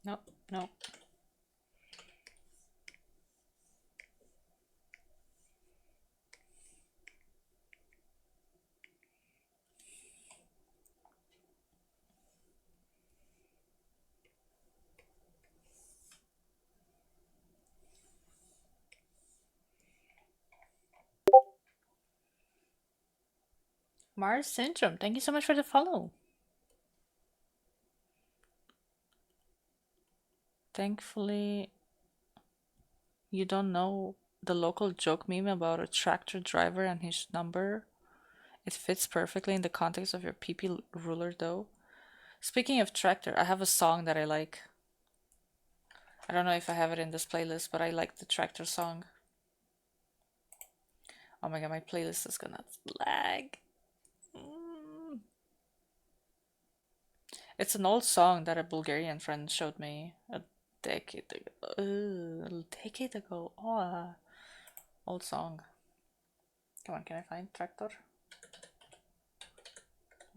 Nope, nope. Mars Syndrome, thank you so much for the follow. Thankfully, you don't know the local joke meme about a tractor driver and his number. It fits perfectly in the context of your PP ruler, though. Speaking of tractor, I have a song that I like. I don't know if I have it in this playlist, but I like the tractor song. Oh my god, my playlist is gonna lag. Mm. It's an old song that a Bulgarian friend showed me a decade ago. A decade ago. Oh, old song. Come on, can I find tractor?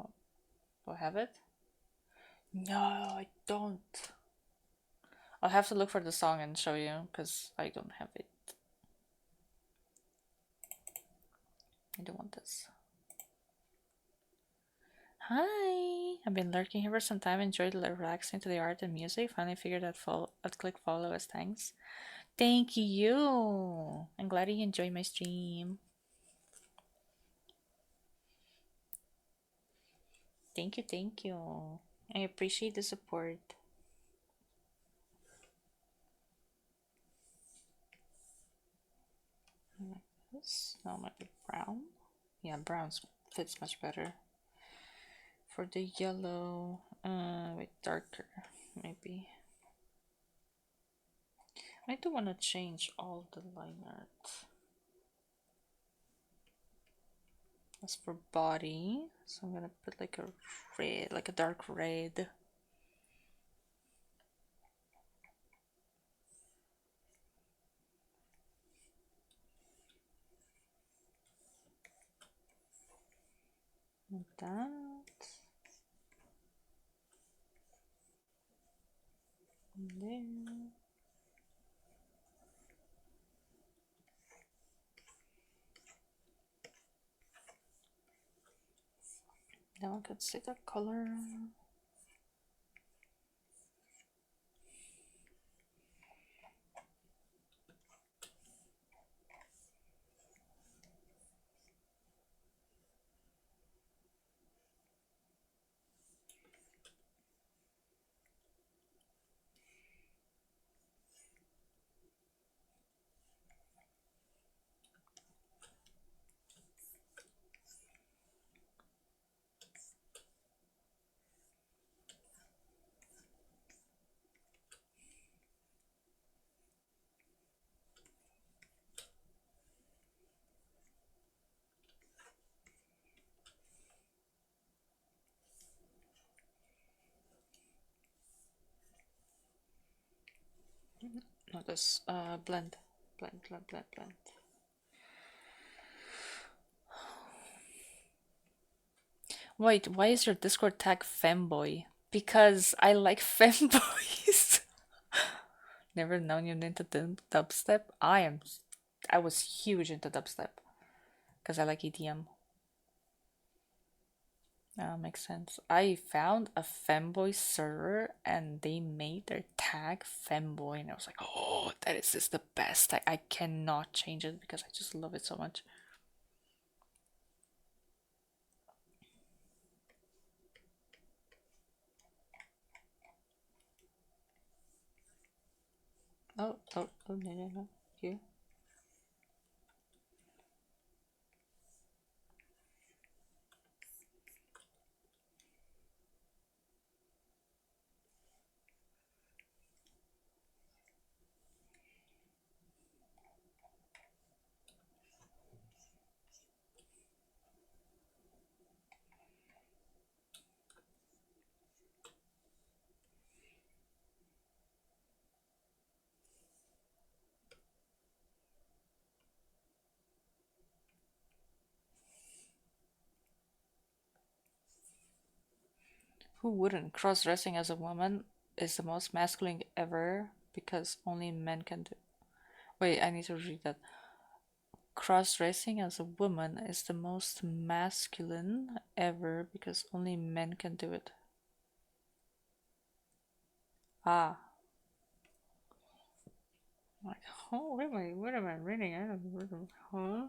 Oh, do I have it? No, I don't. I'll have to look for the song and show you because I don't have it. I don't want this. Hi! I've been lurking here for some time, enjoyed relaxing to the art and music. Finally figured I'd click follow as thanks. Thank you! I'm glad you enjoyed my stream. Thank you, thank you. I appreciate the support. Like this. No, might be brown. Yeah, brown fits much better. For the yellow, wait, darker, maybe. I do want to change all the line art. As for body, so I'm gonna put like a red, like a dark red. Like that. And there. Now I could see the color. No, this blend. Blend, blend, blend, blend. Wait, why is your Discord tag femboy? Because I like femboys. Never known you into dubstep. I was huge into dubstep because I like EDM. Makes sense. I found a femboy server and they made their tag femboy, and I was like, oh, that is just the best tag. I cannot change it because I just love it so much. Oh, no, no, no. Here. Who wouldn't? Cross-dressing as a woman is the most masculine ever because only men can do. Wait, I need to read that. Cross-dressing as a woman is the most masculine ever because only men can do it. Ah, I'm like, oh, what am I reading? I don't know. Huh?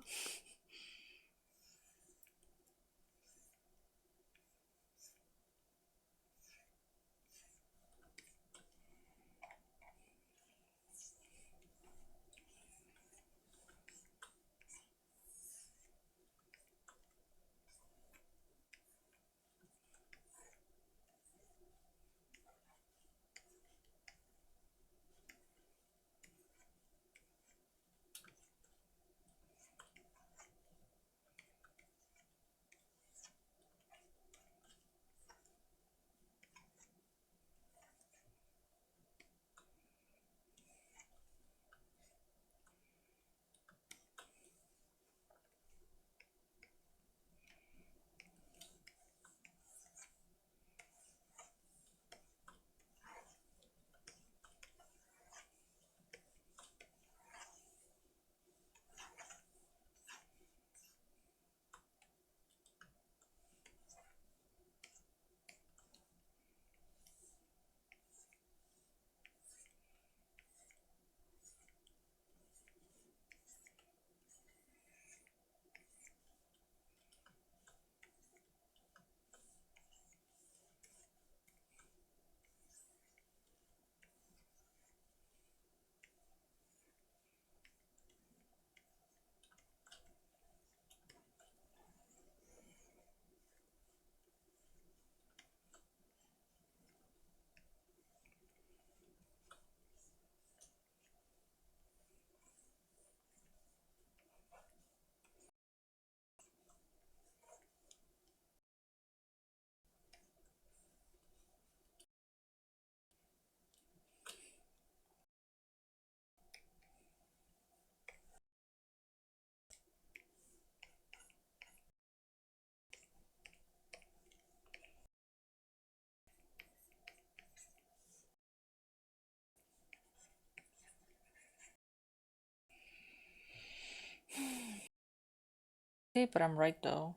but I'm right though.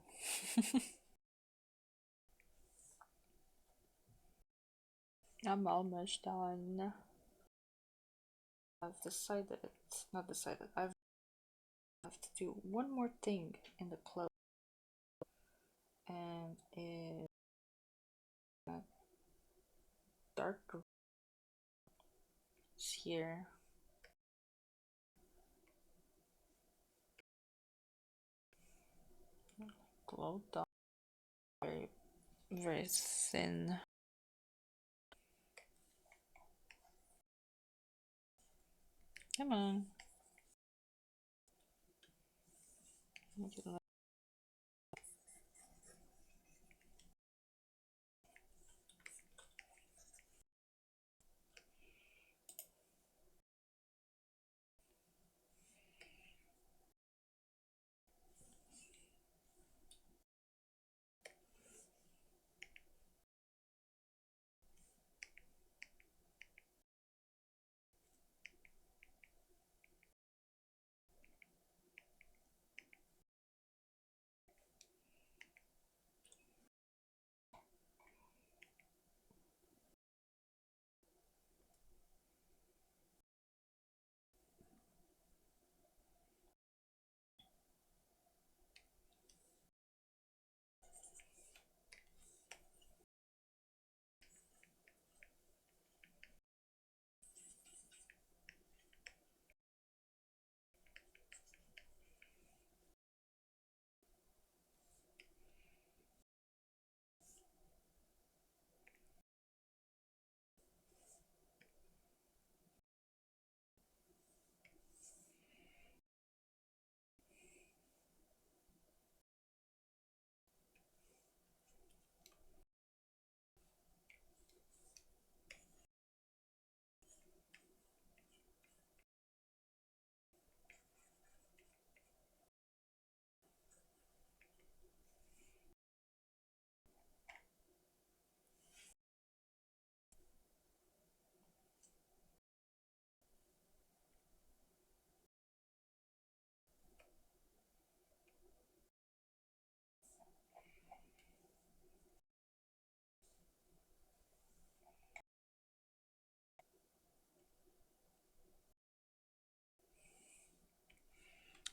I'm almost done. I've decided, not decided, I have to do one more thing in the clothes, and it's dark here. Glow dot, very, very thin. Come on. Make it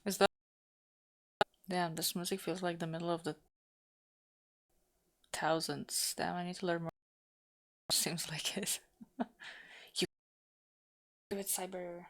is that. Damn, this music feels like the middle of the thousands. Damn, I need to learn more. Seems like it. You do it, Cyber.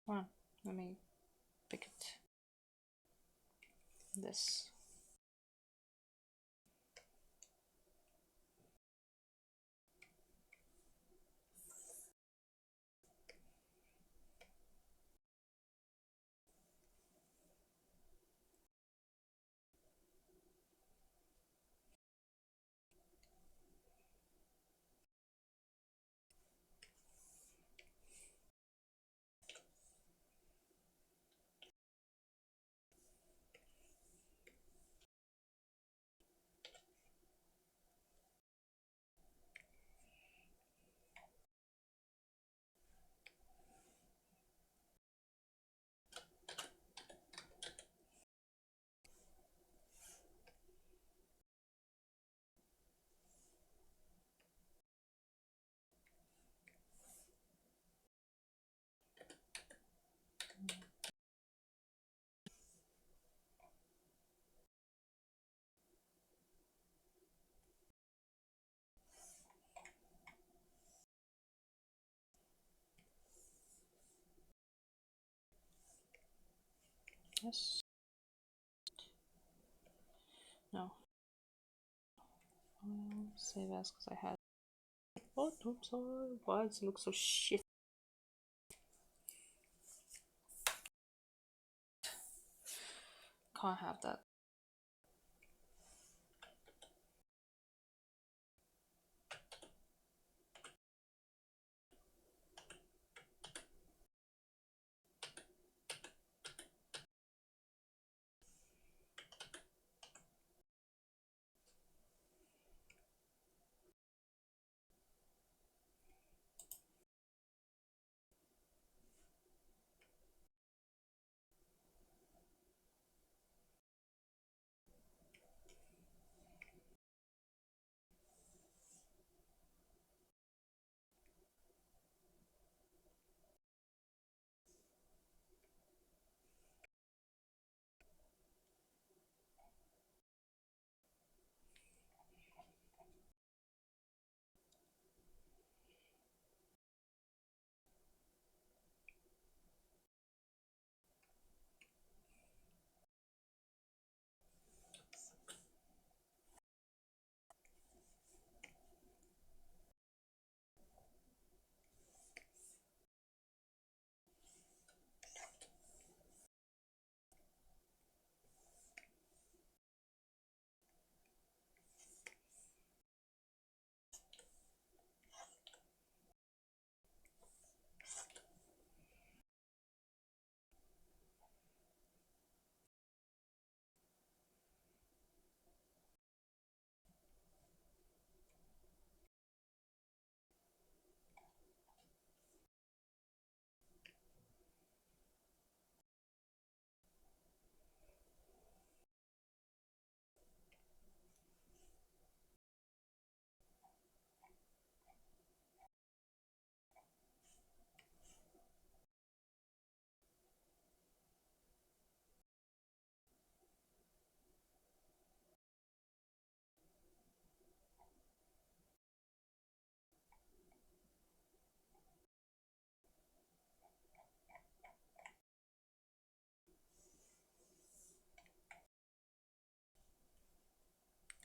Come on, let me pick it. This. Yes. No. Save as because I had. Oh, I'm sorry. Why does it look so shit? Can't have that.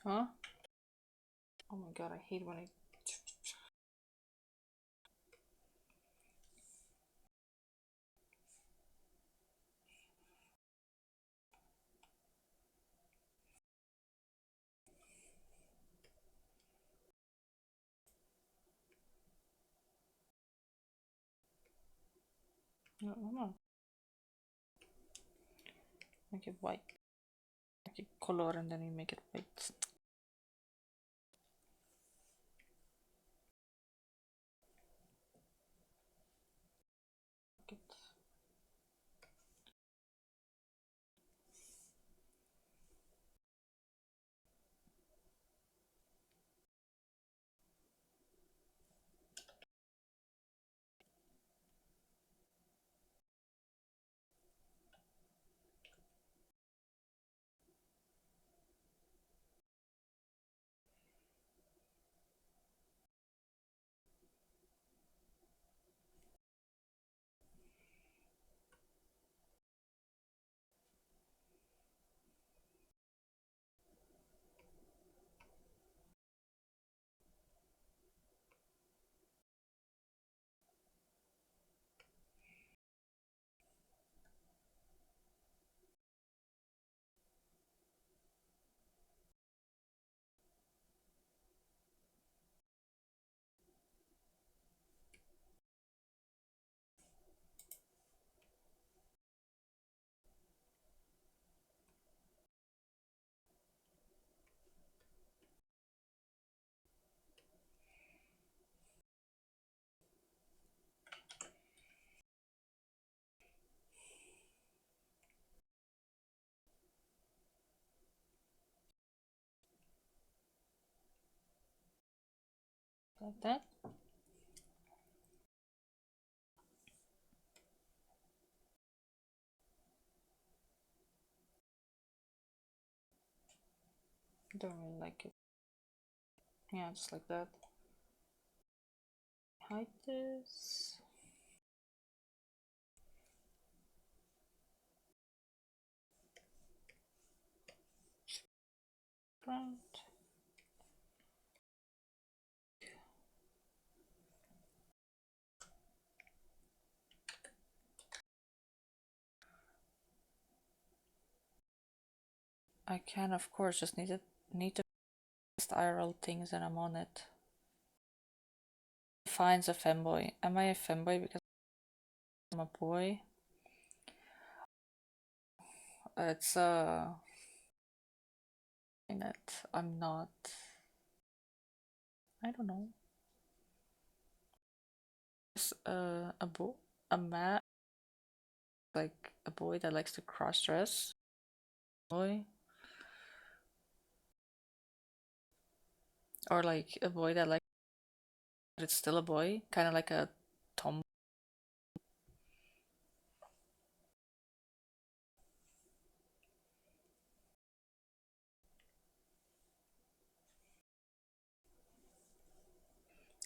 Huh? Oh my god, I hate when I. No, no, no. Make it white. Make it color and then you make it white. It. Like that. Don't really like it. Yeah, just like that. Hide this. background. I can, of course, just need to test IRL things and I'm on it. Defines a femboy. Am I a femboy because I'm a boy? It's in it. I'm not. I don't know. It's a man, like a boy that likes to cross dress. Boy. Or like a boy that likes, but it's still a boy, kind of like a tom.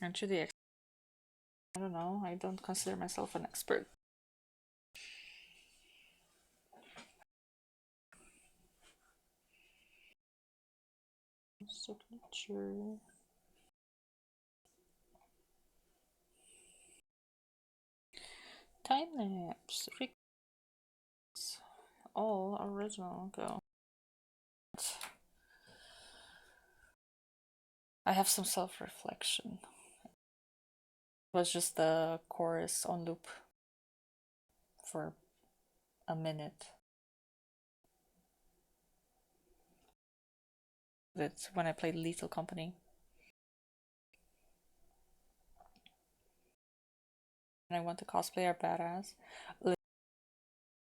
Aren't you the expert? I don't know. I don't consider myself an expert. Signature. Time lapse. All original. Go. I have some self reflection. It was just the chorus on loop for a minute. That's when I played Lethal Company. And I want to cosplay our badass.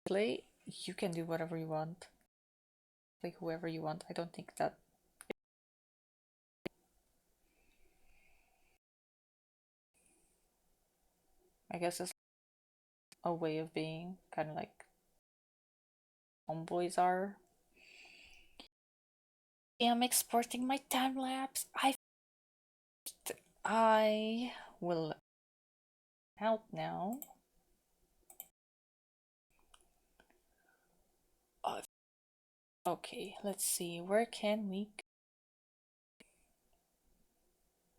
Play, you can do whatever you want. Like whoever you want. I don't think that. I guess it's a way of being, kind of like homeboys are. Yeah, I'm exporting my time lapse. I will out now. Okay, let's see. Where can we go?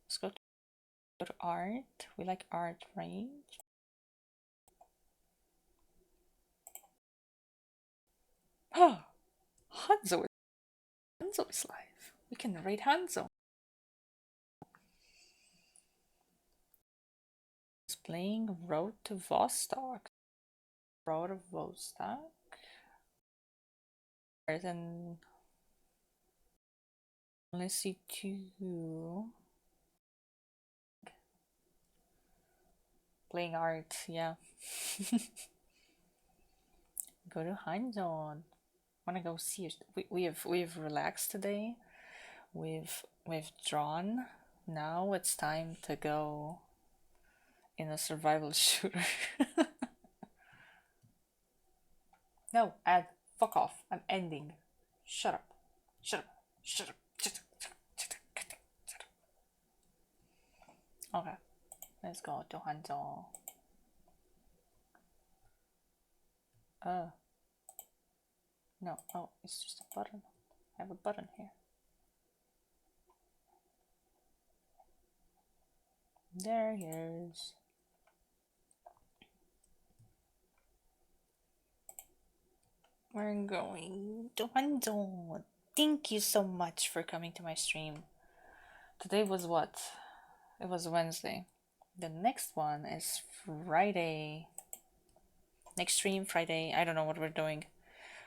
Let's go to art. We like art, right? Oh, Hanzo is live. We can raid Hanzo. It's playing Road to Vostok. Road to Vostok. Then let's see two. Playing art, yeah. Go to Hanzo. Wanna go see it? We've relaxed today. We've drawn. Now it's time to go in a survival shooter. No, Ad, fuck off. I'm ending. Shut up. Shut up. Shut up. Shut up. Shut up. Shut up. Okay. Let's go to Hanzo. No. Oh, it's just a button. I have a button here. There he is. We're going to Hanzo. Thank you so much for coming to my stream. Today was what? It was Wednesday. The next one is Friday. Next stream, Friday. I don't know what we're doing.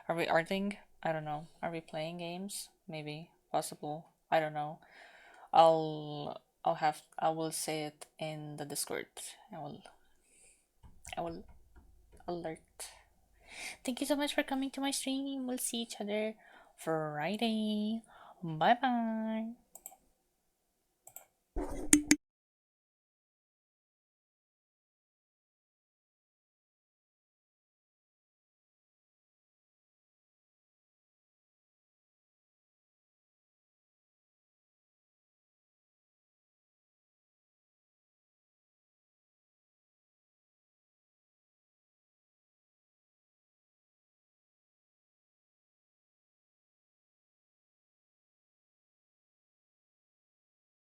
Are we arting? I don't know. Are we playing games? Maybe. Possible. I don't know. I will say it in the Discord. I will alert. Thank you so much for coming to my stream. We'll see each other Friday. Bye bye.